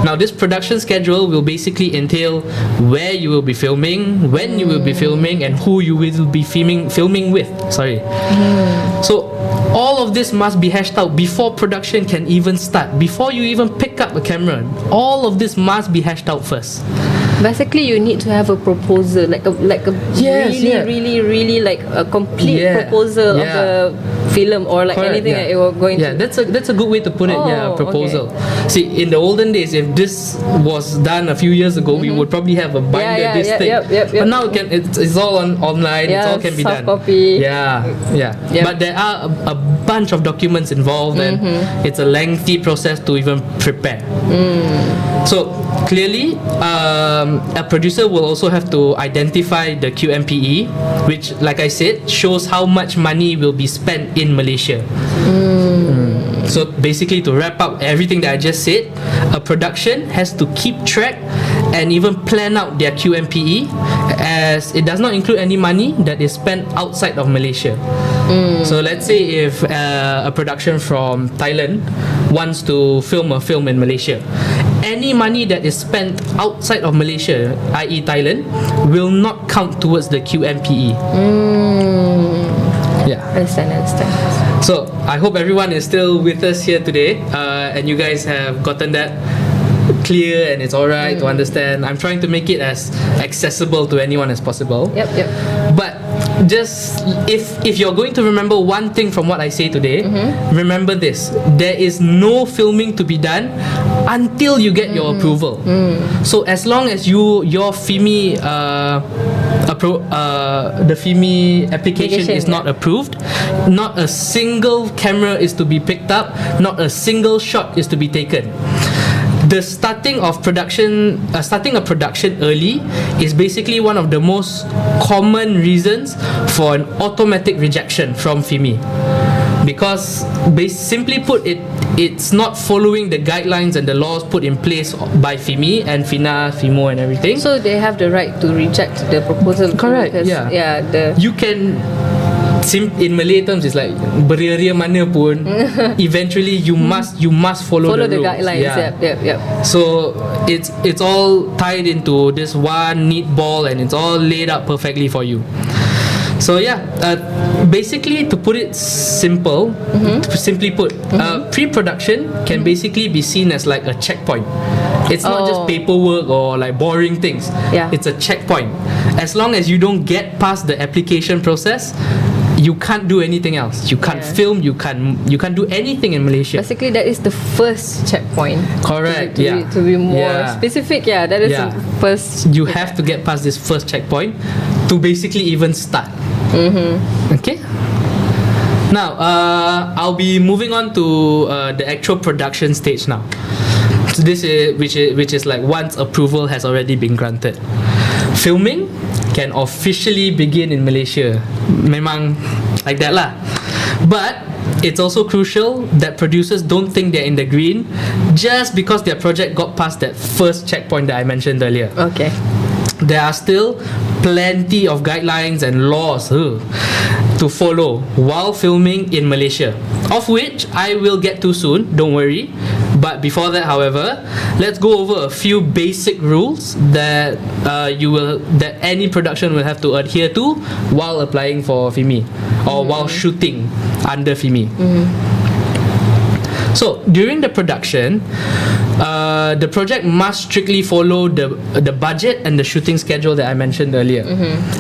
Now, this production schedule will basically entail where you will be filming, when you will be filming, and who you will be filming with. So all of this must be hashed out before production can even start. Before you even pick up a camera, all of this must be hashed out first. Basically, you need to have a proposal, like a really like a complete proposal of the film or like anything that you're going to. Yeah, that's a good way to put it. Proposal. Okay. See, in the olden days, if this was done a few years ago, we would probably have a binder thing. But now it's all online. It all can be done. Copy. But there are a bunch of documents involved, and it's a lengthy process to even prepare. So clearly, a producer will also have to identify the QMPE, which, like I said, shows how much money will be spent in Malaysia. So basically, to wrap up everything that I just said, a production has to keep track and even plan out their QMPE, as it does not include any money that is spent outside of Malaysia. So let's say if a production from Thailand wants to film a film in Malaysia, any money that is spent outside of Malaysia, i.e. Thailand, will not count towards the QMPE. Understand. So I hope everyone is still with us here today, and you guys have gotten that clear and it's alright to understand. I'm trying to make it as accessible to anyone as possible. But just if you're going to remember one thing from what I say today, remember this: there is no filming to be done until you get your approval. So as long as your FIMI the FIMI application is not approved, not a single camera is to be picked up, not a single shot is to be taken. The starting a production early is basically one of the most common reasons for an automatic rejection from FIMI, because simply put, it's not following the guidelines and the laws put in place by FIMI and FINAS, FIMO and everything. So they have the right to reject the proposal. Correct. You can. In Malay terms, it's like beria-ria mana pun, eventually you must follow the rules. Guidelines. So it's all tied into this one neat ball, and it's all laid out perfectly for you. So basically, to put it simply put, pre-production can basically be seen as like a checkpoint. It's not just paperwork or like boring things. It's a checkpoint. As long as you don't get past the application process, you can't do anything else. You can't film. You can't do anything in Malaysia. Basically, that is the first checkpoint. Correct. To be more specific, that is the first. You have to get past this first checkpoint to basically even start. Okay. Now, I'll be moving on to the actual production stage now. So this is which is like once approval has already been granted. Filming can officially begin in Malaysia. Memang like that lah. But it's also crucial that producers don't think they're in the green just because their project got past that first checkpoint that I mentioned earlier. Okay. There are still plenty of guidelines and laws to follow while filming in Malaysia, of which I will get to soon, don't worry. But before that, however, let's go over a few basic rules that that any production will have to adhere to while applying for FIMI or while shooting under FIMI. So during the production, the project must strictly follow the budget and the shooting schedule that I mentioned earlier.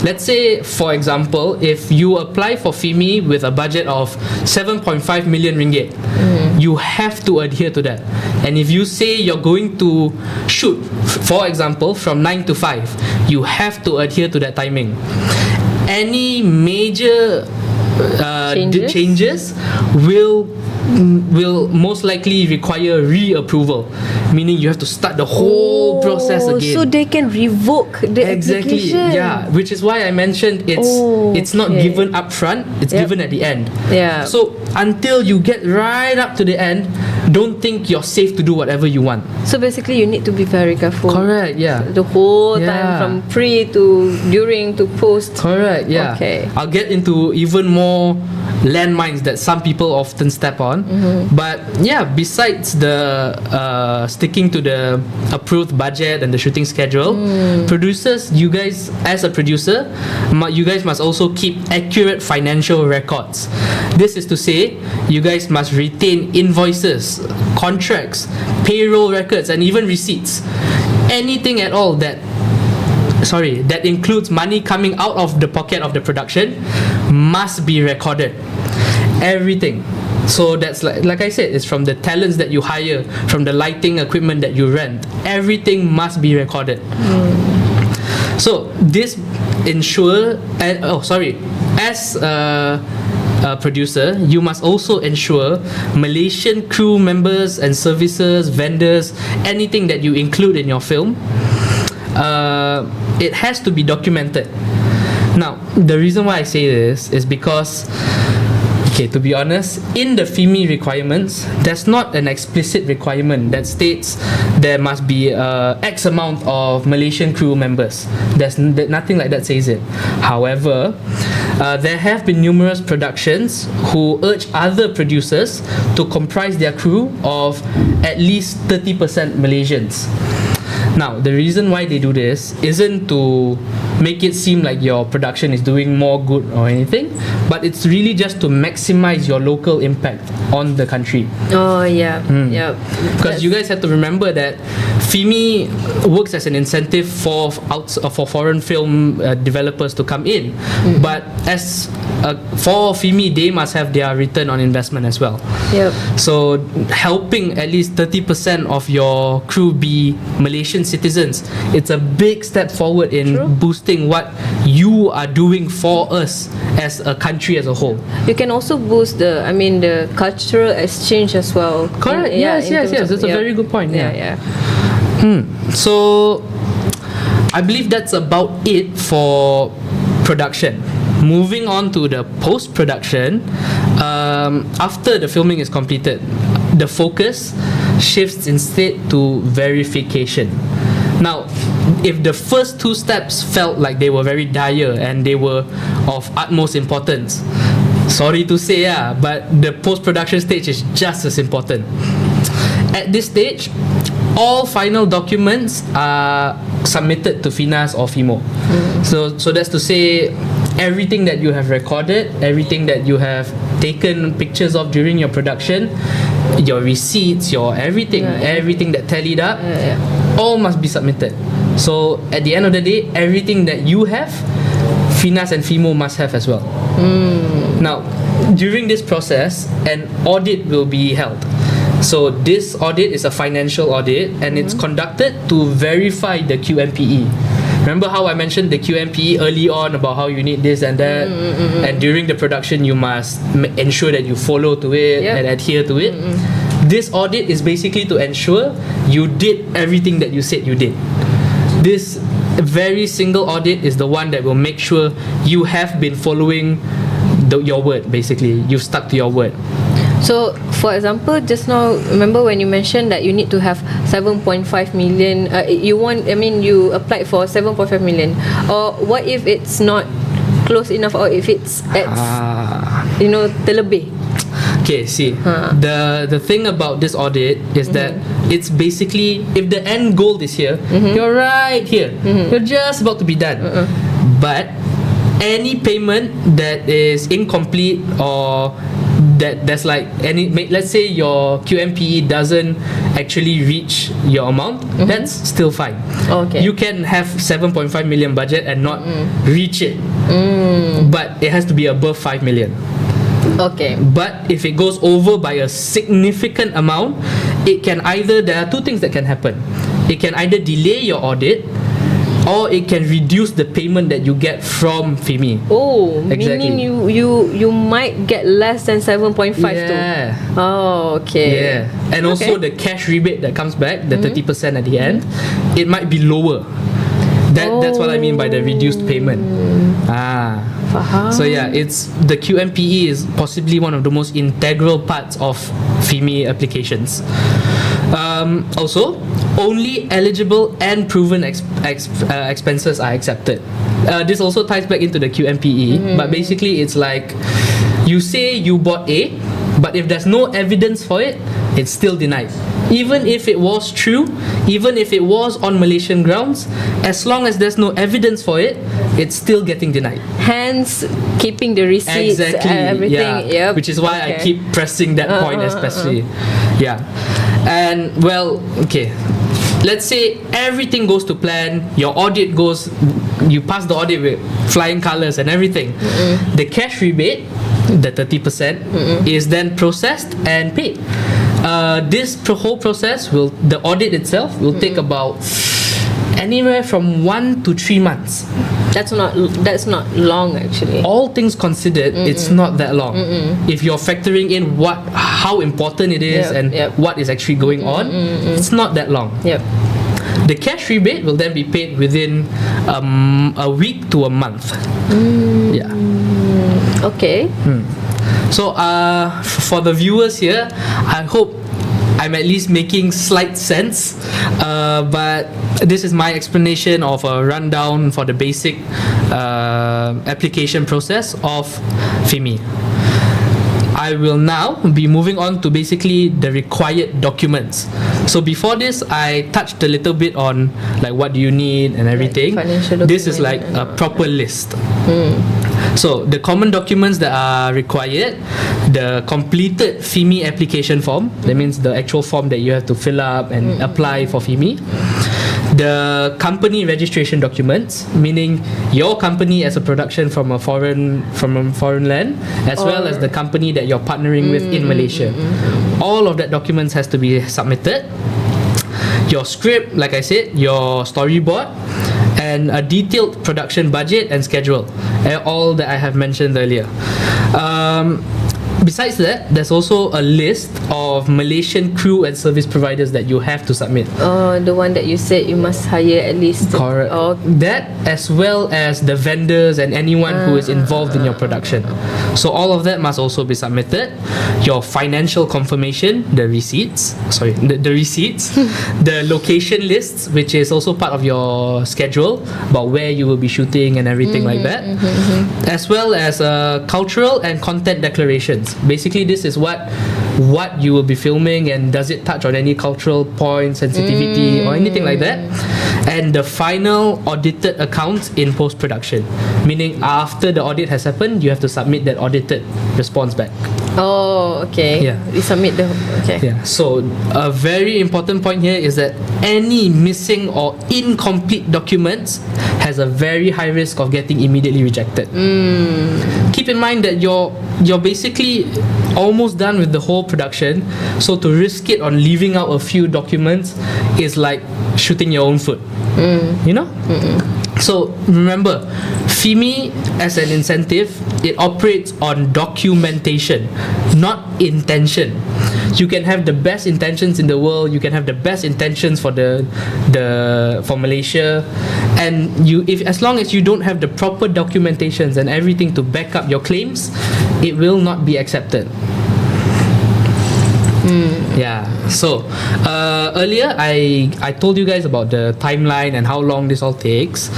Let's say, for example, if you apply for FIMI with a budget of 7.5 million ringgit, you have to adhere to that. And if you say you're going to shoot, for example, from 9 to 5, you have to adhere to that timing. Any major changes will most likely require reapproval, meaning you have to start the whole process again. So they can revoke the application. Yeah, which is why I mentioned it's not given up front, it's given at the end. Yeah. So until you get right up to the end, don't think you're safe to do whatever you want. So basically you need to be very careful. Correct, yeah. The whole time from pre to during to post. Correct, yeah. Okay. I'll get into even more landmines that some people often step on. But yeah, besides the sticking to the approved budget and the shooting schedule, producers, you guys as a producer, you guys must also keep accurate financial records. This is to say, you guys must retain invoices, contracts, payroll records, and even receipts. Anything at all that includes money coming out of the pocket of the production must be recorded. Everything. So that's like I said, it's from the talents that you hire, from the lighting equipment that you rent. Everything must be recorded. So this ensure as a producer, you must also ensure Malaysian crew members and services, vendors, anything that you include in your film, it has to be documented. Now, the reason why I say this is because, to be honest, in the FIMI requirements, there's not an explicit requirement that states there must be X amount of Malaysian crew members. There's nothing like that says it. However, there have been numerous productions who urge other producers to comprise their crew of at least 30% Malaysians. Now, the reason why they do this isn't to make it seem like your production is doing more good or anything, but it's really just to maximize your local impact on the country. Oh, yeah. Yeah. Because you guys have to remember that FIMI works as an incentive for foreign film developers to come in. But for FIMI, they must have their return on investment as well. Yep. So helping at least 30% of your crew be Malaysian citizens, it's a big step forward in boosting what you are doing for us as a country as a whole. You can also boost the cultural exchange as well. Correct. Yes. That's a very good point. So I believe that's about it for production. Moving on to the post-production, after the filming is completed, the focus shifts instead to verification. Now, if the first two steps felt like they were very dire and they were of utmost importance, sorry to say, but the post-production stage is just as important. At this stage, all final documents are submitted to FINAS or FIMO. So that's to say, everything that you have recorded, everything that you have taken pictures of during your production, your receipts, your everything that tallied up, all must be submitted. So at the end of the day, everything that you have, FINAS and FIMO must have as well. Now, during this process, an audit will be held. So this audit is a financial audit, and it's conducted to verify the QMPE. Remember how I mentioned the QMPE early on about how you need this and that, and during the production you must ensure that you follow to it and adhere to it. This audit is basically to ensure you did everything that you said you did. This very single audit is the one that will make sure you have been following your word. Basically, you've stuck to your word. So, for example, just now, remember when you mentioned that you need to have 7.5 million, you applied for 7.5 million, or what if it's not close enough, or if it's at, terlebih? Okay, see, the thing about this audit is that it's basically, if the end goal is here, you're right here, you're just about to be done. But any payment that is incomplete, or that there's like let's say your QMPE doesn't actually reach your amount, that's still fine. Okay. You can have 7.5 million budget and not reach it, but it has to be above 5 million. Okay. But if it goes over by a significant amount, there are two things that can happen. It can either delay your audit, or it can reduce the payment that you get from FIMI. Oh, exactly. Meaning you might get less than 7.5 too. Oh, okay. Yeah. And also the cash rebate that comes back, the 30% at the end, it might be lower. That's what I mean by the reduced payment. So yeah, the QMPE is possibly one of the most integral parts of FIMI applications. Also, only eligible and proven expenses are accepted. This also ties back into the QMPE, but basically it's like you say you bought A, but if there's no evidence for it, it's still denied. Even if it was true, even if it was on Malaysian grounds, as long as there's no evidence for it, it's still getting denied. Hence, keeping the receipts and everything. Yeah. Which is why I keep pressing that point especially. Yeah. And well, okay. Let's say everything goes to plan, your audit goes, you pass the audit with flying colours and everything. The cash rebate, the 30%, is then processed and paid. This whole process the audit itself will take about anywhere from 1 to 3 months. That's not long actually. All things considered, it's not that long. If you're factoring in how important it is and what is actually going on, it's not that long. The cash rebate will then be paid within a week to a month. Yeah. Okay. So for the viewers here, I hope I'm at least making slight sense, but this is my explanation of a rundown for the basic application process of FIMI. I will now be moving on to basically the required documents. So before this, I touched a little bit on like what do you need and everything. This is like a proper list. So the common documents that are required: the completed FIMI application form, that means the actual form that you have to fill up and apply for FIMI. The company registration documents, meaning your company as a production from a foreign land, as well as the company that you're partnering with in Malaysia. All of that documents has to be submitted. Your script, like I said, your storyboard, and a detailed production budget and schedule, all that I have mentioned earlier. Besides that, there's also a list of Malaysian crew and service providers that you have to submit. The one that you said you must hire at least. Correct. That, as well as the vendors and anyone who is involved in your production. So all of that must also be submitted. Your financial confirmation, the receipts, the location lists, which is also part of your schedule about where you will be shooting and everything like that, as well as cultural and content declarations. Basically, this is what you will be filming, and does it touch on any cultural point, sensitivity, or anything like that. And the final audited accounts in post-production, meaning after the audit has happened, you have to submit that audited response back. Oh, okay. Yeah. You submit Yeah. So a very important point here is that any missing or incomplete documents has a very high risk of getting immediately rejected. Keep in mind that you're basically almost done with the whole production, so to risk it on leaving out a few documents is like shooting your own foot. You know? So remember, FIMI as an incentive, it operates on documentation, not intention. You can have the best intentions in the world, you can have the best intentions for for Malaysia, and as long as you don't have the proper documentations and everything to back up your claims, it will not be accepted. Yeah. So earlier I told you guys about the timeline and how long this all takes.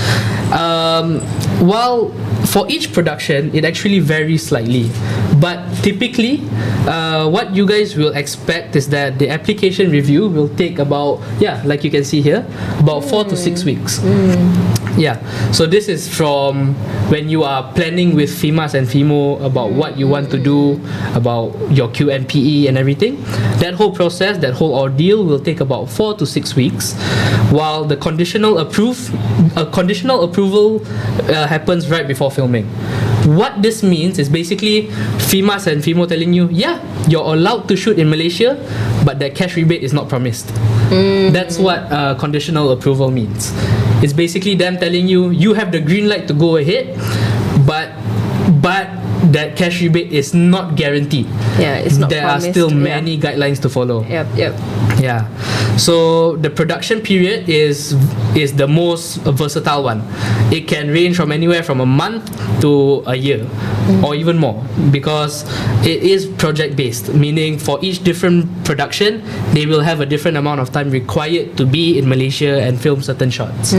Well, for each production it actually varies slightly, but typically what you guys will expect is that the application review will take about, like you can see here, about 4 to 6 weeks. Yeah, so this is from when you are planning with FIMAS and FIMO about what you want to do, about your QMPE and everything. That whole process, that whole ordeal will take about 4 to 6 weeks, while the conditional approval happens right before filming. What this means is basically FIMAS and FIMO telling you, you're allowed to shoot in Malaysia, but that cash rebate is not promised. That's what conditional approval means. It's basically them telling you, you have the green light to go ahead, but that cash rebate is not guaranteed. It's not there promised. Are still many guidelines to follow. Yep. Yeah. So the production period is the most versatile one. It can range from anywhere from a month to a year, or even more, because it is project based, meaning for each different production they will have a different amount of time required to be in Malaysia and film certain shots.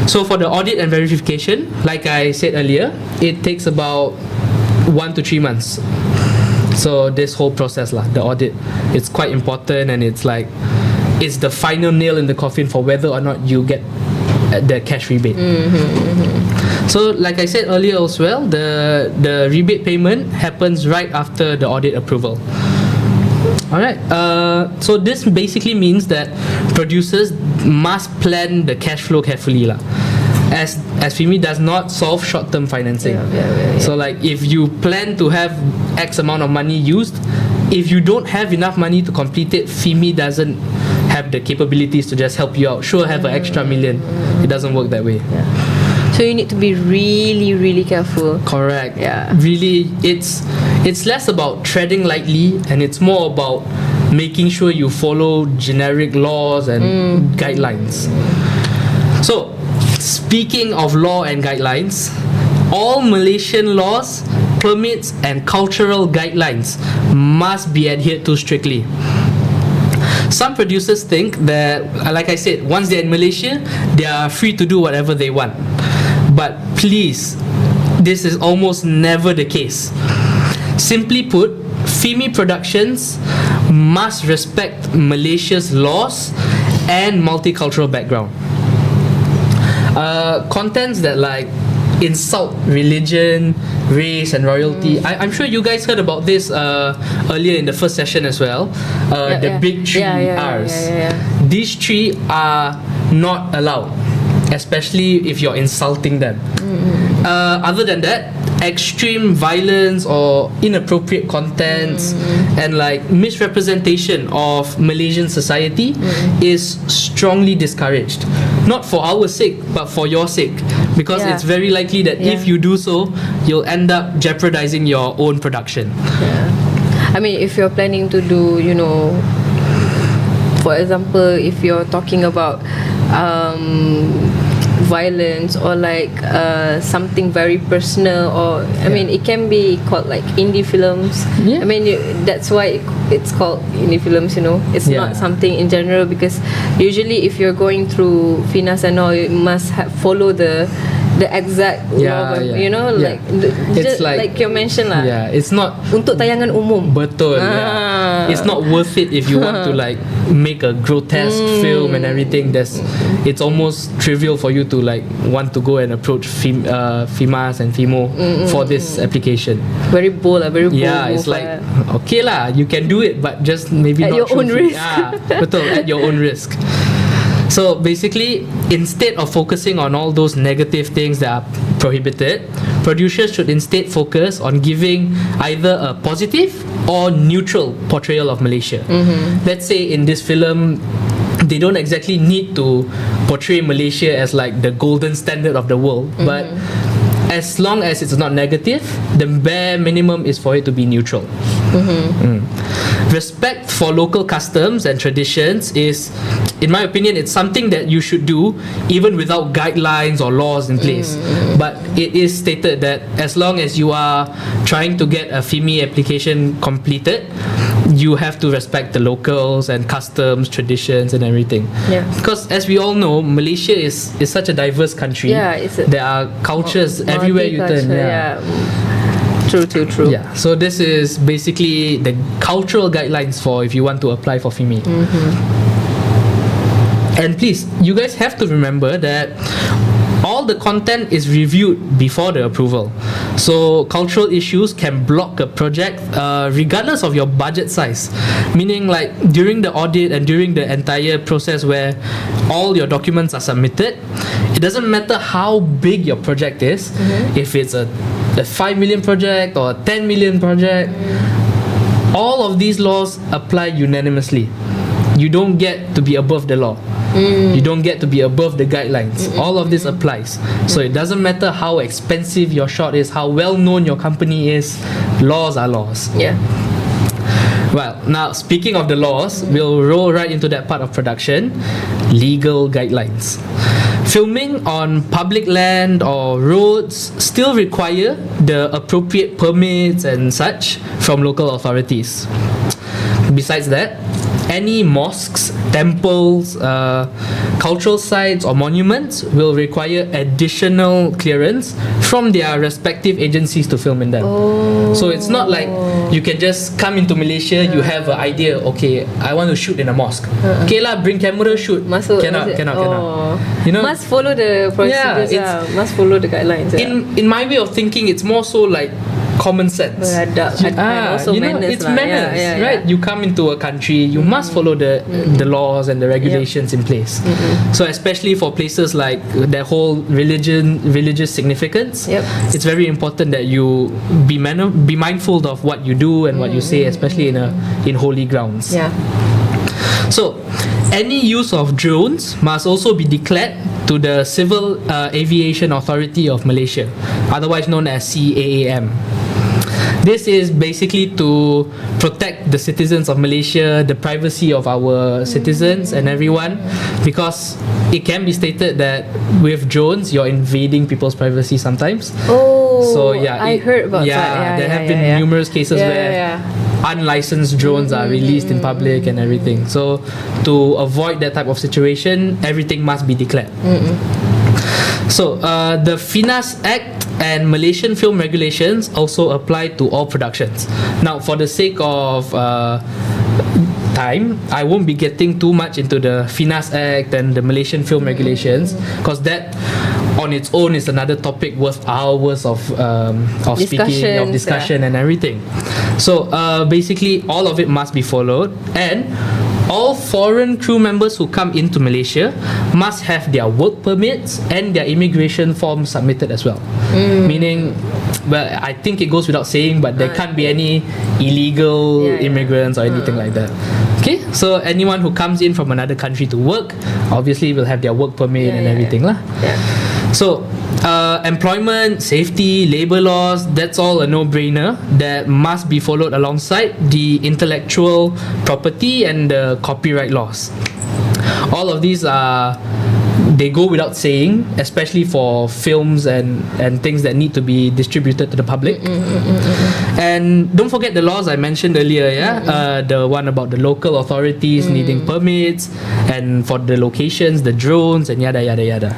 So for the audit and verification, like I said earlier, it takes about 1 to 3 months. So this whole process the audit, it's quite important, and it's the final nail in the coffin for whether or not you get the cash rebate. So like I said earlier as well, the rebate payment happens right after the audit approval. Alright, so this basically means that producers must plan the cash flow carefully as FIMI does not solve short-term financing. So if you plan to have X amount of money used, if you don't have enough money to complete it, FIMI doesn't have the capabilities to just help you out. Sure, have an extra million. It doesn't work that way. So you need to be really, really careful. Correct. Really, it's less about treading lightly, and it's more about making sure you follow generic laws and guidelines. So speaking of law and guidelines, all Malaysian laws, permits and cultural guidelines must be adhered to strictly. Some producers think that, like I said, once they're in Malaysia, they are free to do whatever they want. But please, this is almost never the case. Simply put, FIMI Productions must respect Malaysia's laws and multicultural background. Contents that insult religion, race and royalty. I'm sure you guys heard about this earlier in the first session as well. The big three R's. These three are not allowed, especially if you're insulting them. Other than that, extreme violence or inappropriate contents and misrepresentation of Malaysian society is strongly discouraged. Not for our sake, but for your sake, because it's very likely that if you do so, you'll end up jeopardizing your own production. I mean, if you're planning to do, for example, if you're talking about violence or something very personal, or I mean it can be called indie films. I mean that's why it's called indie films, it's not something in general, because usually if you're going through FINAS and all, you must follow the exact law, just like you mentioned it's not untuk tayangan umum. Betul. It's not worth it if you want to make a grotesque film and everything. It's almost trivial for you to want to go and approach FIMAS and FIMO for this application. Very bold, very bold. It's okay you can do it, but just maybe at not your own risk. Betul, at your own risk. So basically, instead of focusing on all those negative things that are prohibited, producers should instead focus on giving either a positive or neutral portrayal of Malaysia. Let's say in this film, they don't exactly need to portray Malaysia as like the golden standard of the world, but as long as it's not negative, the bare minimum is for it to be neutral. Respect for local customs and traditions is, in my opinion, it's something that you should do even without guidelines or laws in place. But it is stated that as long as you are trying to get a FIMI application completed, you have to respect the locals and customs, traditions and everything. Because as we all know, Malaysia is such a diverse country. There are cultures everywhere you turn. True. Yeah. So this is basically the cultural guidelines for if you want to apply for FIMI. And please, you guys have to remember that all the content is reviewed before the approval. So cultural issues can block a project regardless of your budget size. Meaning like during the audit and during the entire process where all your documents are submitted, it doesn't matter how big your project is, if it's a 5 million project or a 10 million project, all of these laws apply unanimously. You don't get to be above the law. You don't get to be above the guidelines. All of this applies. So it doesn't matter how expensive your shot is, how well known your company is, laws are laws. Well, now speaking of the laws, we'll roll right into that part of production, legal guidelines. Filming on public land or roads still require the appropriate permits and such from local authorities. Besides that, any mosques, temples, cultural sites or monuments will require additional clearance from their respective agencies to film in them. So it's not like you can just come into Malaysia, you have an idea, okay, I want to shoot in a mosque. Okay lah, bring camera, shoot. Cannot. You know, must follow the procedures, must follow the guidelines. In my way of thinking, it's more so like common sense. And also you know, manners, it's manners, right? You come into a country, you must follow the laws and the regulations in place. So especially for places like the whole religious significance, it's very important that you be mindful of what you do and what you say, especially in holy grounds. So any use of drones must also be declared to the Civil Aviation Authority of Malaysia, otherwise known as CAAM. This is basically to protect the citizens of Malaysia, the privacy of our citizens and everyone, because it can be stated that with drones you're invading people's privacy sometimes. So I heard about that. There have been numerous cases where unlicensed drones are released in public and everything. So to avoid that type of situation, everything must be declared. So the FINAS Act and Malaysian film regulations also apply to all productions. Now, for the sake of time, I won't be getting too much into the FINAS Act and the Malaysian film regulations, because that on its own is another topic worth hours of discussion and everything. So basically all of it must be followed, and all foreign crew members who come into Malaysia must have their work permits and their immigration forms submitted as well. Meaning, well, I think it goes without saying, but there can't be any illegal immigrants or anything like that. Okay, so anyone who comes in from another country to work obviously will have their work permit and everything lah. So employment, safety, labor laws, that's all a no-brainer that must be followed alongside the intellectual property and the copyright laws. All of these they go without saying, especially for films and things that need to be distributed to the public. And don't forget the laws I mentioned earlier, the one about the local authorities needing permits, and for the locations, the drones, and yada yada yada.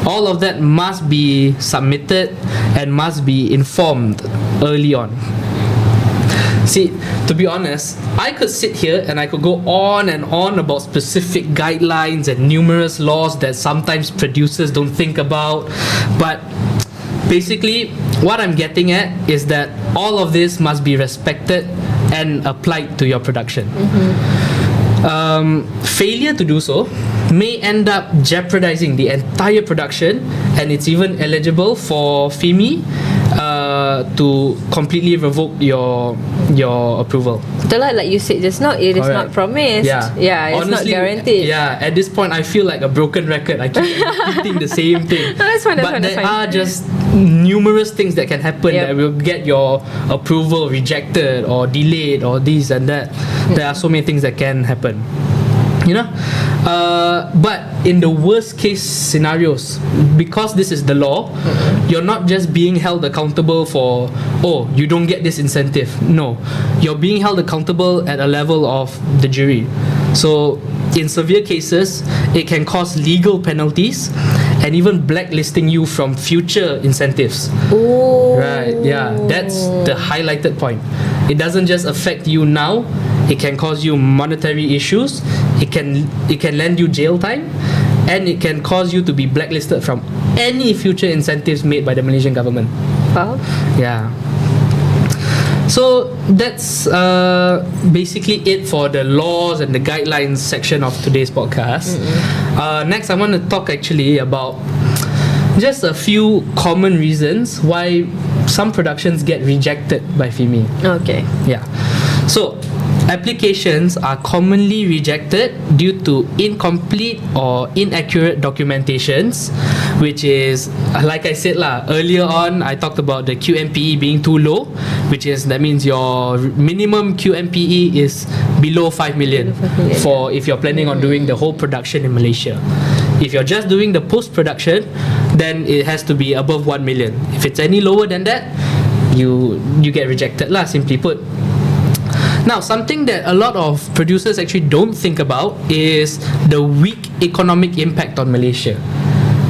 All of that must be submitted and must be informed early on. See, to be honest, I could sit here and I could go on and on about specific guidelines and numerous laws that sometimes producers don't think about, but basically what I'm getting at is that all of this must be respected and applied to your production. Failure to do so may end up jeopardizing the entire production, and it's even eligible for FIMI to completely revoke your approval. Like you said just now, it is not promised. Yeah, it's honestly, not guaranteed. Yeah, at this point I feel like a broken record. I keep repeating the same thing. That's fine, but there are just numerous things that can happen that will get your approval rejected or delayed or this and that. There are so many things that can happen. But in the worst case scenarios, because this is the law, you're not just being held accountable for, you don't get this incentive. No, you're being held accountable at a level of the jury. So in severe cases, it can cause legal penalties and even blacklisting you from future incentives. Right, yeah, that's the highlighted point. It doesn't just affect you now, it can cause you monetary issues, it can land you jail time, and it can cause you to be blacklisted from any future incentives made by the Malaysian government. Wow. Yeah. So that's basically it for the laws and the guidelines section of today's podcast. Next, I want to talk actually about just a few common reasons why some productions get rejected by FIMI. Okay. Yeah. So applications are commonly rejected due to incomplete or inaccurate documentations, which is, like I said earlier on, I talked about the QMPE being too low, that means your minimum QMPE is below 5 million for if you're planning on doing the whole production in Malaysia. If you're just doing the post-production, then it has to be above 1 million. If it's any lower than that, you get rejected simply put. Now, something that a lot of producers actually don't think about is the weak economic impact on Malaysia.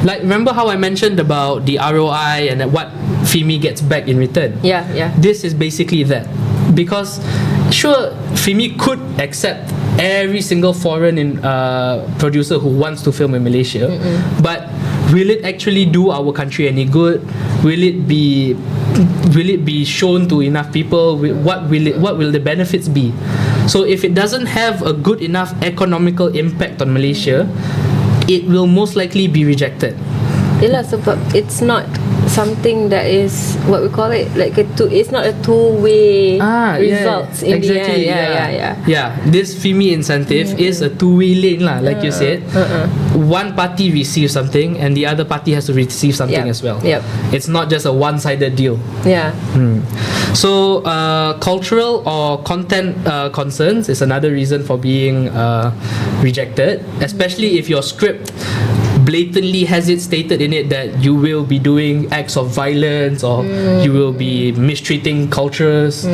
Like, remember how I mentioned about the ROI and what FIMI gets back in return? Yeah. This is basically that. Because, sure, FIMI could accept every single foreign producer who wants to film in Malaysia, but will it actually do our country any good? Will it be shown to enough people? What will the benefits be? So if it doesn't have a good enough economical impact on Malaysia, it will most likely be rejected. Yelah, sebab it's not something that is what we call it, like it's not a two-way results in the end. Yeah, this FIMI incentive is a two-way lane like you said. One party receives something and the other party has to receive something as well. It's not just a one-sided deal. So cultural or content concerns is another reason for being rejected, especially if your script blatantly has it stated in it that you will be doing acts of violence or you will be mistreating cultures.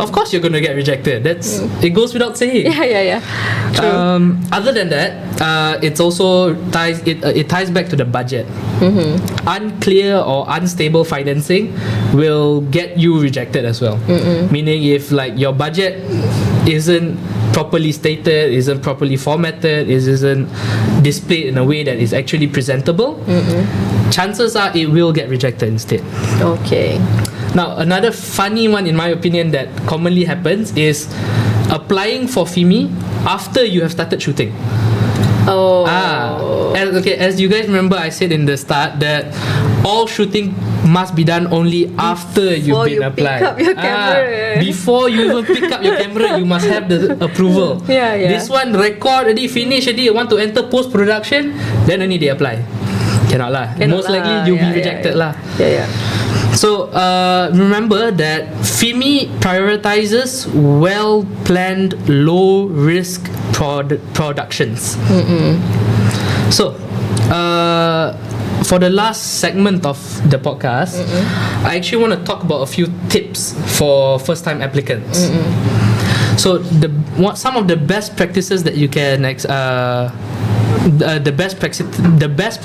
Of course you're going to get rejected. It goes without saying. True. Other than that, it's also it ties back to the budget. Unclear or unstable financing will get you rejected as well. Meaning if like your budget isn't properly stated, isn't properly formatted, isn't displayed in a way that is actually presentable, chances are it will get rejected instead. Okay. Now, another funny one in my opinion that commonly happens is applying for FIMI after you have started shooting. As you guys remember, I said in the start that all shooting must be done only after you've been applied. Pick up your camera. Before you even pick up your camera, you must have the approval. This one record already, finish already, want to enter post-production, then only they apply. Cannot lah. Most likely you'll be rejected lah. So remember that FIMI prioritizes well-planned, low-risk productions. So for the last segment of the podcast, I actually want to talk about a few tips for first-time applicants. So some of the best practices that you can the best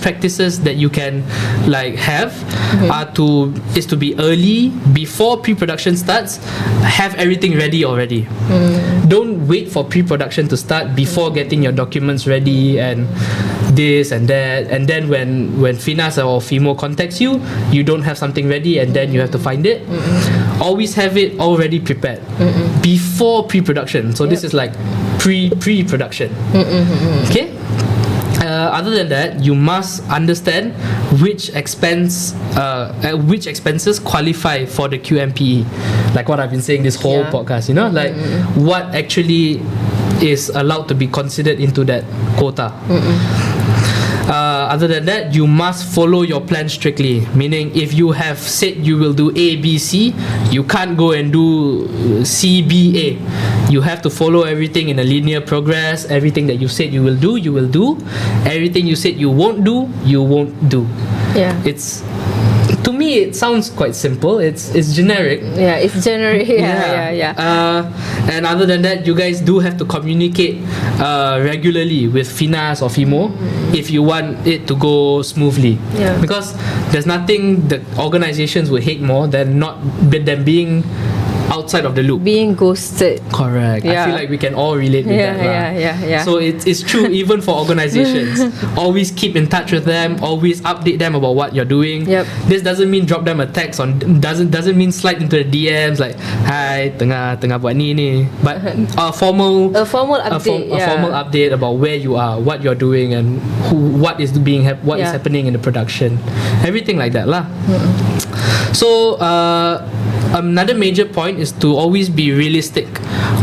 practices that you can like have is to be early before pre-production starts. Have everything ready already. Don't wait for pre-production to start before getting your documents ready and this and that, and then when FINAS or FIMO contacts you, you don't have something ready and then you have to find it. Always have it already prepared before pre-production. So this is like pre-production. Okay. Other than that, you must understand which expenses qualify for the QMPE. Like what I've been saying this whole podcast, like what actually is allowed to be considered into that quota. Other than that, you must follow your plan strictly. Meaning, if you have said you will do A, B, C, you can't go and do C, B, A. You have to follow everything in a linear progress. Everything that you said you will do, you will do. Everything you said you won't do, you won't do. Yeah. To me, it sounds quite simple. It's generic. Yeah, it's generic. Yeah. And other than that, you guys do have to communicate regularly with FINAS or FIMO if you want it to go smoothly. Yeah. Because there's nothing that organizations would hate more than them being outside of the loop. Being ghosted. Correct. Yeah. I feel like we can all relate with that. Yeah. So it's true even for organizations. Always keep in touch with them. Always update them about what you're doing. Yep. This doesn't mean drop them a text doesn't mean slide into the DMs like, hi, tengah buat ni. But a formal update. A formal update about where you are, what you're doing, and what is happening in the production. Everything like that lah. So another major point is to always be realistic.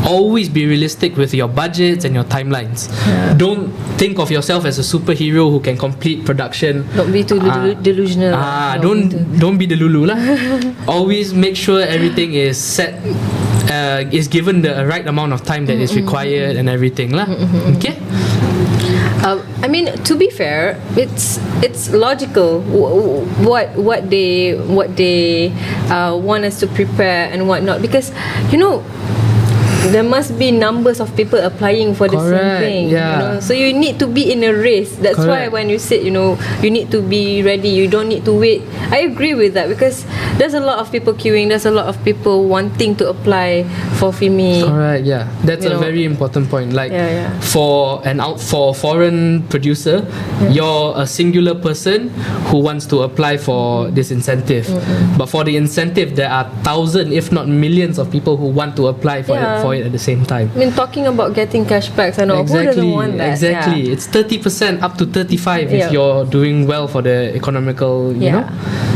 Always be realistic with your budgets and your timelines. Don't think of yourself as a superhero who can complete production. Don't be too delusional. Don't be the Lulu lah. Always make sure everything is set, is given the right amount of time that is required and everything lah. Okay. I mean, to be fair, it's logical what they want us to prepare and whatnot, because there must be numbers of people applying for the same thing. So you need to be in a race. That's why when you said you need to be ready, you don't need to wait. I agree with that, because there's a lot of people queuing. There's a lot of people wanting to apply for FIMI. Correct. Yeah, that's a very important point. Like for a foreign producer, you're a singular person who wants to apply for this incentive. But for the incentive, there are thousands, if not millions, of people who want to apply for it at the same time. I mean, talking about getting cashbacks and all, who doesn't want that? Exactly. It's 30% up to 35% if you're doing well for the economical, you know.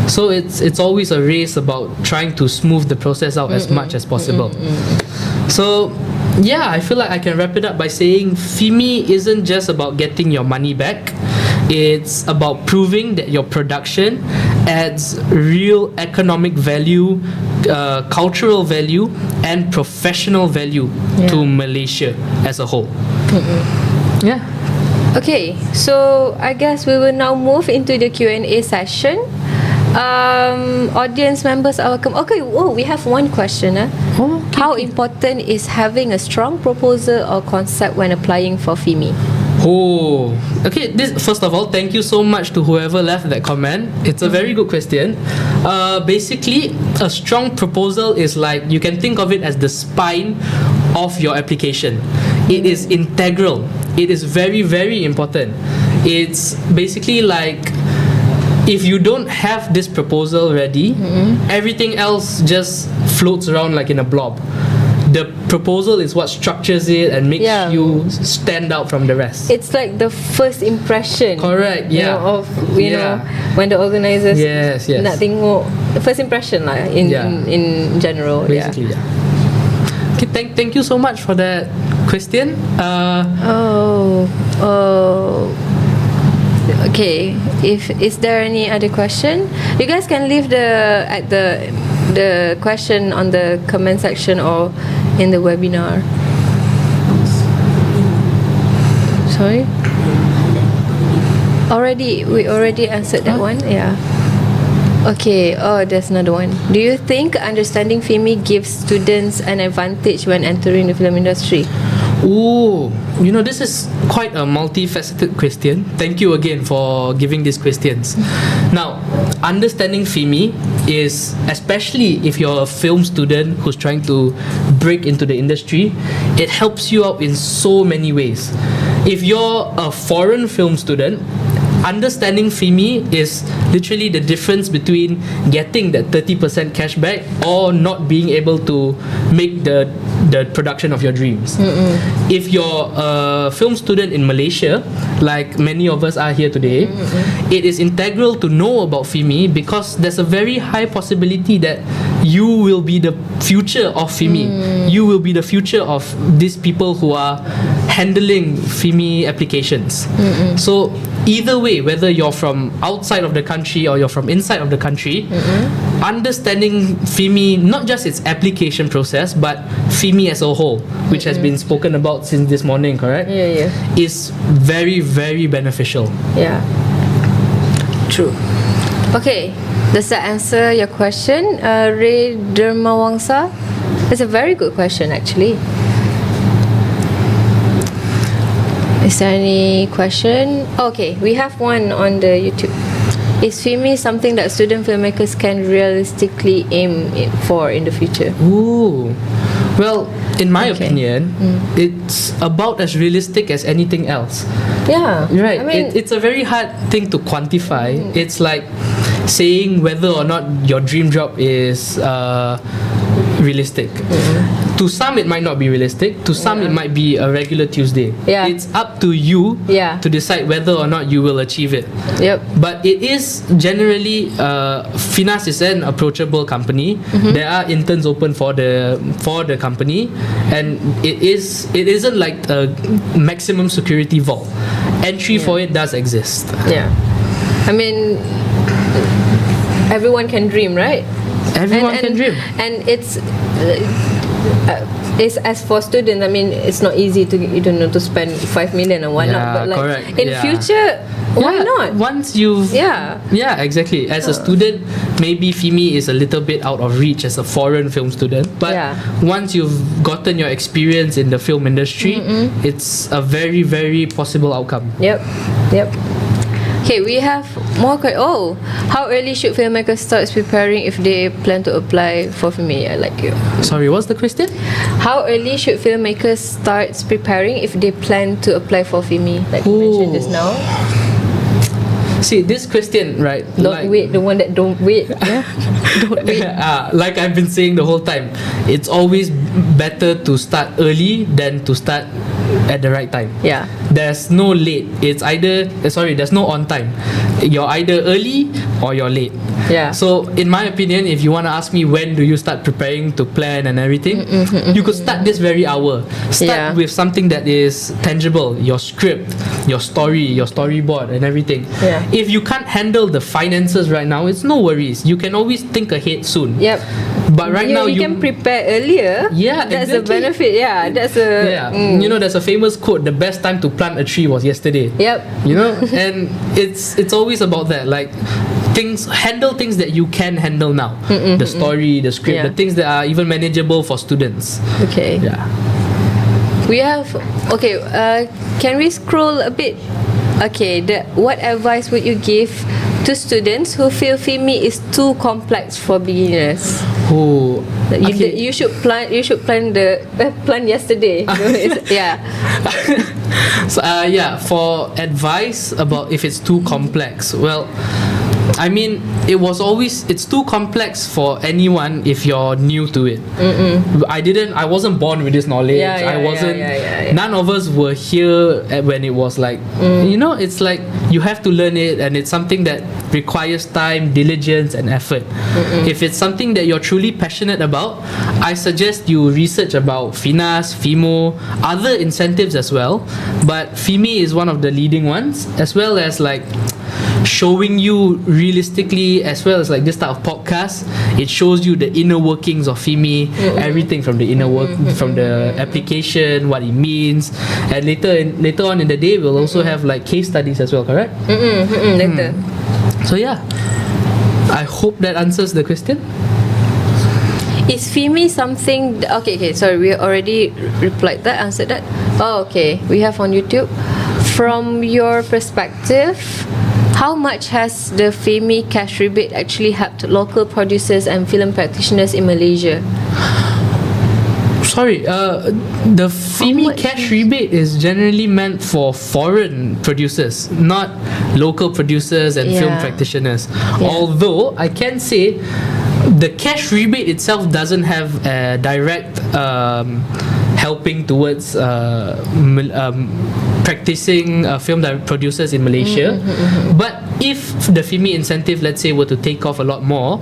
So it's always a race about trying to smooth the process out as much as possible. So I feel like I can wrap it up by saying FIMI isn't just about getting your money back. It's about proving that your production adds real economic value, cultural value, and professional value to Malaysia as a whole. Okay, so I guess we will now move into the Q&A session. Audience members are welcome. Okay, we have one question. How important is having a strong proposal or concept when applying for FIMI? Okay. First of all, thank you so much to whoever left that comment. It's a very good question. Basically, a strong proposal is like, you can think of it as the spine of your application. It is integral. It is very, very important. It's basically like, if you don't have this proposal ready, everything else just floats around like in a blob. The proposal is what structures it and makes you stand out from the rest. It's like the first impression. Correct. Of when the organizers nak tengok the first impression lah in general. Basically, Okay, thank you so much for that question. Okay. Is there any other question? You guys can leave the question on the comment section or in the webinar. Sorry? We already answered that one. Okay, there's another one. Do you think understanding FIMI gives students an advantage when entering the film industry? This is quite a multifaceted question. Thank you again for giving these questions. Now, understanding FIMI is, especially if you're a film student who's trying to break into the industry, it helps you out in so many ways. If you're a foreign film student, understanding FIMI is literally the difference between getting that 30% cashback or not being able to make the production of your dreams. If you're a film student in Malaysia, like many of us are here today, it is integral to know about FIMI because there's a very high possibility that you will be the future of FIMI. You will be the future of these people who are handling FIMI applications. So either way, whether you're from outside of the country or you're from inside of the country, understanding FIMI, not just its application process, but FIMI as a whole, which has been spoken about since this morning, correct? Is very, very beneficial. Yeah. True. Okay, does that answer your question, Ray Dermawangsa? It's a very good question, actually. Is there any question? Okay, we have one on the YouTube. Is FIMI something that student filmmakers can realistically aim for in the future? Ooh. Well, in my opinion, it's about as realistic as anything else. Yeah. Right. I mean, it's a very hard thing to quantify. It's like saying whether or not your dream job is realistic. To some, it might not be realistic. To some, it might be a regular Tuesday. It's up to you to decide whether or not you will achieve it. But it is generally, Finas is an approachable company. There are interns open for the company, and it isn't like a maximum security vault. Entry for it does exist. I mean, everyone can dream, right? Everyone can dream. And it's as for students, I mean, it's not easy to spend 5 million and whatnot. But like correct. in future, why not? Once you've exactly. As a student, maybe FIMI is a little bit out of reach as a foreign film student. But once you've gotten your experience in the film industry, it's a very, very possible outcome. Yep. Okay, we have more questions. Oh, how early should filmmakers start preparing if they plan to apply for FIMI? I like you. Sorry, what's the question? How early should filmmakers start preparing if they plan to apply for FIMI? Like you mentioned just now. See, this question, right? Don't wait, the one that don't wait. Don't wait. Like I've been saying the whole time, it's always better to start early than to start at the right time. There's no late. It's either there's no on time. You're either early or you're late. So in my opinion, if you want to ask me when do you start preparing to plan and everything, you could start this very hour. Start with something that is tangible, your script, your story, your storyboard and everything. If you can't handle the finances right now, it's no worries. You can always think ahead soon. But right now you can prepare earlier. That's a benefit. That's a you know, there's a famous quote, the best time to plant a tree was yesterday. You know, and it's always about that, like handle things that you can handle now. The story, the script, the things that are even manageable for students. We have can we scroll a bit? What advice would you give to students who feel FIMI is too complex for beginners? You should plan yesterday. So, for advice about if it's too complex, well, I mean, it's too complex for anyone if you're new to it. I wasn't born with this knowledge. None of us were here when it was like, you know, it's like you have to learn it, and it's something that requires time, diligence and effort. If it's something that you're truly passionate about, I suggest you research about FINAS, FIMO, other incentives as well, but FIMI is one of the leading ones, as well as like showing you realistically, as well as like this type of podcast, it shows you the inner workings of FIMI, everything from the inner work, from the application, what it means, and later on in the day we'll also have like case studies as well, correct? Later. So I hope that answers the question. Is FIMI something? Okay, sorry, we already replied that, answered that. We have on YouTube. From your perspective, how much has the FIMI cash rebate actually helped local producers and film practitioners in Malaysia? sorry. The FIMI cash rebate is generally meant for foreign producers, not local producers and film practitioners. Although I can say the cash rebate itself doesn't have a direct helping towards practicing film producers in Malaysia. But if the FIMI incentive, let's say, were to take off a lot more,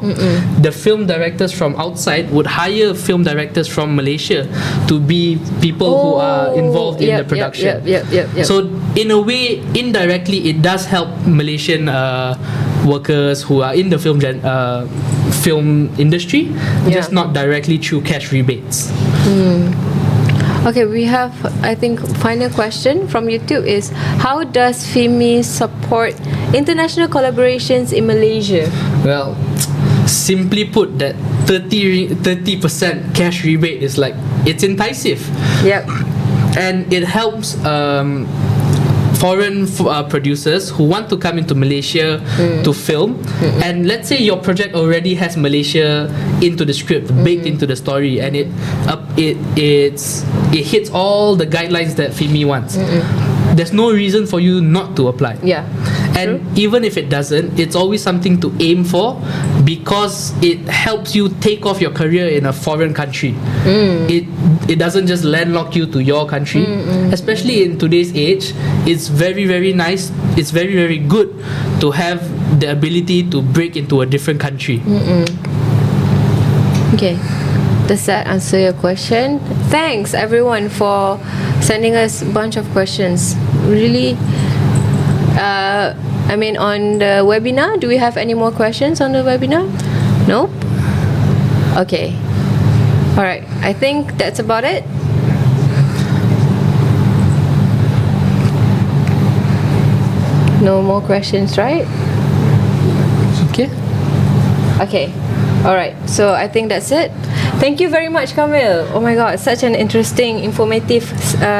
the film directors from outside would hire film directors from Malaysia to be people who are involved in the production. So in a way, indirectly, it does help Malaysian workers who are in the film industry, just not directly through cash rebates. Okay, we have, I think, final question from YouTube is, how does FIMI support international collaborations in Malaysia? Well, simply put, that 30% cash rebate is like, it's enticing. Yep. And it helps foreign producers who want to come into Malaysia to film, and let's say your project already has Malaysia into the script, baked into the story, and it hits all the guidelines that FIMI wants. There's no reason for you not to apply. And even if it doesn't, it's always something to aim for, because it helps you take off your career in a foreign country. It doesn't just landlock you to your country. Especially in today's age, it's very, very nice, it's very, very good to have the ability to break into a different country. Okay, does that answer your question? Thanks everyone for sending us a bunch of questions. Really, I mean, on the webinar, do we have any more questions on the webinar? No? Okay. Alright, I think that's about it. No more questions, right? Okay. Okay. Alright, so I think that's it. Thank you very much, Kamil. Oh my god, such an interesting, informative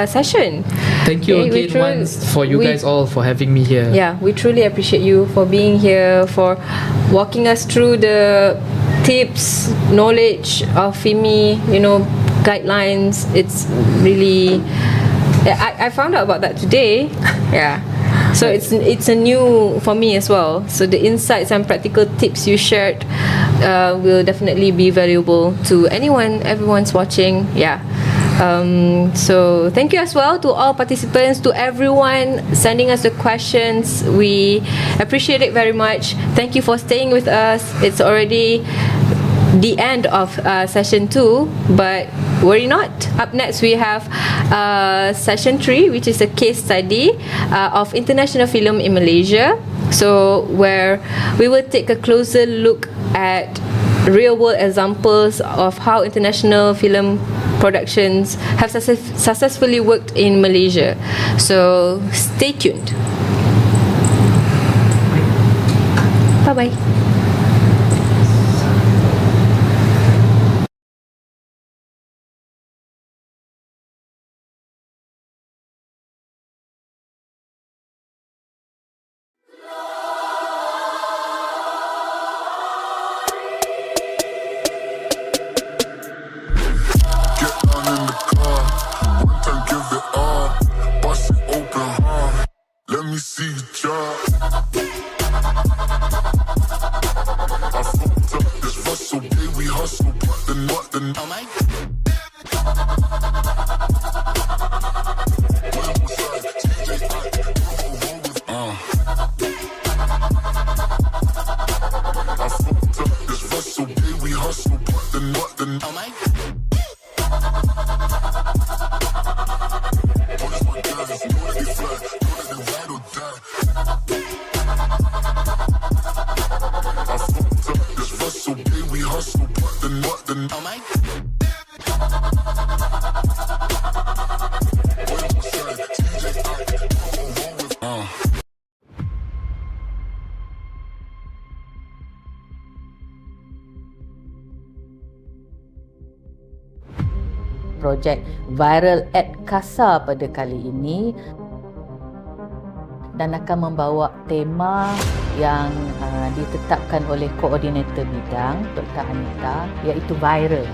session. Thank you again once for you guys all for having me here. Yeah, we truly appreciate you for being here, for walking us through the tips, knowledge of FIMI, guidelines. It's really, I found out about that today. Yeah. So it's a new for me as well. So the insights and practical tips you shared will definitely be valuable to everyone's watching. Yeah. So thank you as well to all participants, to everyone sending us the questions. We appreciate it very much. Thank you for staying with us. It's already the end of session 2, but worry not. Up next we have session 3, which is a case study of international film in Malaysia. So where we will take a closer look at real world examples of how international film productions have successfully worked in Malaysia. So stay tuned. Bye bye. Let me see you try. I fucked up this Russell, yeah, we hustle, but the oh my. I fucked up this Russell, yeah, we hustle, but the oh my. Projek Viral CASA pada kali ini, dan akan membawa tema yang ditetapkan oleh koordinator bidang Dr. Anita, iaitu viral.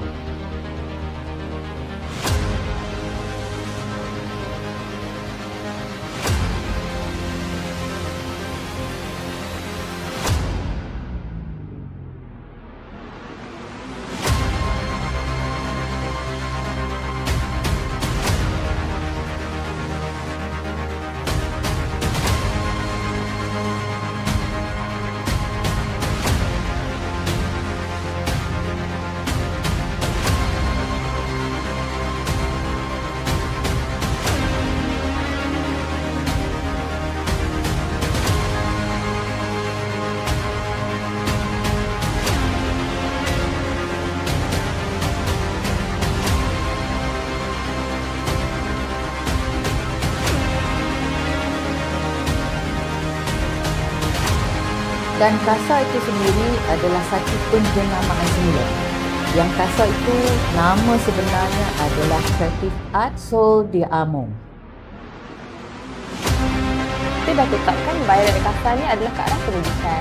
Dan CASA itu sendiri adalah satu penjenamaan semula. Yang CASA itu nama sebenarnya adalah Creative Art Sol de Amo. Kita dah tetapkan viral CASA ni adalah ke arah pendidikan.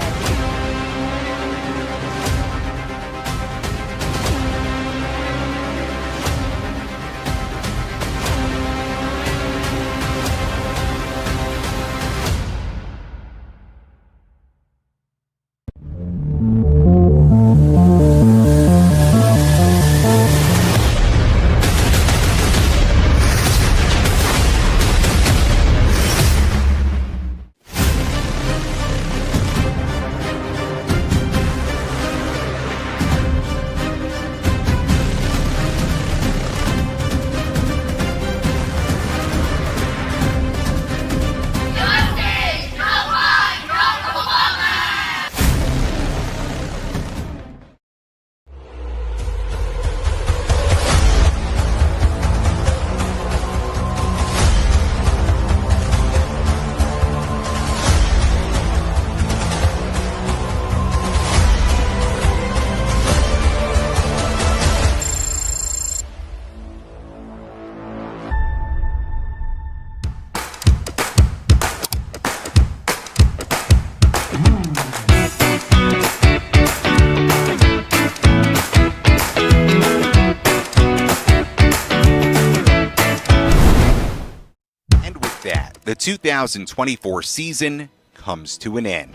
The 2024 season comes to an end.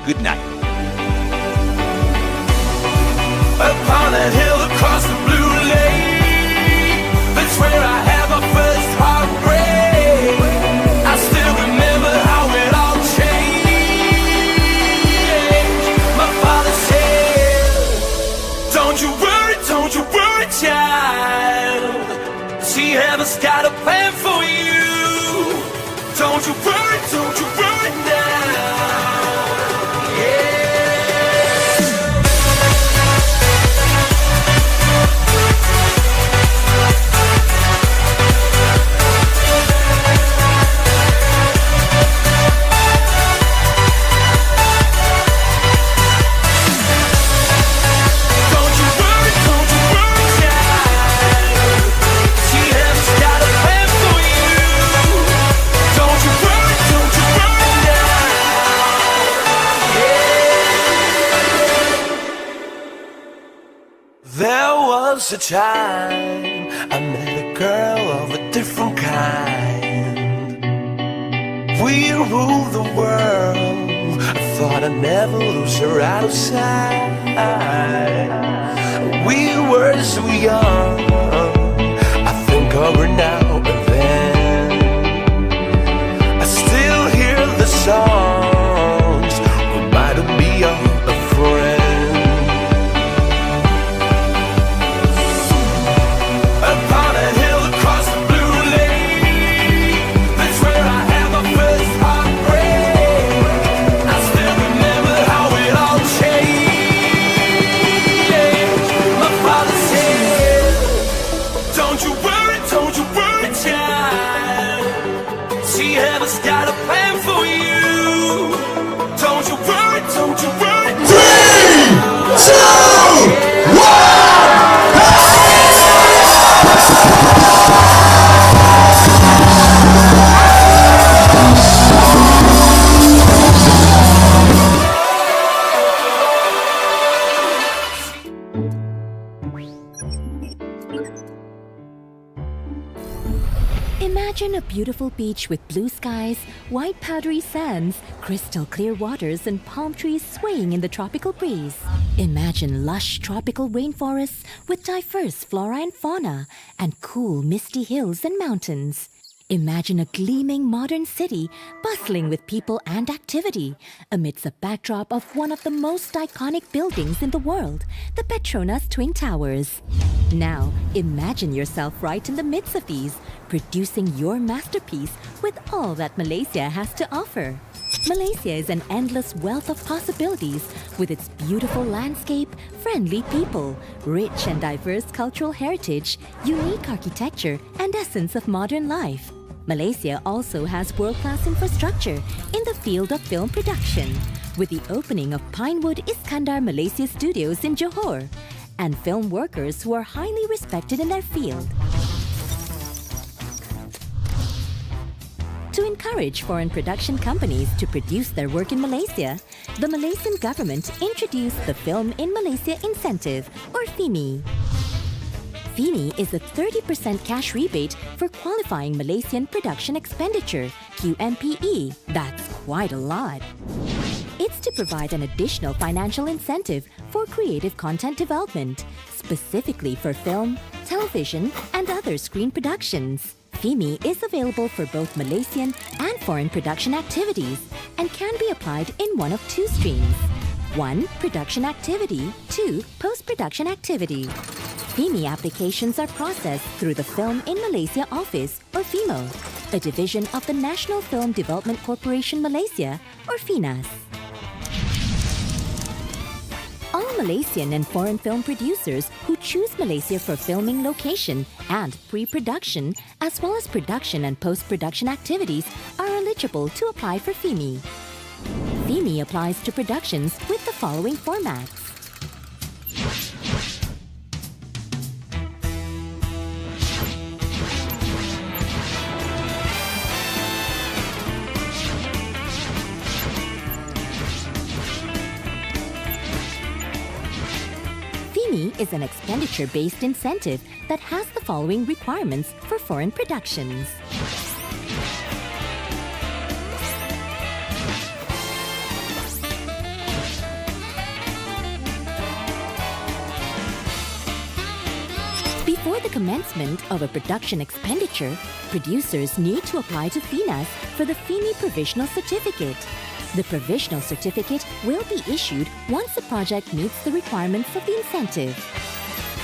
Good night. Upon a hill across the blue lake, that's where I had my first heartbreak. I still remember how it all changed. My father said, don't you worry, child. See, heaven's got a plan for you. Don't you worry now. A time I met a girl of a different kind. We ruled the world. I thought I'd never lose her out of sight. We were so young. I think of her now and then. I still hear the songs. Reminded me of a friend. Imagine a beautiful beach with blue skies, white powdery sands, crystal clear waters, and palm trees swaying in the tropical breeze. Imagine lush tropical rainforests with diverse flora and fauna, and cool misty hills and mountains. Imagine a gleaming modern city bustling with people and activity amidst a backdrop of one of the most iconic buildings in the world, the Petronas Twin Towers. Now, imagine yourself right in the midst of these, producing your masterpiece with all that Malaysia has to offer. Malaysia is an endless wealth of possibilities with its beautiful landscape, friendly people, rich and diverse cultural heritage, unique architecture, and essence of modern life. Malaysia also has world-class infrastructure in the field of film production, with the opening of Pinewood Iskandar Malaysia Studios in Johor, and film workers who are highly respected in their field. To encourage foreign production companies to produce their work in Malaysia, the Malaysian government introduced the Film in Malaysia Incentive, or FIMI. FIMI is a 30% cash rebate for qualifying Malaysian production expenditure, QMPE. That's quite a lot. It's to provide an additional financial incentive for creative content development, specifically for film, television, and other screen productions. FIMI is available for both Malaysian and foreign production activities and can be applied in one of two streams. 1. Production activity. 2. Post-production activity. FIMI applications are processed through the Film in Malaysia Office, or FIMO, a division of the National Film Development Corporation Malaysia, or FINAS. All Malaysian and foreign film producers who choose Malaysia for filming location and pre-production, as well as production and post-production activities, are eligible to apply for FIMI. FIMI applies to productions with the following formats. FIMI is an expenditure-based incentive that has the following requirements for foreign productions. Before the commencement of a production expenditure, producers need to apply to FINAS for the FIMI Provisional Certificate. The provisional certificate will be issued once the project meets the requirements of the incentive.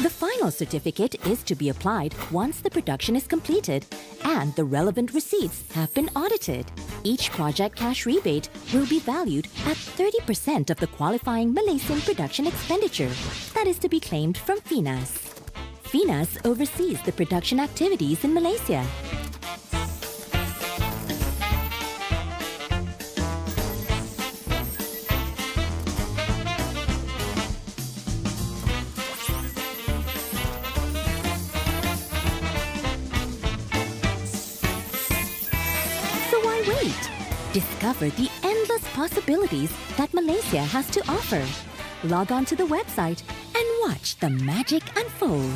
The final certificate is to be applied once the production is completed and the relevant receipts have been audited. Each project cash rebate will be valued at 30% of the qualifying Malaysian production expenditure that is to be claimed from FINAS. FINAS oversees the production activities in Malaysia. Discover the endless possibilities that Malaysia has to offer. Log on to the website and watch the magic unfold.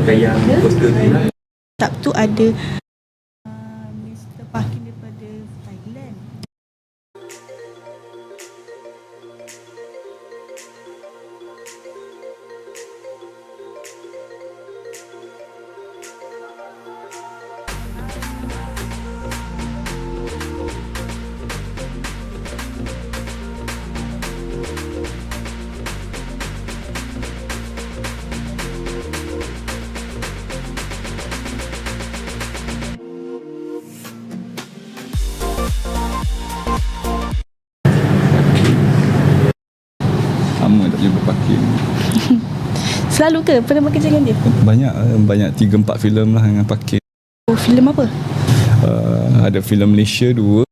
Tak tu ada Mr. Parkin daripada Thailand. Lama tak jumpa Pakin. Selalu ke pernah bekerja dengan dia? Banyak 3-4 filem lah dengan Pakin. Oh, filem apa? Ada filem Malaysia 2.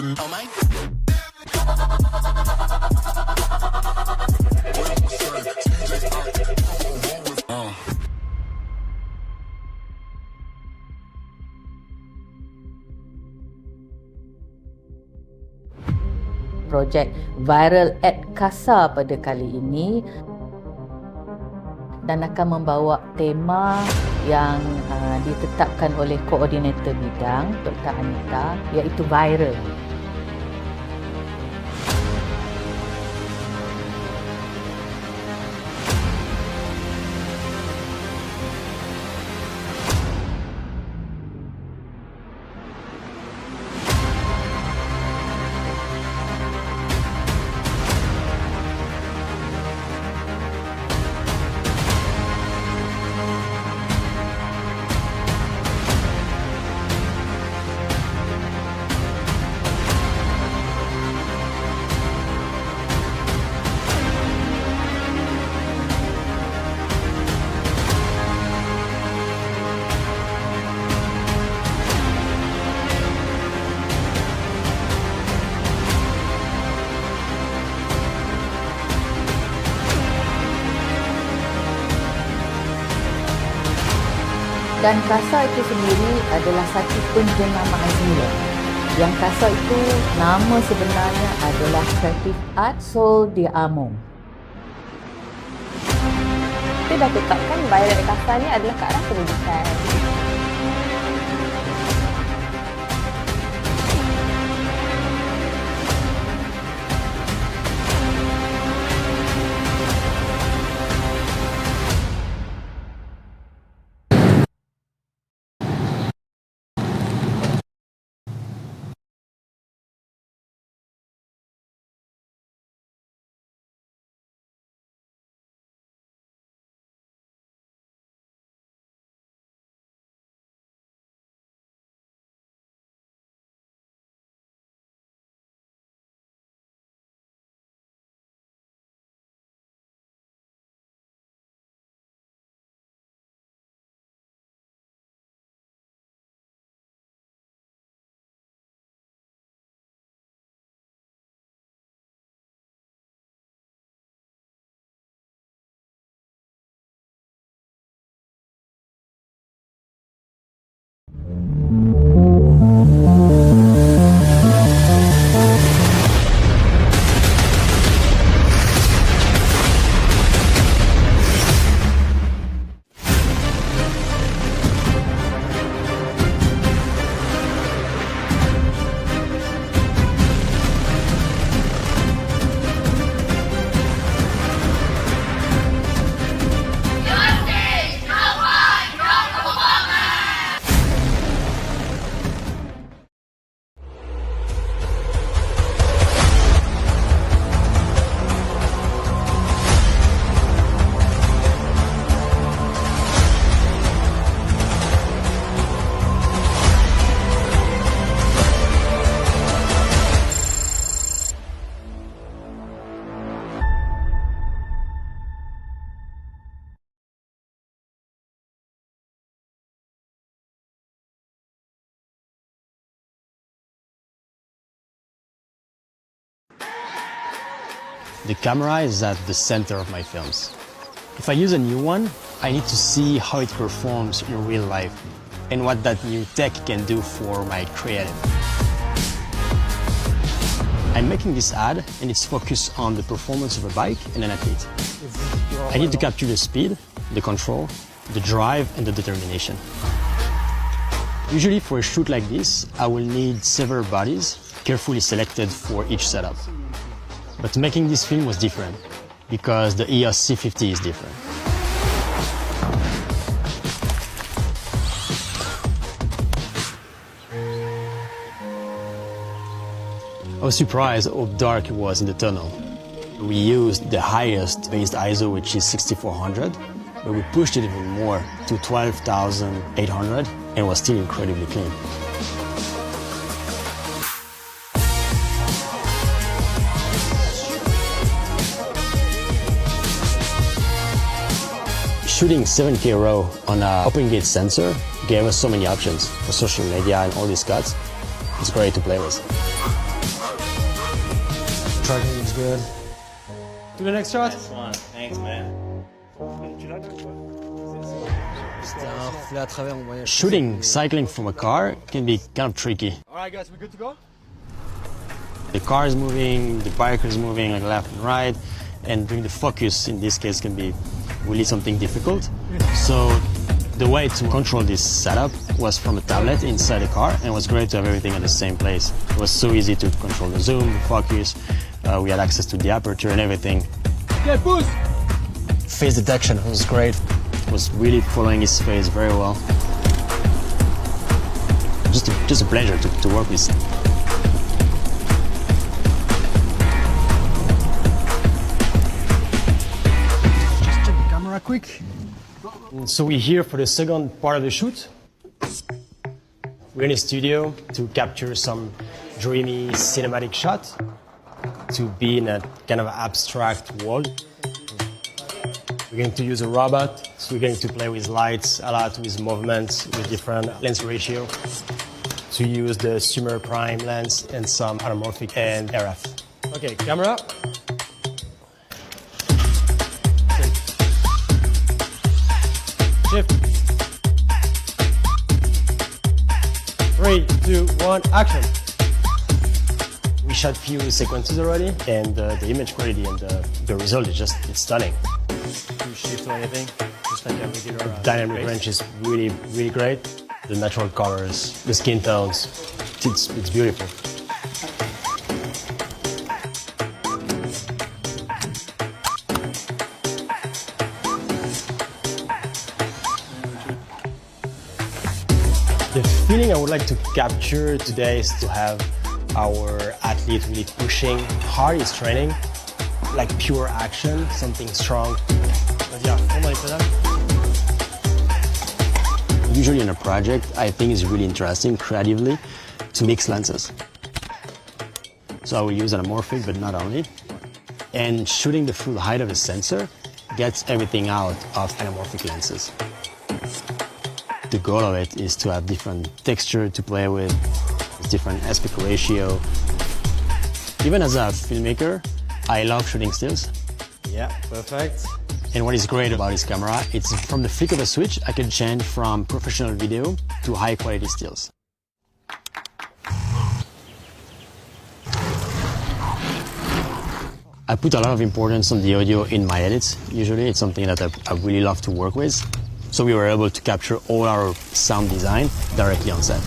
Oh my. Projek Viral CASA pada kali ini dan akan membawa tema yang ditetapkan oleh koordinator bidang Dr. Anita, iaitu viral. Dan CASA itu sendiri adalah satu penjenamaan semula. Yang CASA itu nama sebenarnya adalah Creative Art Soul de Amo. Kita dah tetapkan Viral CASA ni adalah ke arah pendidikan. The camera is at the center of my films. If I use a new one, I need to see how it performs in real life and what that new tech can do for my creative. I'm making this ad and it's focused on the performance of a bike and an athlete. I need to capture the speed, the control, the drive and the determination. Usually for a shoot like this, I will need several bodies carefully selected for each setup. But making this film was different because the EOS C50 is different. I was surprised how dark it was in the tunnel. We used the highest based ISO, which is 6400, but we pushed it even more to 12,800 and it was still incredibly clean. Shooting 7K RAW on an open gate sensor gave us so many options for social media and all these cuts. It's great to play with. tracking looks good. To the next shot. Nice one. Thanks, man. Shooting cycling from a car can be kind of tricky. Alright guys, we good to go? The car is moving, the biker is moving like left and right, and doing the focus in this case can be really something difficult. So the way to control this setup was from a tablet inside the car, and it was great to have everything at the same place. It was so easy to control the zoom, the focus. We had access to the aperture and everything. Get boost! Face detection was great. It was really following his face very well. Just a pleasure to work with. Just check the camera quick. So we're here for the second part of the shoot. We're in a studio to capture some dreamy cinematic shot, to be in a kind of abstract world. We're going to use a robot, so we're going to play with lights a lot, with movements, with different lens ratio, to use the Sumer Prime lens and some anamorphic and RF. Okay, camera. Shift. 3, 2, 1, action. We shot few sequences already, and the image quality and the result is it's stunning. To shift or anything, just like a regular Dynamic range is really, really great. The natural colors, the skin tones, it's beautiful. The feeling I would like to capture today is to have our athlete really pushing hard, is training, like pure action, something strong. Usually in a project, I think it's really interesting creatively to mix lenses. So I will use anamorphic, but not only. And shooting the full height of the sensor gets everything out of anamorphic lenses. The goal of it is to have different texture to play with, different aspect ratio. Even as a filmmaker, I love shooting stills. Yeah, perfect. And what is great about this camera, it's from the flick of a switch, I can change from professional video to high quality stills. I put a lot of importance on the audio in my edits. Usually it's something that I really love to work with. So we were able to capture all our sound design directly on set.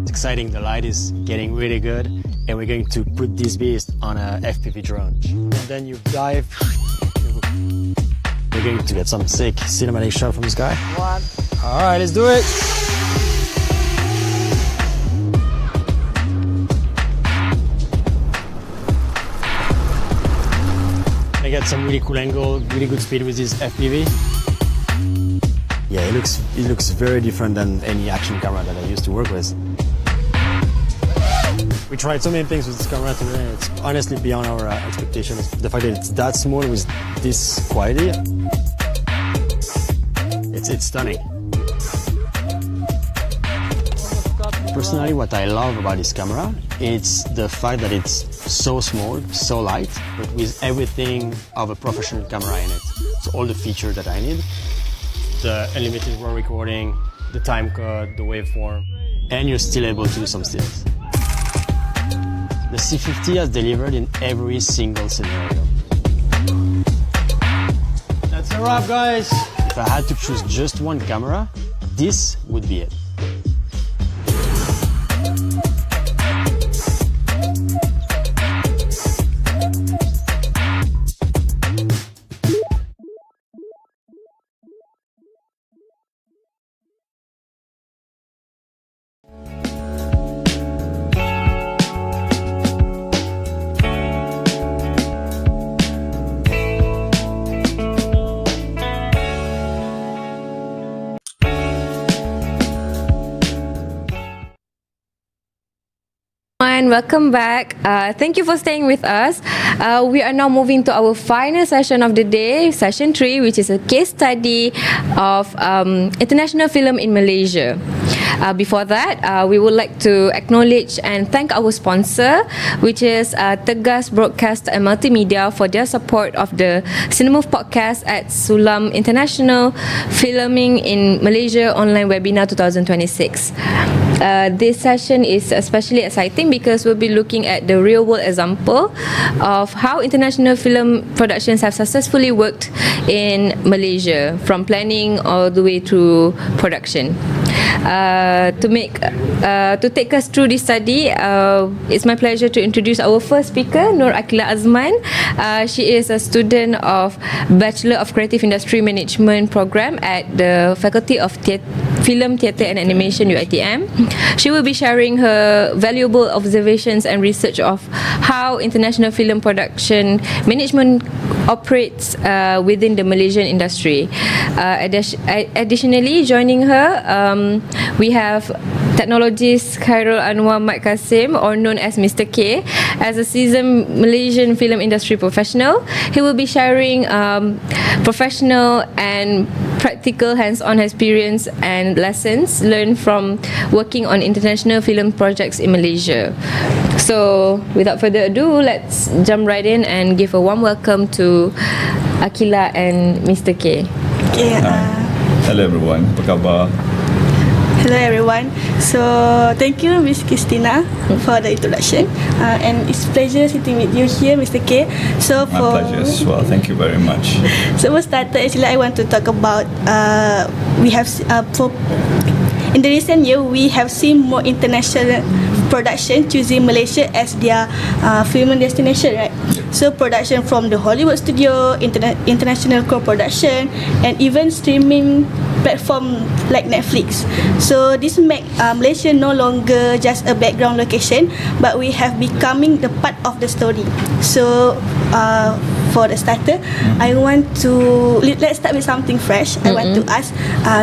It's exciting, the light is getting really good, and we're going to put this beast on a FPV drone. And then you dive. We're going to get some sick cinematic shot from this guy. All right, let's do it. I get some really cool angle, really good speed with this FPV. Yeah, it looks very different than any action camera that I used to work with. We tried so many things with this camera today. It's honestly beyond our expectations. The fact that it's that small with this quality, it's stunning. Personally, what I love about this camera, it's the fact that it's so small, so light, but with everything of a professional camera in it. So all the features that I need, the unlimited raw recording, the time code, the waveform, and you're still able to do some stills. The C50 has delivered in every single scenario. That's a wrap, guys. If I had to choose just one camera, this would be it. everyone, welcome back. Thank you for staying with us. We are now moving to our final session of the day, session 3, which is a case study of international film in Malaysia. Before that, we would like to acknowledge and thank our sponsor, which is Tegas Broadcast and Multimedia, for their support of the CINEMOVE podcast at SULAM International Filming in Malaysia Online Webinar 2026. This session is especially exciting because we'll be looking at the real-world example of how international film productions have successfully worked in Malaysia, from planning all the way to production. To take us through this study, it's my pleasure to introduce our first speaker, Nur Akila Azman. She is a student of Bachelor of Creative Industry Management program at the Faculty of Film, Theatre and Animation, UiTM. She will be sharing her valuable observations and research of how international film production management operates within the Malaysian industry. Additionally, joining her, we have technologist Khairul Anwar Mat Kasim, or known as Mr. K, as a seasoned Malaysian film industry professional. He will be sharing professional and practical hands-on experience and lessons learned from working on international film projects in Malaysia. So, without further ado, let's jump right in and give a warm welcome to Akila and Mr. K. Okay. Hello everyone, apa khabar? Hello everyone. So thank you Miss Christina for the introduction, and it's a pleasure sitting with you here, Mr. K. So My pleasure as well. Thank you very much. So we started. Actually, I want to talk about we have in the recent year we have seen more international production choosing Malaysia as their film destination, right? So production from the Hollywood studio, international co-production, and even streaming platform like Netflix. So this make Malaysia no longer just a background location, but we have becoming the part of the story. So for the starter, I want to let's start with something fresh. I want to ask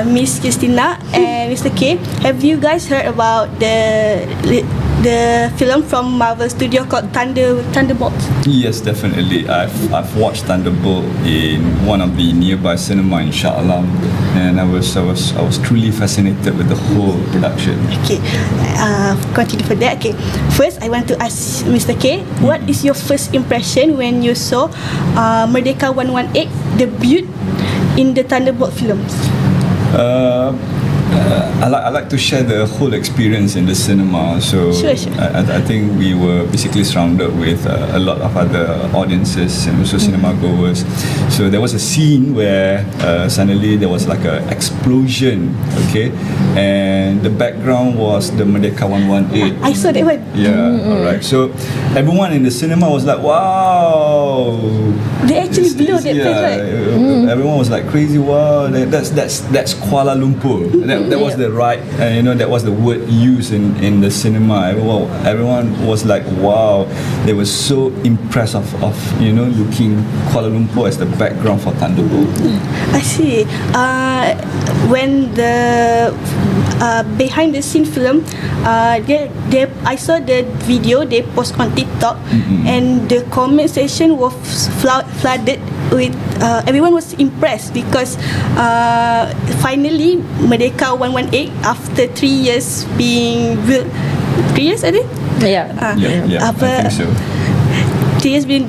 Miss Christina and Mr. K, have you guys heard about the film from Marvel Studio called Thunderbolt? Yes, definitely. I've watched Thunderbolt in one of the nearby cinema in Shah Alam, and I was truly fascinated with the whole production. Okay, continue for that. Okay, first I want to ask Mr. K, what is your first impression when you saw Merdeka 118 debut in the Thunderbolt films? I like to share the whole experience in the cinema. So sure. I think we were basically surrounded with a lot of other audiences and also cinema goers. So there was a scene where suddenly there was like an explosion, okay, and the background was the Merdeka 118. I saw that one. Yeah, alright. So everyone in the cinema was like, wow. They actually blew that place, right? Everyone was like crazy. Wow, that's Kuala Lumpur. That was the right, that was the word used in the cinema. Everyone was like, wow. They were so impressed of looking Kuala Lumpur as the background for Thunderbolt. I see. When the behind the scene film, I saw the video they post on TikTok, and the comment section was flooded with everyone was impressed because finally Merdeka 118 after 3 years being built, 3 years I think. I think so. 3 years being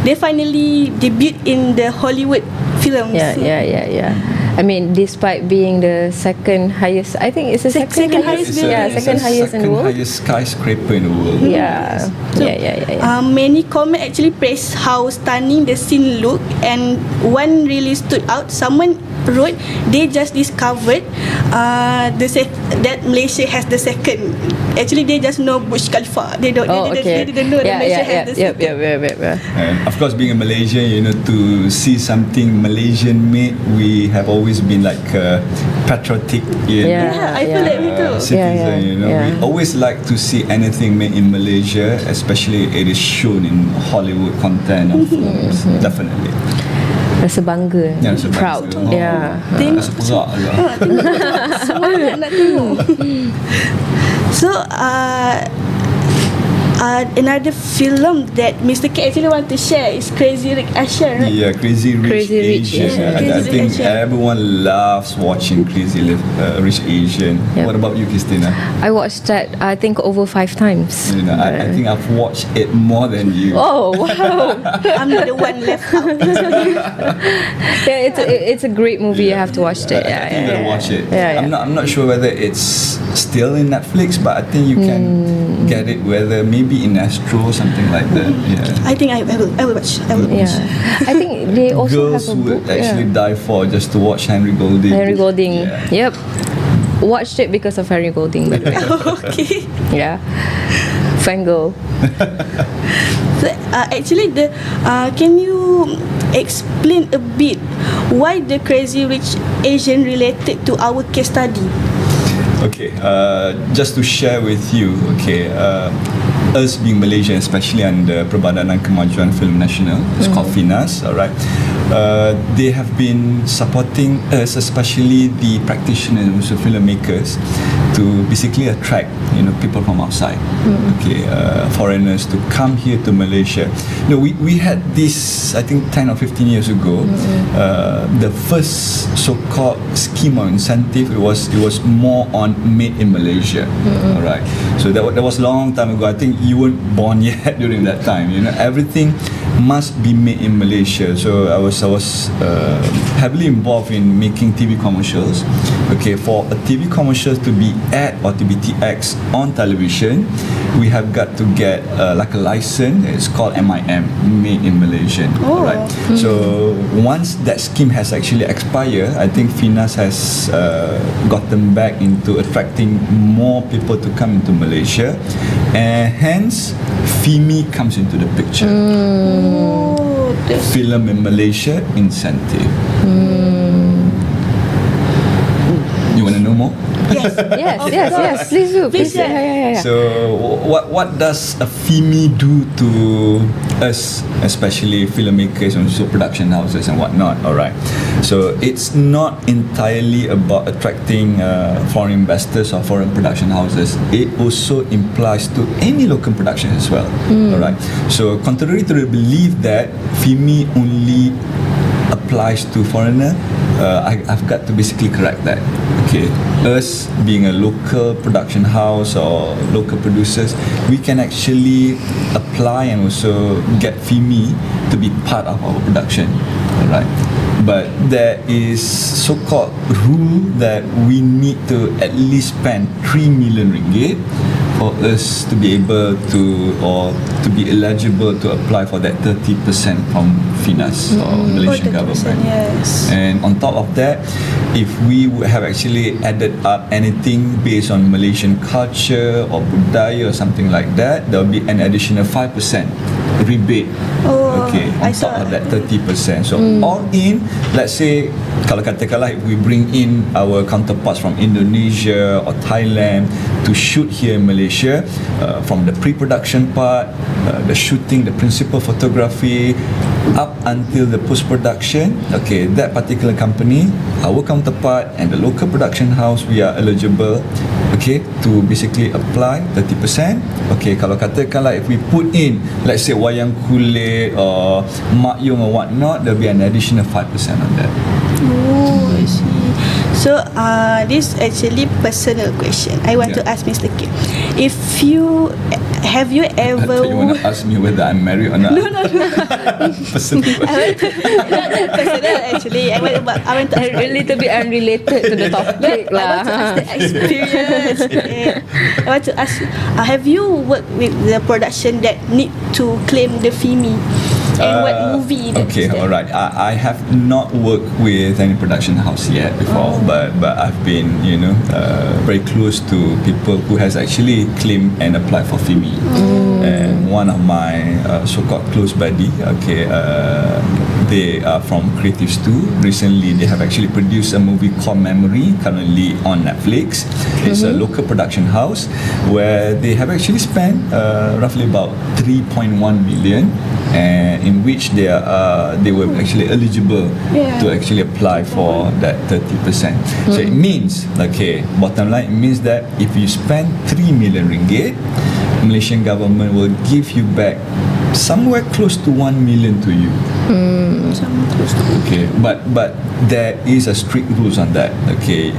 they finally debut in the Hollywood films. I mean, despite being the second highest, I think it's the second highest building. Yeah, second highest in the world. Second highest skyscraper in the world. Many comment actually praise how stunning the scene look, and one really stood out. Someone wrote they just discovered that Malaysia has the second. Actually, they just know Burj Khalifa. They didn't know that Malaysia has the second. And of course, being a Malaysian, to see something Malaysian made, we have always been like patriotic. I feel like me too. Citizen, we always like to see anything made in Malaysia, especially it is shown in Hollywood content or films. Definitely. Rasa bangga, proud. Rasa perak lah. Semua nak tengok. So, another film that Mr. K actually want to share is Crazy Rich Asian, right? Yeah, Crazy Rich Asian. I think everyone loves watching Rich Asian. Yeah. What about you, Christina? I watched that, I think, over 5 times. You know, I think I've watched it more than you. Oh, wow. I'm not the one left out. Yeah, it's a great movie. You have to watch it. I think you gotta watch it. Yeah, I'm not sure whether it's still in Netflix, but I think you can get it whether maybe in Astro or something like that. Yeah. I think I will watch. I think they also Girls have a book. would actually die for just to watch Henry Golding. Henry Golding. Yep. Watched it because of Henry Golding, by the way. Okay. Yeah. Fangirl. So, actually, can you explain a bit why the Crazy Rich Asian related to our case study? Okay, just to share with you, okay, us being Malaysian, especially under Perbadanan Kemajuan Film Nasional, it's called FINAS, alright. They have been supporting us, especially the practitioners and also filmmakers, to basically attract people from outside, okay, foreigners to come here to Malaysia. We had this, I think 10 or 15 years ago, the first so-called scheme or incentive. It was more on made in Malaysia, all right. So that was a long time ago. I think you weren't born yet during that time. Everything must be made in Malaysia. So I was heavily involved in making TV commercials. Okay, for a TV commercial to be aired or to be TX on television, we have got to get like a license. It's called MIM, made in Malaysia. All right. So once that scheme has actually expired, I think FINAS has gotten back into attracting more people to come into Malaysia, and hence FIMI comes into the picture. Film in Malaysia incentive. You want to know more? Yes. Please do. Yeah. So, what does a FIMI do to us, especially filmmakers and also production houses and whatnot? All right. So it's not entirely about attracting foreign investors or foreign production houses. It also implies to any local production as well. All right. So contrary to the belief that FIMI only applies to foreigner, I've got to basically correct that. Okay, us being a local production house or local producers, we can actually apply and also get FIMI to be part of our production. Alright, but there is so-called rule that we need to at least spend 3 million ringgit for us to be able to, or to be eligible to apply for that 30% from FINAS or Malaysian government. Yes. And on top of that, if we would have actually added up anything based on Malaysian culture or budaya or something like that, there will be an additional 5% rebate. Okay, on top of that 30%. So all in, let's say, kalau katakanlah if we bring in our counterparts from Indonesia or Thailand to shoot here in Malaysia, from the pre-production part, the shooting, the principal photography, up until the post-production, okay, that particular company, our counterpart and the local production house, we are eligible, okay, to basically apply 30%. Okay, kalau katakanlah if we put in, let's say wayang kulit or mak yung or whatnot, there'll be an additional 5% on that. Oh, I see. So, this is actually personal question. I want to ask Mr. K. Have you ever... You want to ask me whether I'm married or not? No. Personal question. Not that personal actually. I want to ask A little bit unrelated to the topic lah. I want to ask the experience. I want to ask, have you worked with the production that need to claim the FIMI? And what movie? Okay, alright. I have not worked with any production house yet before, but I've been, very close to people who has actually claimed and applied for FIMI. And one of my so-called close buddy, okay, they are from Creatives 2. Recently, they have actually produced a movie called Memory, currently on Netflix. It's a local production house where they have actually spent roughly about 3.1 million, and in which they were actually eligible to actually apply for that 30%. So it means, okay, bottom line, it means that if you spend 3 million ringgit, Malaysian government will give you back somewhere close to 1 million to you. Okay, but there is a strict rules on that. Okay,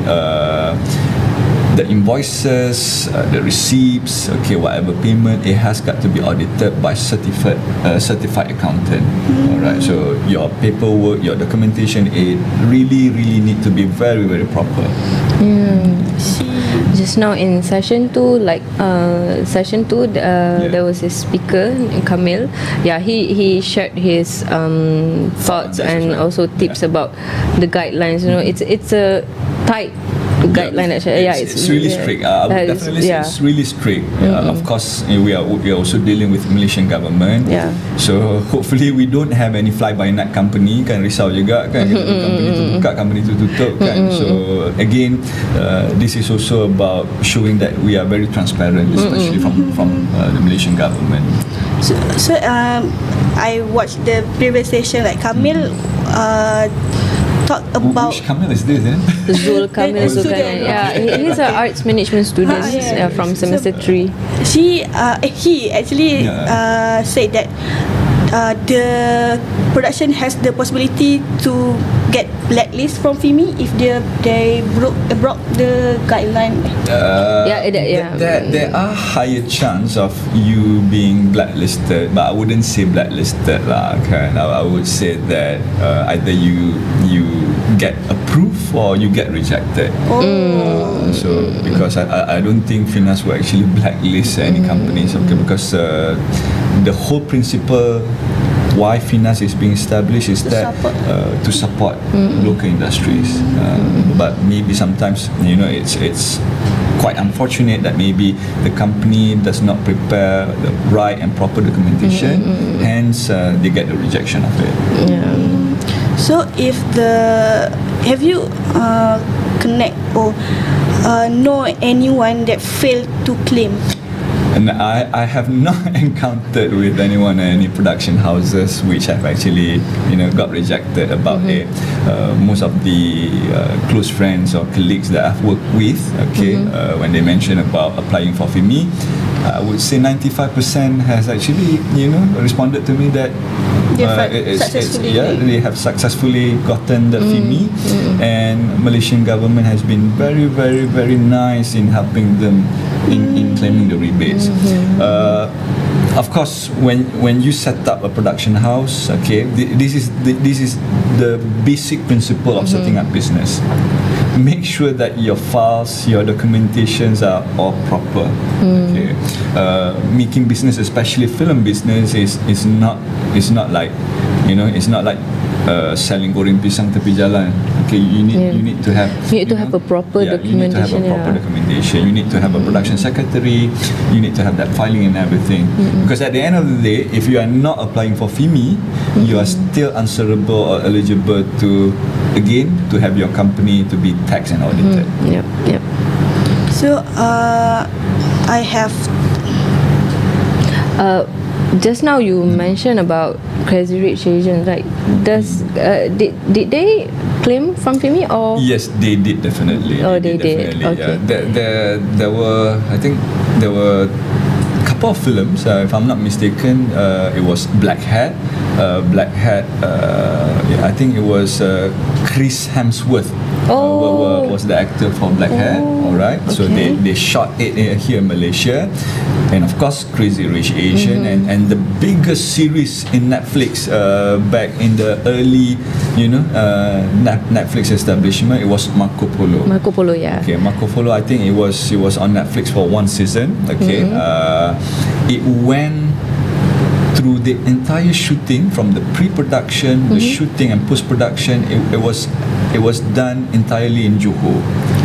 the invoices, the receipts, okay, whatever payment, it has got to be audited by certified accountant. All right, so your paperwork, your documentation, it really need to be very proper. Just now in session 2, there was a speaker, Kamil. Yeah, he shared his thoughts and also tips about the guidelines. You know, it's a tight guideline actually. It's really strict. I would definitely say it's really strict. Of course, we are also dealing with Malaysian government. So hopefully we don't have any fly-by-night company, kan risau juga kan, company tu buka, company tu tutup kan. So again, this is also about showing that we are very transparent, especially from the Malaysian government. So I watched the previous session, like Kamil talk about. Which Kamil is this? Zul Kamil. Yeah, he's an arts management student from semester 3. He actually said that the production has the possibility to get blacklist from FIMI if they broke the guideline. There are higher chance of you being blacklisted, but I wouldn't say blacklisted lah. Kan? I would say that either you get approved or you get rejected. So because I don't think FINAS will actually blacklist any companies, okay, because the whole principle why FINAS is being established is to support local industries. But maybe sometimes, you know, it's quite unfortunate that maybe the company does not prepare the right and proper documentation, hence they get the rejection of it. So have you connect or know anyone that failed to claim? And I have not encountered with anyone in any production houses which have actually, you know, got rejected about it. Most of the close friends or colleagues that I've worked with, okay, when they mention about applying for FIMI, I would say 95% has actually, you know, responded to me that they have successfully gotten the FIMI, and Malaysian government has been very nice in helping them in claiming the rebates. Of course, when you set up a production house, okay, this is the basic principle of setting up business. Make sure that your files, your documentations are all proper. Okay, making business, especially film business, is not like, you know, it's not like selling goreng pisang tepi jalan. Okay, you need to have a proper documentation. You need to have a proper documentation. You need to have a production secretary. You need to have that filing and everything. Because at the end of the day, if you are not applying for FIMI, you are still answerable or eligible to have your company to be taxed and audited. So I have. Just now you mentioned about Crazy Rich Asians, right? Did they claim from FIMI or? Yes, they did definitely. Oh, they did. Okay. There were a couple of films. If I'm not mistaken, it was Black Hat. I think it was Chris Hemsworth. Was the actor for Black Hat. Alright, okay. So they shot it here in Malaysia, and of course Crazy Rich Asian, and the biggest series in Netflix back in the early, you know, Netflix establishment, it was Marco Polo. Okay, Marco Polo, I think it was on Netflix for one season. Okay, it went through the entire shooting, from the pre-production, the shooting and post-production. It was done entirely in Johor.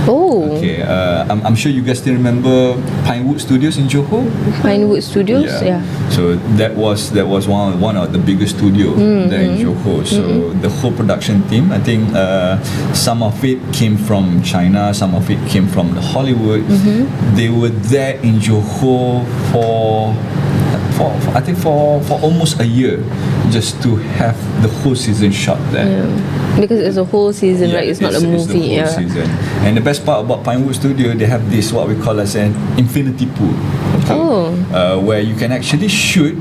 Oh. Okay, I'm sure you guys still remember Pinewood Studios in Johor. Pinewood Studios, yeah. So that was one of the biggest studio there in Johor. So the whole production team, I think some of it came from China, some of it came from the Hollywood. They were there in Johor for I think for almost a year, just to have the whole season shot there. Yeah. Because it's a whole season, right? It's not a movie. It's the whole season. And the best part about Pinewood Studio, they have this what we call as an infinity pool. Okay? Where you can actually shoot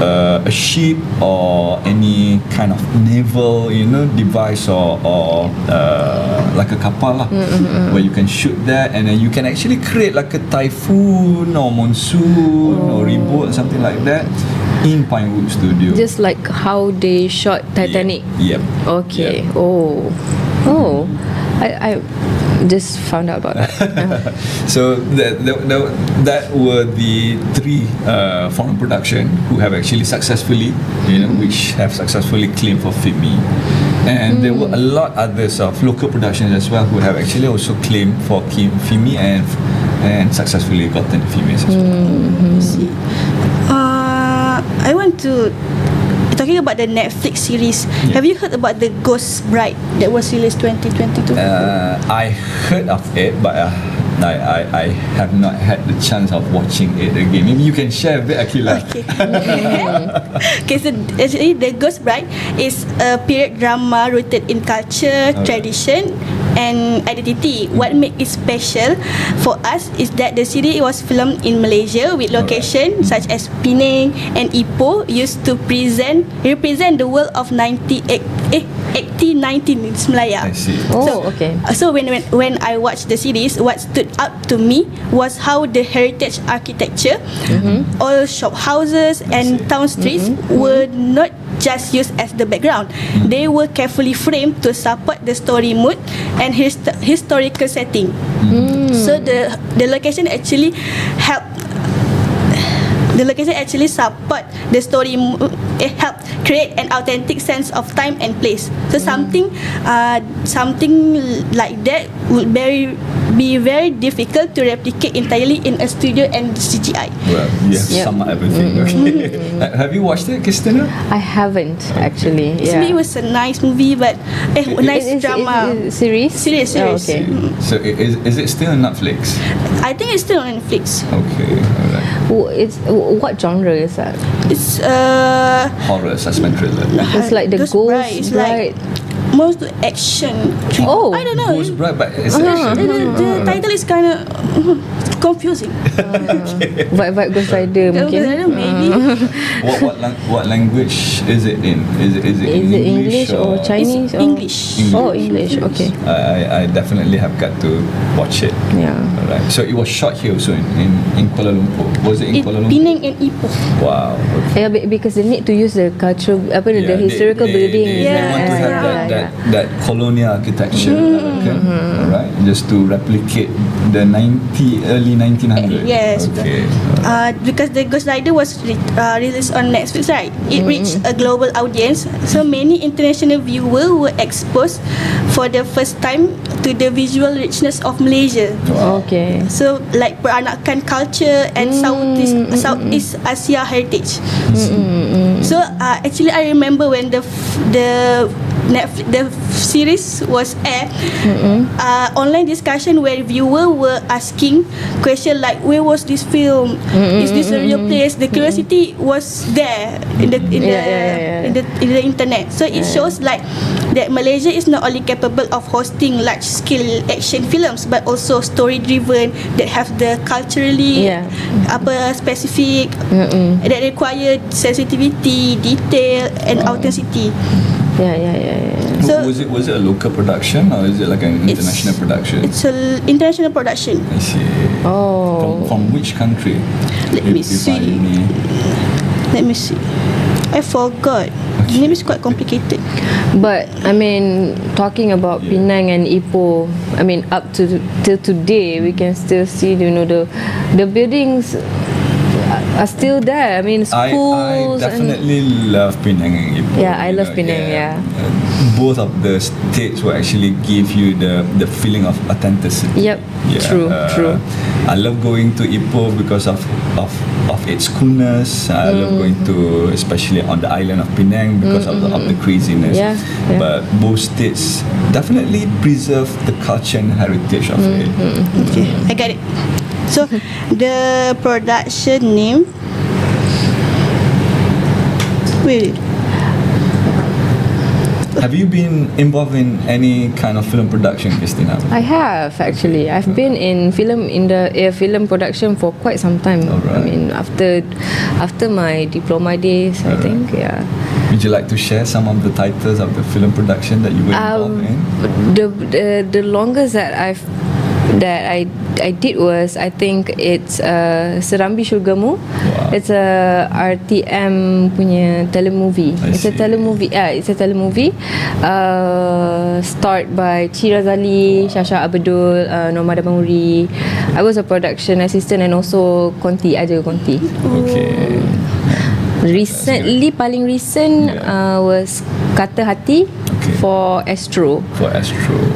a ship or any kind of naval, device or like a kapal lah, where you can shoot that, and then you can actually create like a typhoon or monsoon or reboot, something like that, in Pinewood Studio. Just like how they shot Titanic. Yep. Okay. Yep. Oh. I just found out about that. So that were the three foreign production who have actually successfully, which have successfully claimed for FIMI. And there were a lot others of local productions as well who have actually also claimed for FIMI and successfully gotten FIMI as well. I want to talking about the Netflix series. Have you heard about the Ghost Bride that was released 2022? I heard of it, but I have not had the chance of watching it again. Maybe you can share a bit, Akila. Okay, so actually the Ghost Bride is a period drama rooted in culture, tradition and identity. What makes it special for us is that the series was filmed in Malaysia with locations such as Penang and Ipoh used to represent the world of 1819 in Malaya. I see. Okay. So when I watched the series, what stood out to me was how the heritage architecture, all shop houses and town streets were not just used as the background. They were carefully framed to support the story mood and historical setting. So the location actually support the story. It helped create an authentic sense of time and place. So something like that would be very difficult to replicate entirely in a studio and CGI. Well, you have sum up everything. Okay. Have you watched it, Christina? I haven't actually. It was a nice movie, but nice drama. Series. Oh, okay. So is it still on Netflix? I think it's still on Netflix. Okay, alright. What genre is that? It's horror, suspense, thriller. It's like the Ghost Bride. Most action. I don't know. Ghost Bride, but it's action. The title is kind of confusing. Vibe Ghost Rider mungkin. Maybe. What language is it in? Is it English or Chinese? English. English. Okay. I definitely have got to watch it. Yeah. Alright. So it was shot here also in Kuala Lumpur. Was it in Kuala Lumpur? Penang and Ipoh. Wow. Okay. Yeah, because they need to use the cultural, the historical building. They want to have that colonial architecture, right? Just to replicate the early 1900s. Yes. Okay. Because the Ghost Rider was released on Netflix, right? It reached a global audience, so many international viewers were exposed for the first time to the visual richness of Malaysia. Wow. Okay. So like peranakan culture and Southeast Asia heritage. So actually I remember when the Netflix, the series was aired, online discussion where viewers were asking questions like, where was this film? Is this a real place? The curiosity was there in the internet. So it shows like that Malaysia is not only capable of hosting large-scale action films, but also story-driven that have the culturally specific that require sensitivity, detail, and authenticity. So was it a local production or is it like an international production? It's an international production. I see. From which country? Let me see. I forgot. The name is quite complicated. But I mean, talking about Penang and Ipoh, I mean, up to till today, we can still see, the buildings are still there. I mean, I schools. definitely love Penang and Ipoh. Yeah, I love Penang. Yeah. Both of the states will actually give you the feeling of authenticity. Yep. True. I love going to Ipoh because of its coolness. I love going to, especially on the island of Penang, because of the craziness. Yeah. But both states definitely preserve the culture and heritage of it. Okay, I got it. So the production name. Wait. Have you been involved in any kind of film production, Christina? I have actually. I've been in film production for quite some time. I mean, after my diploma days, I think. Yeah. Would you like to share some of the titles of the film production that you were involved in? The longest that I did was, I think it's Serambi Syurgamu. It's a RTM punya telemovie. It's a telemovie. It's a telemovie. Starred by Chi Razali, Shasha Abdul, Norma Damuri. I was a production assistant and also Conti. Okay. Recently, paling recent was Kata Hati for Astro.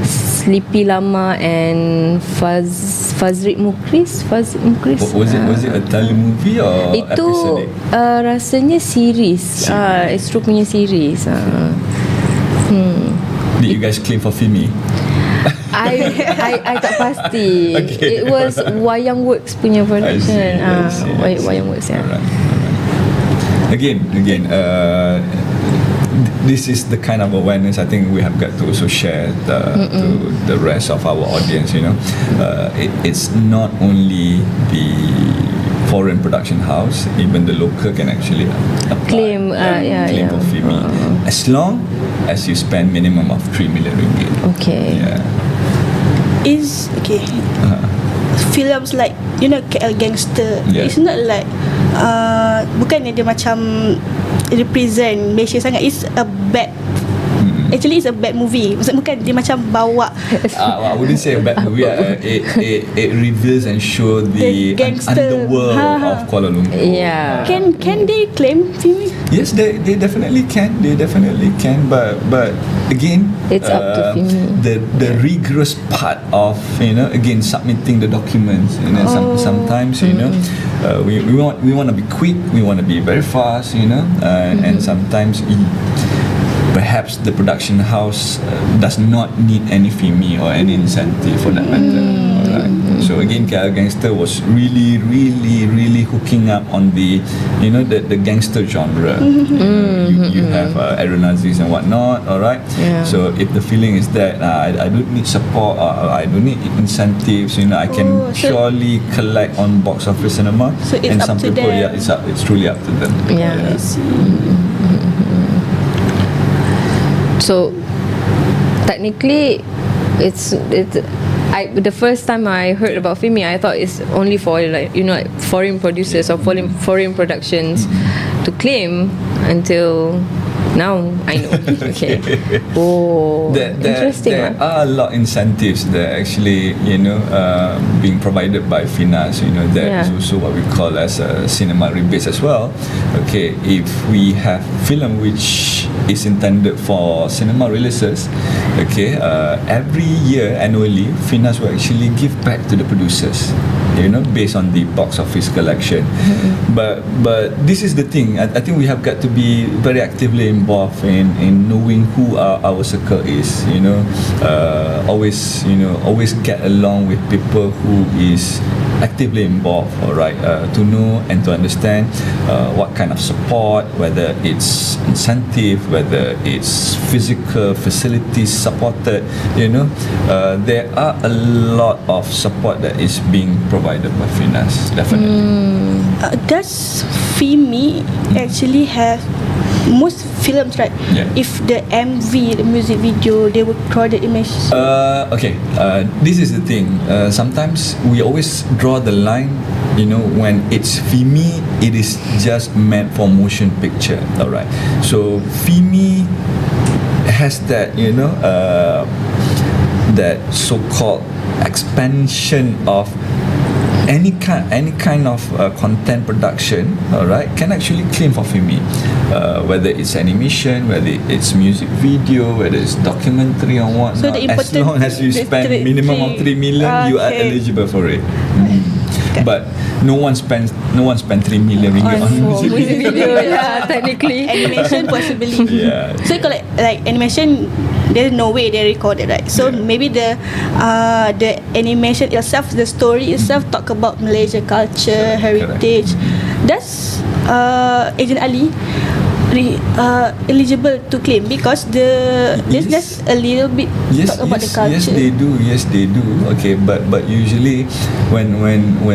Sleepy Lama and Fazrik Mukris. Was it a telemovie or itu episodic? Rasanya series. Astro punya series. Did you guys claim for Fimi? I tak pasti. It was Wayang Works punya production. Wayang Works, yeah. Again, this is the kind of awareness I think we have got to also share to the rest of our audience. It's not only the foreign production house, even the local can actually apply, claim for FIMI, as long as you spend minimum of 3 million ringgit. Okay. Yeah. Films like KL Gangster. It's not like bukan dia macam represent Malaysia sangat. It's a bad actually it's a bad movie. Bukan dia macam bawa I wouldn't say a bad movie. It reveals and show the underworld of Kuala Lumpur. Yeah. Can they claim Fimi? Yes, they definitely can. But again, it's up to Fimi. The rigorous part of again submitting the documents. Sometimes we want to be quick. We want to be very fast. And sometimes perhaps the production house does not need any FIMI or any incentive for that matter. So again, KL Gangster was really hooking up on the the gangster genre. You have Aaron Aziz and whatnot. Alright. Yeah. So if the feeling is that I don't need support, I don't need incentives. I can surely collect on box office cinema. So it's and up some to people, them. it's truly up to them. Yeah. I see. So technically, the first time I heard about FIMI, I thought it's only for foreign producers or foreign productions to claim until now I know. Okay. Interesting. There are a lot of incentives that actually being provided by finance. That is also what we call as a cinema rebates as well. Okay, if we have film which is intended for cinema releases, okay, every year annually, finance will actually give back to the producers, based on the box office collection. But this is the thing. I think we have got to be very actively involved in knowing who our circle is. Always get along with people who is actively involved. All right, to know and to understand what kind of support, whether it's incentive, whether it's physical facilities supported. There are a lot of support that is being provided by finance, definitely. Does FIMI actually have most films, right? Yeah. If the MV, the music video, they would draw the image. Okay. This is the thing. Sometimes we always draw the line. When it's FIMI, it is just meant for motion picture. All right. So FIMI has that, that so-called expansion of any kind of content production, all right, can actually claim for FIMI, whether it's animation, whether it's music video, whether it's documentary or whatnot. So the as long as you spend minimum of 3 million, you are eligible for it. But no one spends 3 million ringgit on music video. Yeah, technically. Animation possibly. Yeah. So you collect, like animation, there's no way they recorded, right? So maybe the animation itself, the story itself, talk about Malaysia culture, heritage. Does Agent Ali eligible to claim because there's just a little bit talk about the culture? Yes they do. Okay, but usually when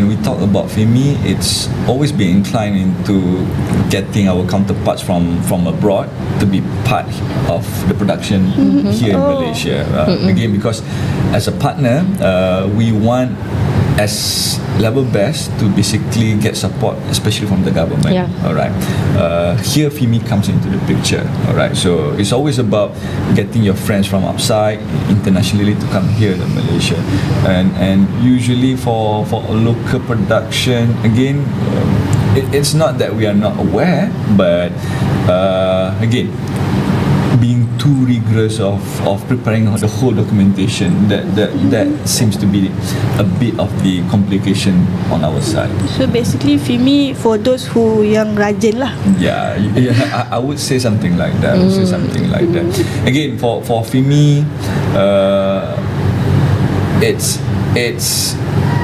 we talk about FIMI, it's always been inclined into getting our counterparts from abroad to be part of the production here in Malaysia. Again, because as a partner, we want as level best to basically get support, especially from the government. All right. Here FIMI comes into the picture. All right. So it's always about getting your friends from outside internationally to come here to Malaysia, and usually for a local production, again, it's not that we are not aware, but again, being too rigorous of preparing the whole documentation, that seems to be a bit of the complication on our side. So basically FIMI for those who yang rajin lah. Yeah, I would say something like that. Again, for FIMI,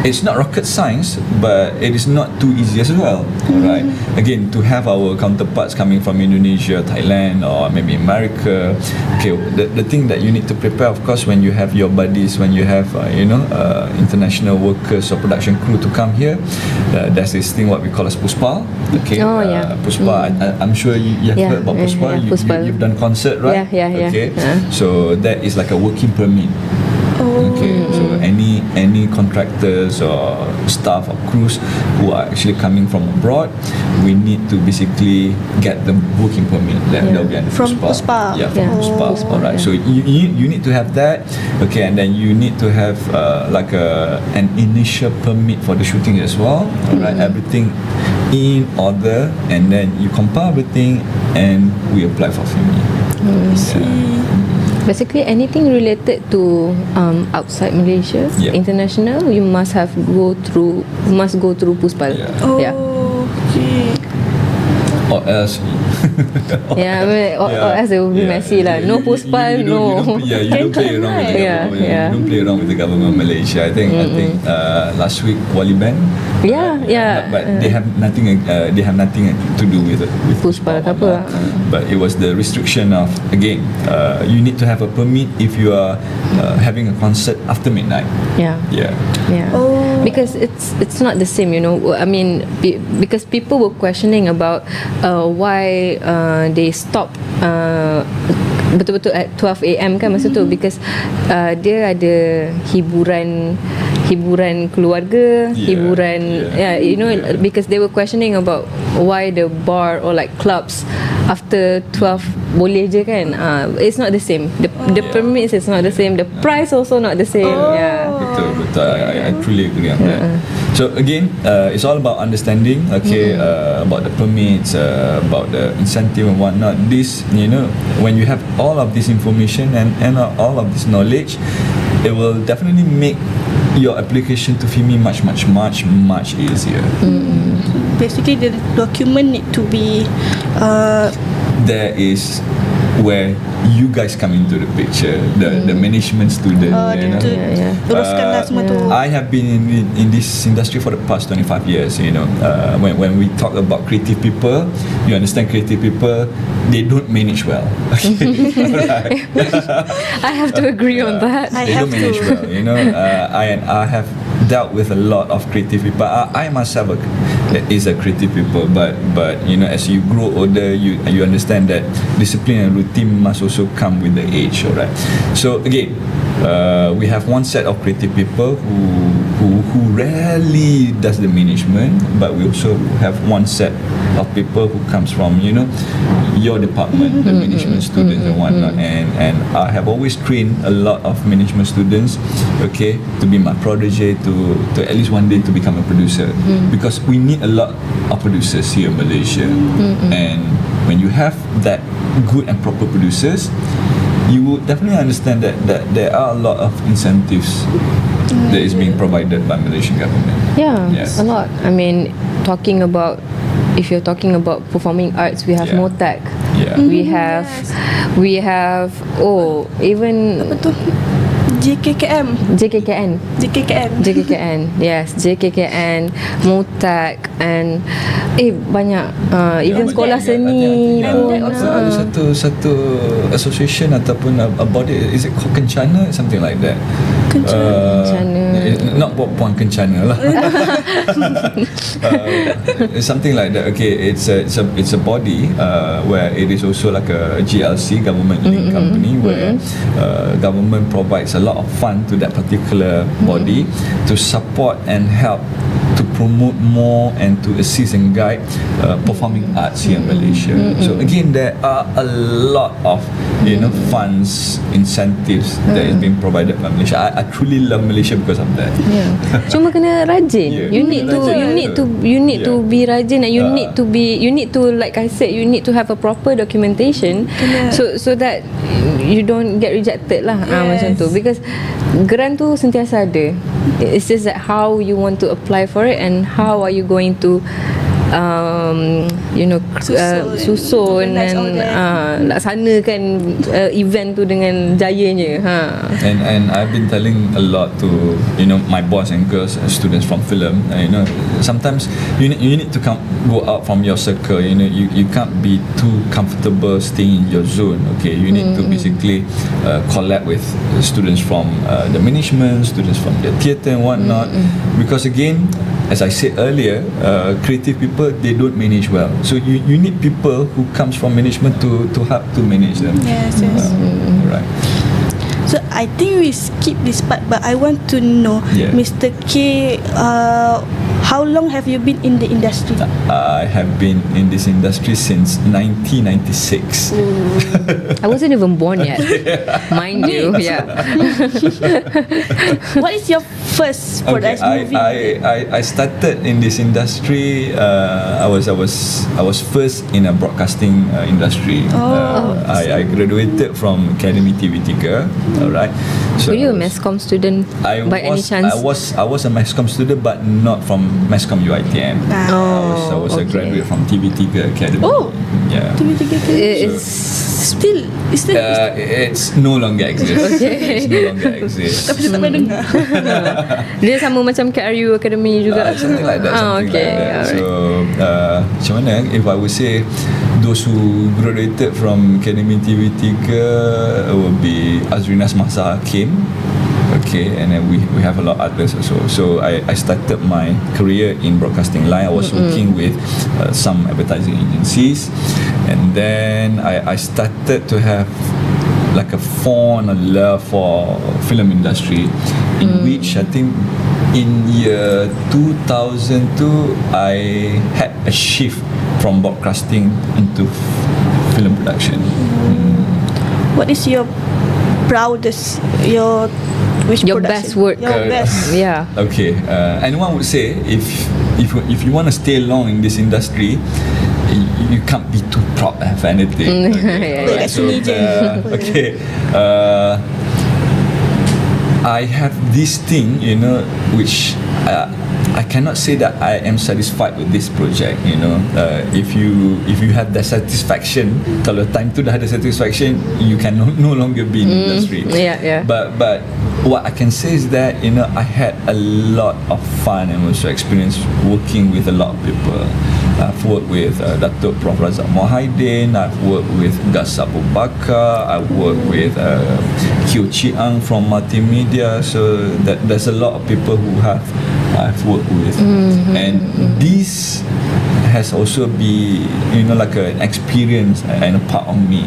it's not rocket science, but it is not too easy as well. Right? Again, to have our counterparts coming from Indonesia, Thailand, or maybe America. Okay, the thing that you need to prepare, of course, when you have your buddies, when you have international workers or production crew to come here, there's this thing what we call as Puspa. Okay, Puspa. I'm sure you have heard about Puspa. You've done concert, right? Yeah. Okay, so that is like a working permit. Okay, so any contractors or staff or crews who are actually coming from abroad, we need to basically get the working permit. That'll be under from Puspa. Yeah, from Puspa. All right. So you need to have that. Okay, and then you need to have like an initial permit for the shooting as well. All right, everything in order, and then you compile everything, and we apply for FIMI. Basically, anything related to outside Malaysia, international, you must go through Puspal. Okay. Or else or else it will be messy lah. No Puspal, no. You don't play around with the government. You don't play around with the government of Malaysia. I think last week Wali Band. But they have nothing. They have nothing to do with Puspal apa. But it was the restriction of, again, you need to have a permit if you are having a concert after midnight. Because it's not the same, I mean, because people were questioning about why they stop betul-betul at 12 AM kan masa tu, because dia ada hiburan keluarga, because they were questioning about why the bar or like clubs after 12 boleh je kan. It's not the same. The permits is not the same. The price also not the same. Betul. I truly agree on that. So again, it's all about understanding. Okay, about the permits, about the incentive and whatnot. This, when you have all of this information and all of this knowledge, it will definitely make your application to FIMI much easier. Basically, the document need to be. There is where you guys come into the picture, the management student. Teruskanlah semua tu. I have been in this industry for the past 25 years. When we talk about creative people, you understand creative people, they don't manage well. Right. I have to agree on that. They don't manage well. I have dealt with a lot of creative people. I myself is a creative people, but as you grow older, you understand that discipline and routine must also come with the age. Alright. So again, we have one set of creative people who rarely does the management, but we also have one set of people who comes from your department, the management students and whatnot, and I have always trained a lot of management students, okay, to be my protege, to at least one day to become a producer, because we need a lot of producers here in Malaysia, and when you have that good and proper producers, you would definitely understand that there are a lot of incentives that is being provided by Malaysian government. Yeah, Yes. a lot. I mean, if you're talking about performing arts, we have MOTAC. Yeah. We have even JKKM. Yes, JKKN, MOTAC, and banyak even sekolah seni pun. Ada satu association ataupun a body, is it called Kencana, something like that. Not Puan Kencana lah. Something like that. Okay, it's a body where it is also like a GLC, government linked company, where government provides a lot of fund to that particular body to support and help to promote more and to assist and guide performing arts here in Malaysia. So again, there are a lot of funds, incentives that is being provided by Malaysia. I truly love Malaysia because of that. Cuma kena rajin. You need to be rajin, and you need to like I said, you need to have a proper documentation so that you don't get rejected lah. Macam tu, because grant tu sentiasa ada. It's just that how you want to apply for it and how are you going to susun dan laksanakan event tu dengan jayanya. And I've been telling a lot to my boys and girls, students from film. Sometimes you need to go out from your circle. You can't be too comfortable staying in your zone. Okay, you need to basically collab with students from the management, students from the theatre and whatnot. Because again, as I said earlier, creative people, they don't manage well. So you need people who comes from management to help to manage them. Yes. Right. So I think we skip this part, but I want to know, Mr. K, how long have you been in the industry? I have been in this industry since 1996. I wasn't even born yet, mind you. Yeah. What is your first product movie? I started in this industry. I was first in a broadcasting industry. I graduated from Academy TV3. Alright. So were you a Masscom student by any chance? I was a Masscom student, but not from Masscom UiTM. I was a graduate from TV3 Academy. Yeah. TV3 It's no longer exists. It's no longer exists. Tapi saya tak pernah dengar. Dia sama macam KRU Academy juga. Something like that. Alright. So macam mana? If I would say those who graduated from Academy TV3 will be Azrinas Masa Hakim. Okay, and then we have a lot of others also. So I started my career in broadcasting line. I was working with some advertising agencies, and then I started to have like a fond love for film industry, in which I think in year 2002 I had a shift from broadcasting into film production. What is your proudest, your best work? Your best. Yeah. Okay. Anyone would say if you want to stay long in this industry, you can't be too proud of anything. Okay. Okay. I have this thing, which I cannot say that I am satisfied with this project. If you have that satisfaction, kalau time tu dah ada satisfaction, you can no longer be in the industry. Yeah. But what I can say is that I had a lot of fun and also experience working with a lot of people. I've worked with Datuk Prof. Razak Mohidin. I've worked with Gas Abu Bakar. I've worked with Kyo Chiang from Multimedia. So there's a lot of people who I've worked with, and this has also be like an experience and a part of me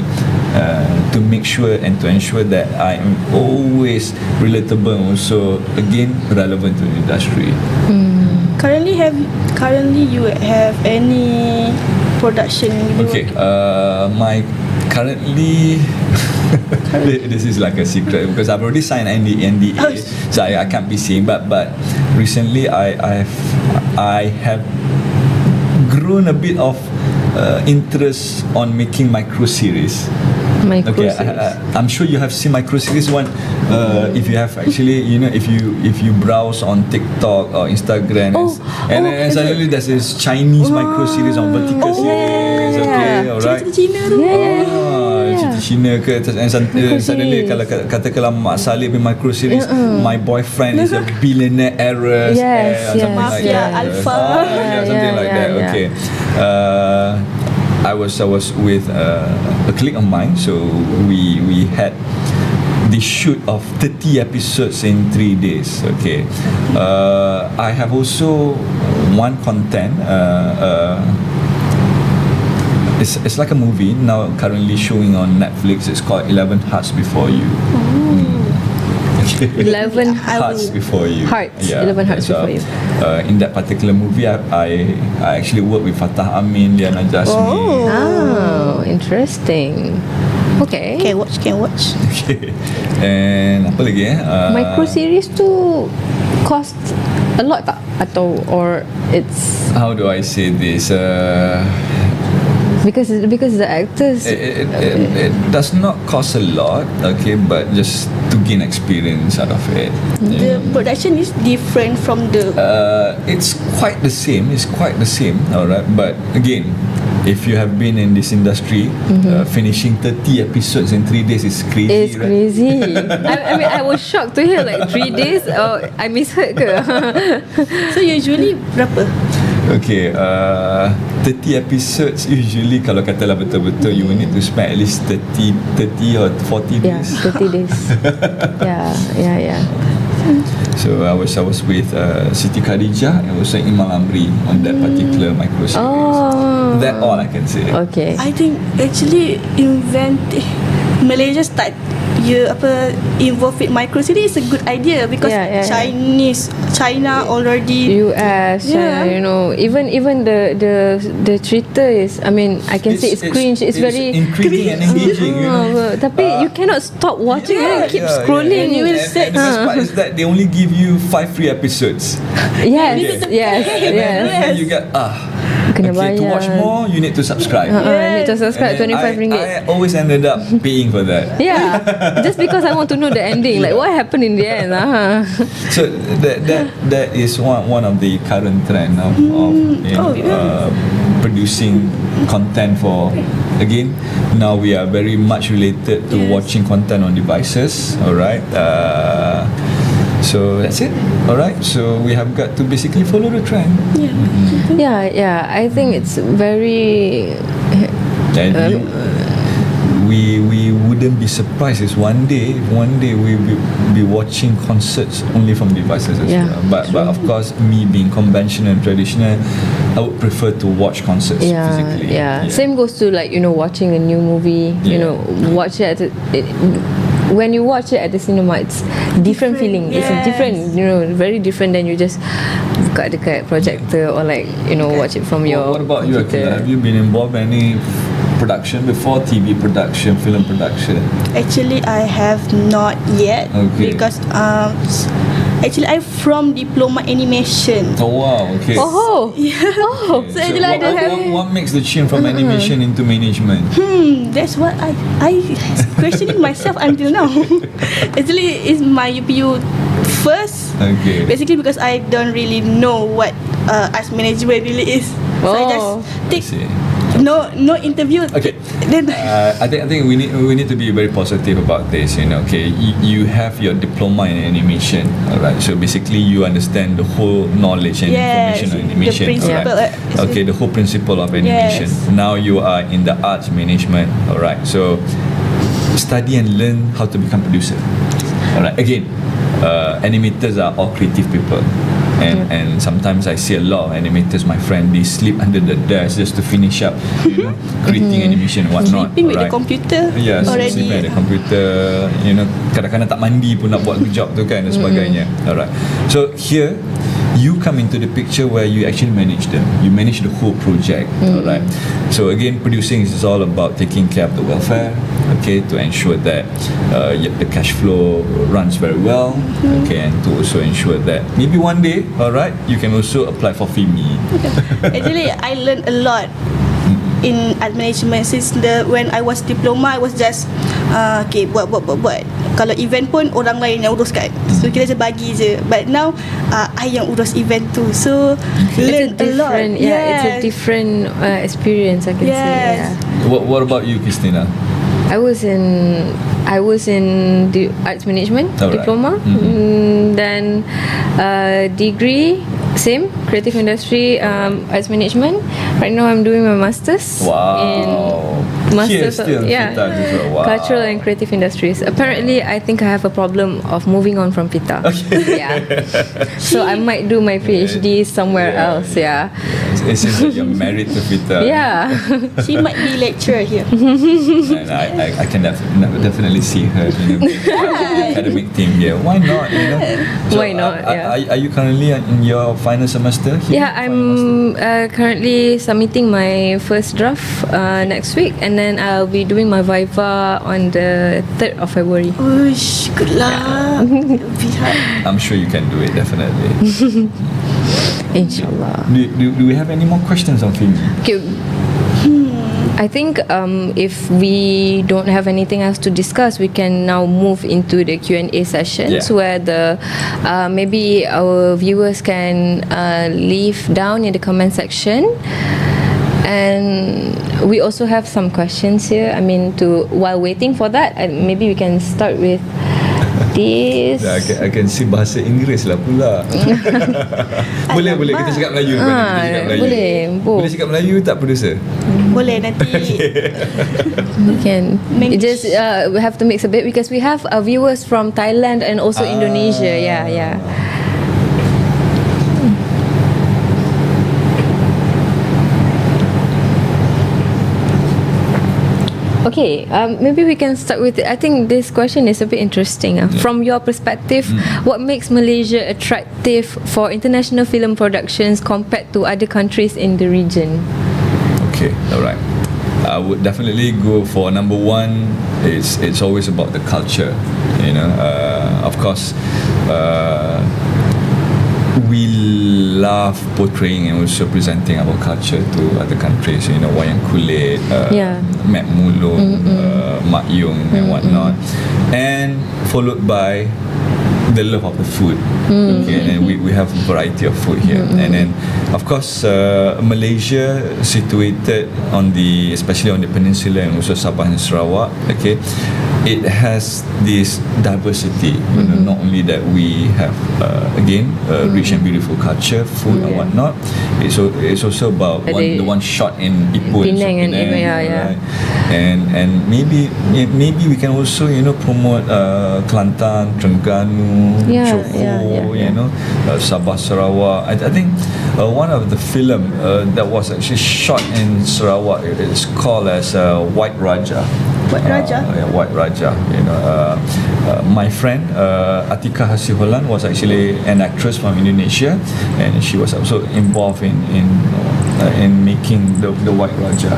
to make sure and to ensure that I am always relatable and also again relevant to the industry. Currently you have any production? Okay, my currently this is like a secret because I've already signed NDA, so I can't be saying. But recently I have grown a bit of interest on making micro series. I'm sure you have seen micro series one. If you have actually, if you browse on TikTok or Instagram, and suddenly there's this Chinese micro series on vertical series. Okay, alright. Cerita Cina ke, and suddenly kalau katakanlah Mak Saleh punya micro series, my boyfriend is a billionaire heiress, something like that. Alpha. Something like that. Okay. I was with a colleague of mine, so we had the shoot of 30 episodes in 3 days. Okay, I have also one content. It's like a movie now currently showing on Netflix. It's called 11 Hearts Before You. 11 Hearts Before You. Hearts. 11 Hearts Before You. In that particular movie, I actually worked with Fatah Amin, Liana Jasmine. Oh, interesting. Okay. Can watch. Okay. And apa lagi micro series tu cost a lot tak? Atau or it's how do I say this? Because the actors it does not cost a lot, okay, but just to gain experience out of it. The production is different from the it's quite the same, alright, but again, if you have been in this industry, finishing 30 episodes in 3 days is crazy. It's right? Crazy. I mean, I was shocked to hear like 3 days. I misheard ke? So usually berapa? Okay, 30 episodes usually kalau katalah betul-betul you will need to spend at least 30 or 40 days. Yeah, 30 days. yeah. So I was with Siti Khadijah and also Imam Amri on that particular micro series. Oh. That all I can say. Okay. I think actually Malaysia start involved with micro series is a good idea because China already US, China, even the cerita is, I mean, I can say it's cringe. It's very intriguing and engaging. Tapi you cannot stop watching. You keep scrolling. And you will And the best part is that they only give you 5 free episodes. Yes. And you get kena bayar. To watch more, you need to subscribe. Need to subscribe, RM25. I always ended up paying for that. Yeah, just because I want to know the ending, like what happened in the end. So that is one of the current trend of producing content for. Again, now we are very much related to watching content on devices. All right. So that's it. Alright, so we have got to basically follow the trend. Yeah. I think it's very. And we wouldn't be surprised if one day we will be watching concerts only from devices as well. But of course, me being conventional and traditional, I would prefer to watch concerts physically. Yeah. Same goes to like watching a new movie. Watch it when you watch it at the cinema, it's different feeling. It's a different, very different than you just buka dekat projector or like watch it from your. What about you, Akila? Have you been involved in any production before, TV production, film production? Actually, I have not yet because actually I'm from diploma animation. Oh wow, okay. So actually I don't have. What makes the change from animation into management? That's what I questioning myself until now. Actually, it's my UPU first. Okay. Basically, because I don't really know what as management really is. So I just take no interview. Okay. Then I think we need to be very positive about this. Okay, you have your diploma in animation. Alright. So basically, you understand the whole knowledge and information of animation. The principle. Alright. Okay, the whole principle of animation. Now you are in the arts management. Alright. So study and learn how to become producer. Alright. Again, animators are all creative people. and sometimes I see a lot of animators, my friend, they sleep under the desk just to finish up, creating animation and whatnot. Sleeping with the computer already. Sleeping at the computer, kadang-kadang tak mandi pun nak buat job tu kan dan sebagainya. Alright. So here you come into the picture where you actually manage them. You manage the whole project. Alright. So again, producing is all about taking care of the welfare, okay, to ensure that the cash flow runs very well, okay, and to also ensure that maybe one day, alright, you can also apply for FIMI. Actually, I learned a lot in art management since when I was diploma. I was just buat. Kalau event pun orang lain yang uruskan, so kita je bagi je. But now I yang urus event tu, so learn a lot. It's a different experience, I can say. What about you, Christina? I was in the arts management diploma, then degree same creative industry, arts management. Right now I'm doing my masters in masters of cultural and creative industries. Apparently I think I have a problem of moving on from FiTA. So I might do my PhD somewhere else. It seems like you're married to FiTA. She might be lecturer here. And I can definitely see her in the academic team here. Why not? So why not? Are you currently in your final semester here? I'm currently submitting my first draft next week, and then I'll be doing my Viva on the 3rd of February. Good luck. I'm sure you can do it, definitely. Inshallah. Do we have any more questions on FIMI? Okay. I think if we don't have anything else to discuss, we can now move into the Q&A sessions where the maybe our viewers can leave down in the comment section. And we also have some questions here. I mean, while waiting for that, maybe we can start with this. I can see bahasa Inggeris lah pula. boleh kita cakap Melayu. Boleh cakap Melayu tak, producer? Boleh nanti. We can just we have to mix a bit because we have viewers from Thailand and also Indonesia. Okay, maybe we can start with I think this question is a bit interesting. From your perspective, what makes Malaysia attractive for international film productions compared to other countries in the region? Okay, alright. I would definitely go for number one. It's always about the culture. Of course, we love portraying and also presenting our culture to other countries. Wayang kulit, Mek Mulung, Mak Yung and whatnot, and followed by the love of the food. And we have a variety of food here. And then of course Malaysia, situated especially on the peninsula and also Sabah and Sarawak, it has this diversity. Not only that we have rich and beautiful culture, food and whatnot, it's also about the one shot in Ipoh and Penang, right? And maybe we can also promote Kelantan, Terengganu, Johor, Sabah, Sarawak. I think one of the film that was actually shot in Sarawak, it's called as White Raja. White Raja. My friend Atika Hasiholan was actually an actress from Indonesia, and she was also involved in making the White Raja.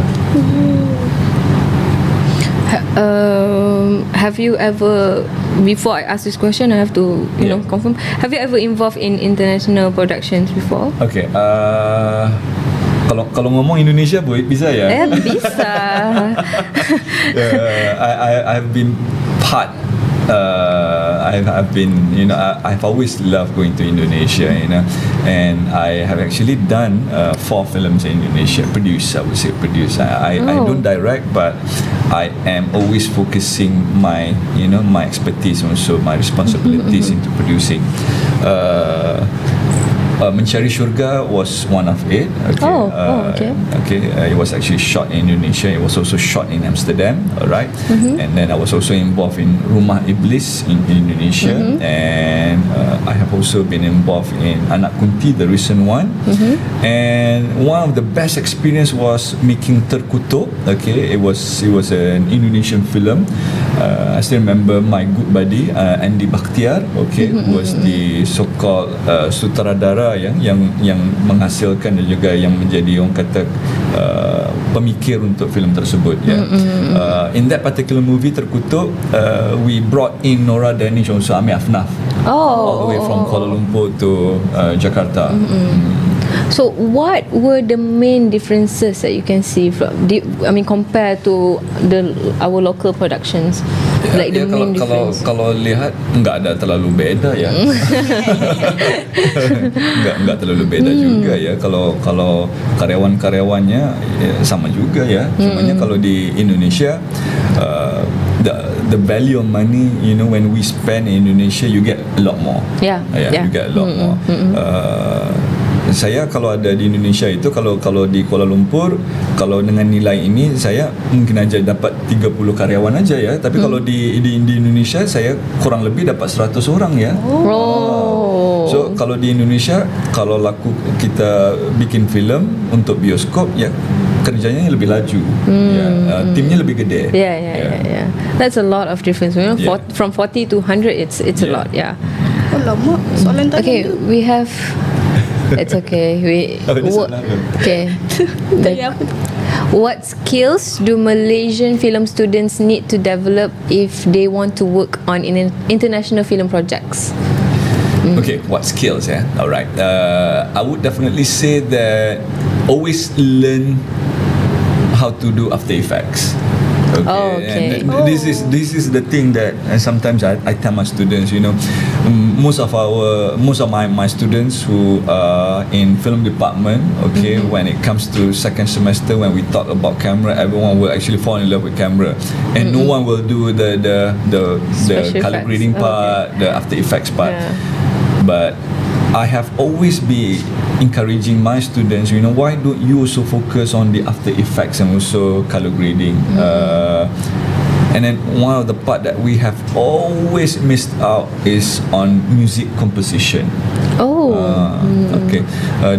Have you ever, before I ask this question, I have to confirm, have you ever involved in international productions before? Okay, kalau ngomong Indonesia bisa ya? Bisa. I've been part. I've been, I've always loved going to Indonesia, and I have actually done 4 films in Indonesia. I would say produce. I don't direct, but I am always focusing my expertise, also my responsibilities into producing. Mencari Syurga was one of it. Okay. It was actually shot in Indonesia. It was also shot in Amsterdam. Alright. And then I was also involved in Rumah Iblis in Indonesia, and I have also been involved in Anak Kunti, the recent one. And one of the best experience was making Terkutuk. Okay, it was an Indonesian film. I still remember my good buddy Andy Bakhtiar, okay, who was the so-called sutradara yang menghasilkan dan juga yang menjadi orang kata pemikir untuk filem tersebut. In that particular movie Terkutuk, we brought in Nora Danish, also Amir Afnaf, all the way from Kuala Lumpur to Jakarta. So what were the main differences that you can see from compared to our local productions? Like the main difference. Kalau lihat enggak ada terlalu beda ya. enggak terlalu beda juga ya. Kalau karyawan-karyawannya sama juga ya. Cumanya kalau di Indonesia the value of money, when we spend in Indonesia, you get a lot more. You get a lot more. Saya kalau ada di Indonesia itu, kalau di Kuala Lumpur, kalau dengan nilai ini saya mungkin aja dapat 30 karyawan aja ya, tapi kalau di Indonesia saya kurang lebih dapat 100 orang ya. So kalau di Indonesia, kalau kita bikin film untuk bioskop ya, kerjanya lebih laju, timnya lebih gede. Yeah. That's a lot of difference. From 40 to 100, it's a lot. Yeah. Oh lama. Soalan tadi. Okay, we have. It's okay. Okay. What skills do Malaysian film students need to develop if they want to work on international film projects? Okay, what skills? Alright. I would definitely say that always learn how to do After Effects. Okay. And this is the thing that sometimes I tell my students. Most of my students who are in film department, okay, when it comes to second semester, when we talk about camera, everyone will actually fall in love with camera, and no one will do the color grading part, the After Effects part. But I have always been encouraging my students, why don't you also focus on the After Effects and also color grading? And then one of the part that we have always missed out is on music composition. Okay.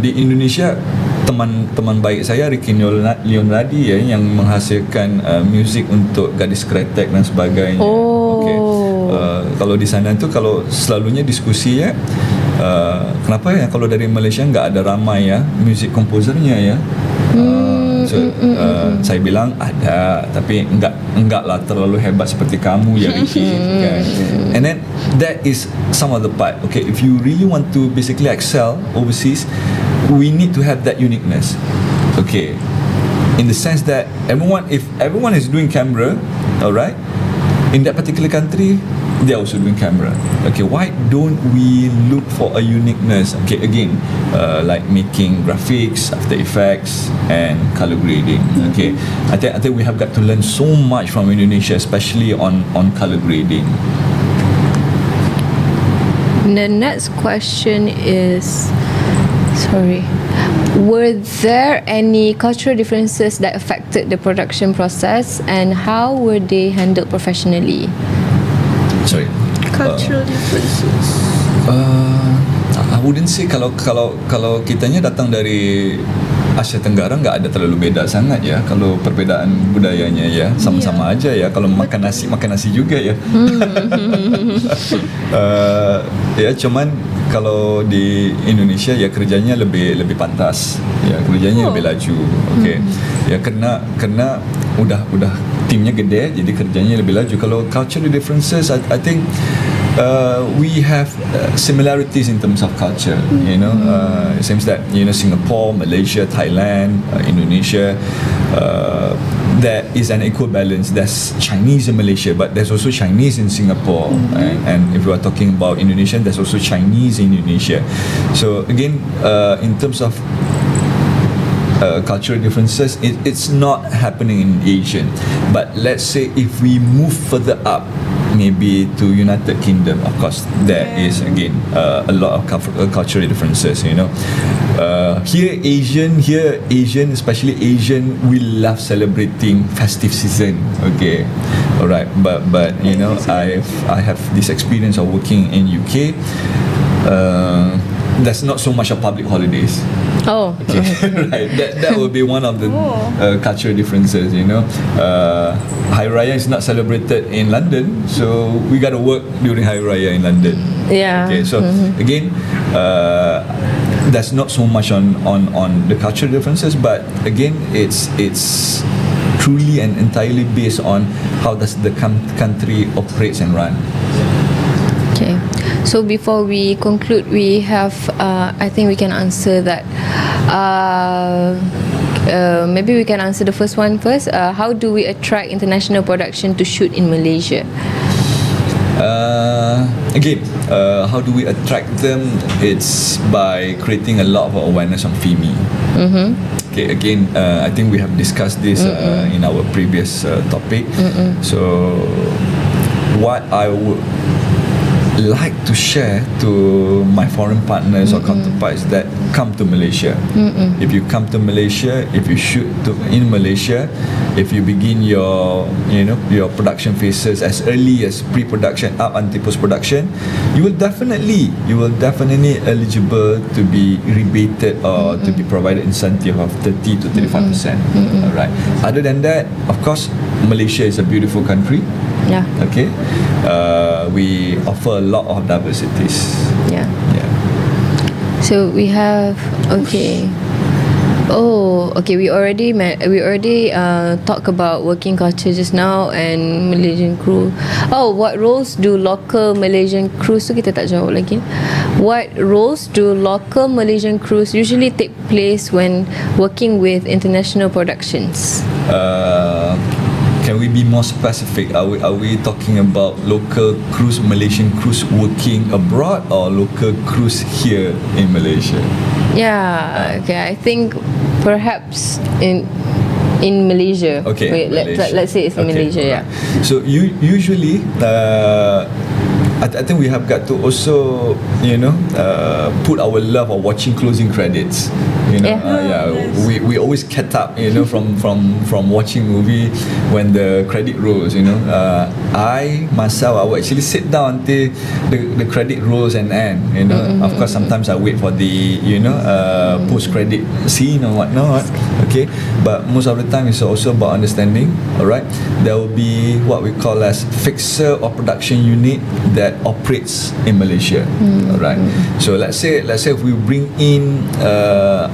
Di Indonesia, teman baik saya Ricky Leonardi yang menghasilkan music untuk Gadis Kretek dan sebagainya. Okay. Kalau di sana tu kalau selalunya diskusi kenapa ya kalau dari Malaysia nggak ada ramai music composernya ya. Saya bilang ada, tapi enggak lah terlalu hebat seperti kamu ya Ricky. Kan? And then that is some of the part. Okay, if you really want to basically excel overseas, we need to have that uniqueness. Okay, in the sense that if everyone is doing camera, alright, in that particular country, they're also doing camera. Okay, why don't we look for a uniqueness? Okay, again, like making graphics, After Effects, and color grading. Okay, I think we have got to learn so much from Indonesia, especially on color grading. The next question is, were there any cultural differences that affected the production process, and how were they handled professionally? Cultural differences. I wouldn't say kalau kitanya datang dari Asia Tenggara nggak ada terlalu beda sangat ya. Kalau perbedaan budayanya ya sama-sama aja ya. Kalau makan nasi juga ya. Ya cuman kalau di Indonesia ya kerjanya lebih pantas ya, kerjanya lebih laju. Okay. Ya karena udah timnya gede jadi kerjanya lebih laju. Kalau cultural differences, I think we have similarities in terms of culture. It seems that Singapore, Malaysia, Thailand, Indonesia, there is an equal balance. There's Chinese in Malaysia, but there's also Chinese in Singapore. And if we are talking about Indonesian, there's also Chinese in Indonesia. So again, in terms of cultural differences, it's not happening in Asian. But let's say if we move further up, maybe to United Kingdom, of course, there is again a lot of cultural differences. Here Asian, especially Asian, we love celebrating festive season. Okay, all right, but I have this experience of working in UK. There's not so much of public holidays. Oh, okay. Right. That will be one of the cultural differences. Hari Raya is not celebrated in London, so we got to work during Hari Raya in London. Yeah. Okay. So again, there's not so much on the cultural differences, but again, it's truly and entirely based on how does the country operates and run. Okay. So before we conclude, we have, I think we can answer that. Maybe we can answer the first one first. How do we attract international production to shoot in Malaysia? Again, how do we attract them? It's by creating a lot of awareness on FIMI. Okay, again, I think we have discussed this in our previous topic. So what I would like to share to my foreign partners or counterparts that come to Malaysia. If you come to Malaysia, if you shoot in Malaysia, if you begin your production phases as early as pre-production up until post-production, you will definitely eligible to be rebated or to be provided incentive of 30 to 35%. Alright. Other than that, of course, Malaysia is a beautiful country. Yeah. Okay. We offer a lot of diversities. Yeah. So we have we already talk about working culture just now and Malaysian crew. What roles do local Malaysian crews? So kita tak jawab lagi. What roles do local Malaysian crews usually take place when working with international productions? Can we be more specific? Are we talking about local crews, Malaysian crews working abroad, or local crews here in Malaysia? Yeah. Okay. I think perhaps in Malaysia. Okay. Let's say it's in Malaysia. Yeah. So usually, I think we have got to also put our love of watching closing credits. We always catch up from watching movie when the credit rolls. I myself, I will actually sit down until the credit rolls and end. Of course, sometimes I wait for the post credit scene or whatnot. Okay, but most of the time it's also about understanding. Alright, there will be what we call as fixer or production unit that operates in Malaysia. Alright, so let's say if we bring in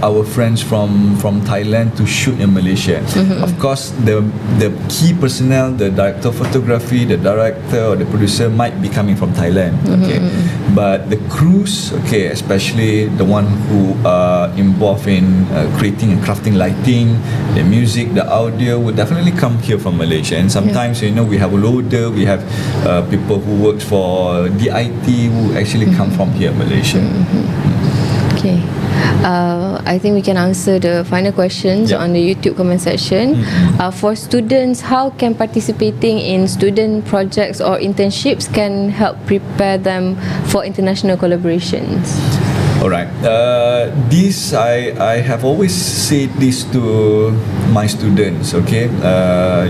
our friends from Thailand to shoot in Malaysia. Of course, the key personnel, the director of photography, the director or the producer might be coming from Thailand. Okay, but the crews, especially the one who are involved in creating and crafting lighting, the music, the audio, will definitely come here from Malaysia. And sometimes we have a loader, we have people who work for DIT who actually come from here, Malaysia. Okay. I think we can answer the final questions on the YouTube comment section. For students, how can participating in student projects or internships can help prepare them for international collaborations? Alright, this I have always said this to my students. Okay,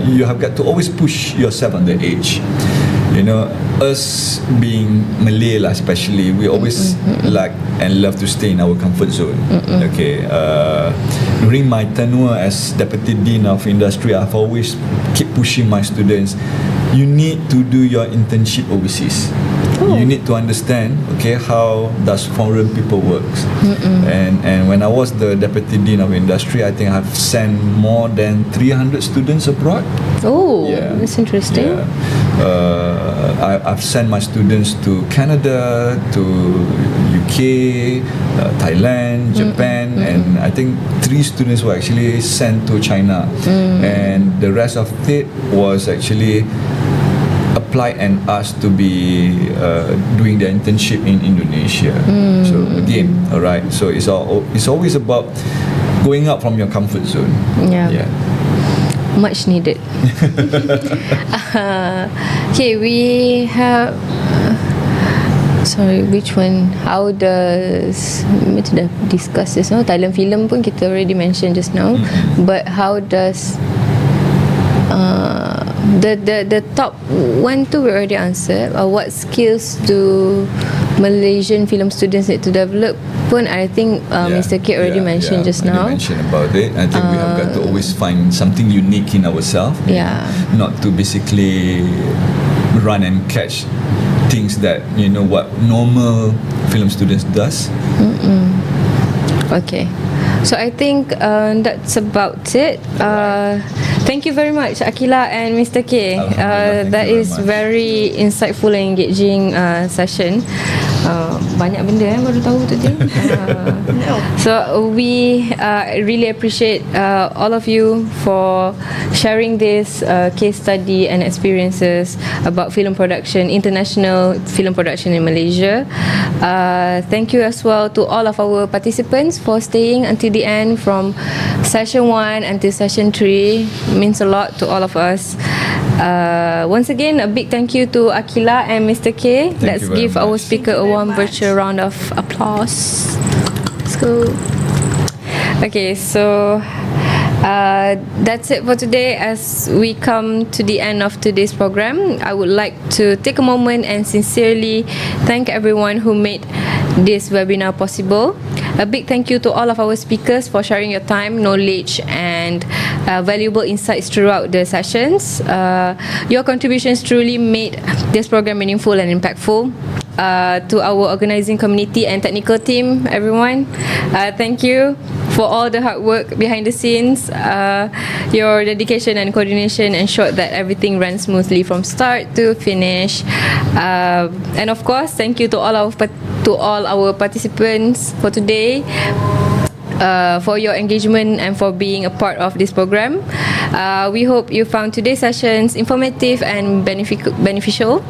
you have got to always push yourself on the edge. Us being Malay especially, we always like and love to stay in our comfort zone. Okay, during my tenure as Deputy Dean of Industry, I've always keep pushing my students. You need to do your internship overseas. You need to understand, how does foreign people works. And when I was the Deputy Dean of Industry, I think I've sent more than 300 students abroad. Oh, that's interesting. I've sent my students to Canada, to UK, Thailand, Japan, and I think 3 students were actually sent to China, and the rest of it was actually applied and asked to be doing their internship in Indonesia. So again, alright, so it's always about going out from your comfort zone. much needed. Okay, we have. Sorry, which one? How does kita dah discuss just now? Thailand film pun kita already mentioned just now. But how does the top one too we already answered. What skills do Malaysian film students need to develop? Pun I think Mr. K already mentioned just now. Mentioned about it. I think we have got to always find something unique in ourselves. Yeah. Not to basically run and catch things that what normal film students does. Okay, so I think that's about it. Thank you very much, Akila and Mr. K. That is very insightful and engaging session. Banyak benda baru tahu tu dia. So we really appreciate all of you for sharing this case study and experiences about film production, international film production in Malaysia. Thank you as well to all of our participants for staying until the end from session 1 until session 3. It means a lot to all of us. Once again, a big thank you to Akila and Mr. K. Let's give our speaker a warm virtual round of applause. Let's go. Okay, so that's it for today. As we come to the end of today's program, I would like to take a moment and sincerely thank everyone who made this webinar possible. A big thank you to all of our speakers for sharing your time, knowledge and valuable insights throughout the sessions. Your contributions truly made this program meaningful and impactful. To our organising community and technical team, everyone, thank you for all the hard work behind the scenes. Your dedication and coordination ensured that everything ran smoothly from start to finish. And of course, thank you to all our participants for today. For your engagement and for being a part of this program. We hope you found today's sessions informative and beneficial.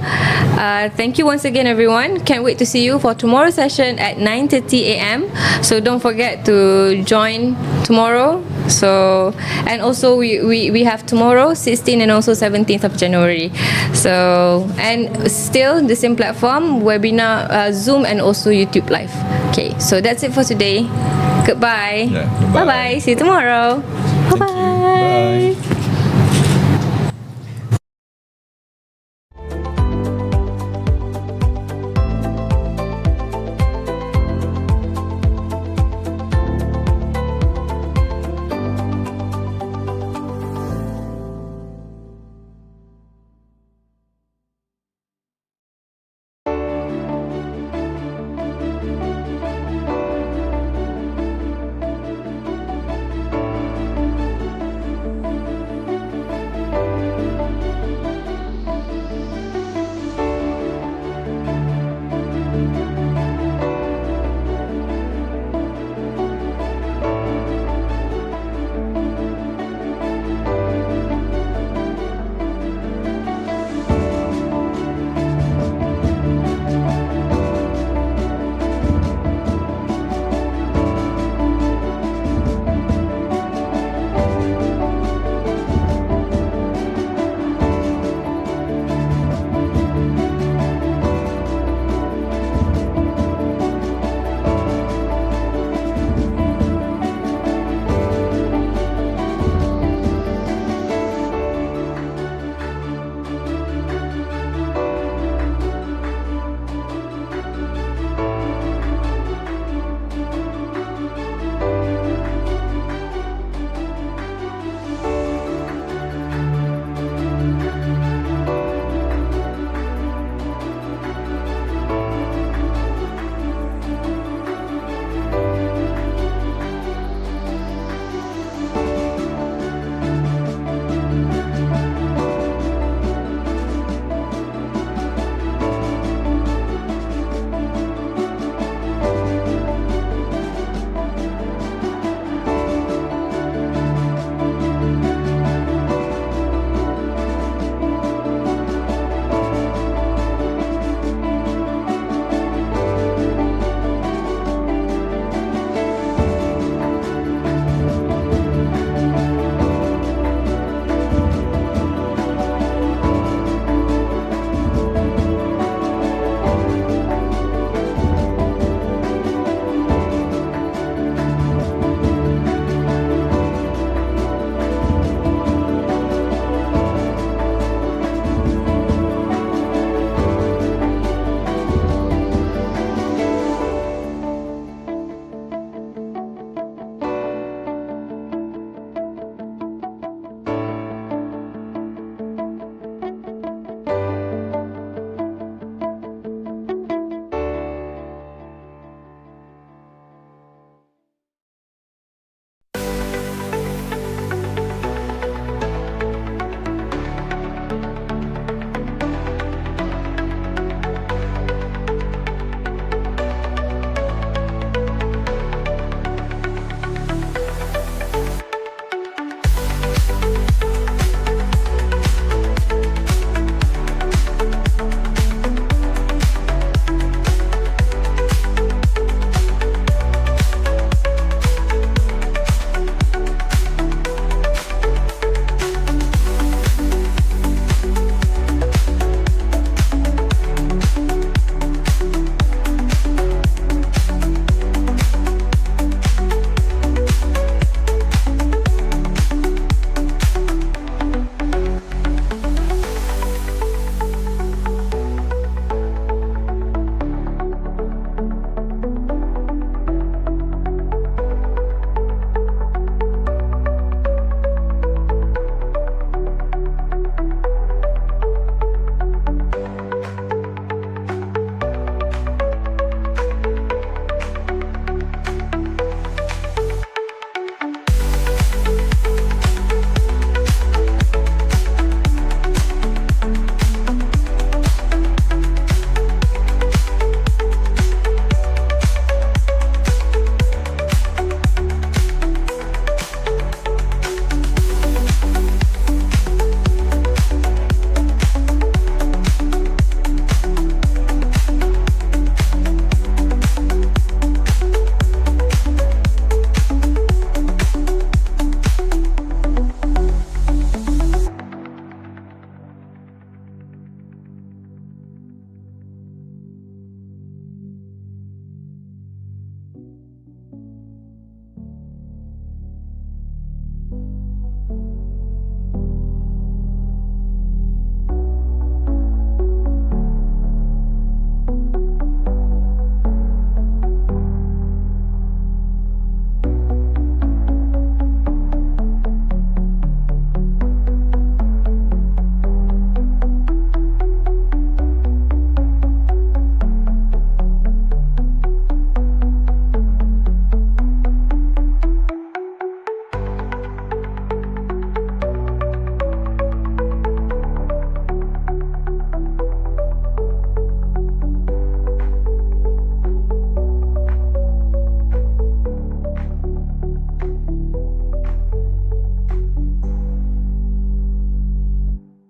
Thank you once again, everyone. Can't wait to see you for tomorrow's session at 9:30 a.m. So don't forget to join tomorrow. So, and also we have tomorrow 16th and also 17th of January. So, and still the same platform, webinar, Zoom and also YouTube Live. Okay, so that's it for today. Goodbye. Yeah, goodbye. Bye bye. See you tomorrow. Bye bye.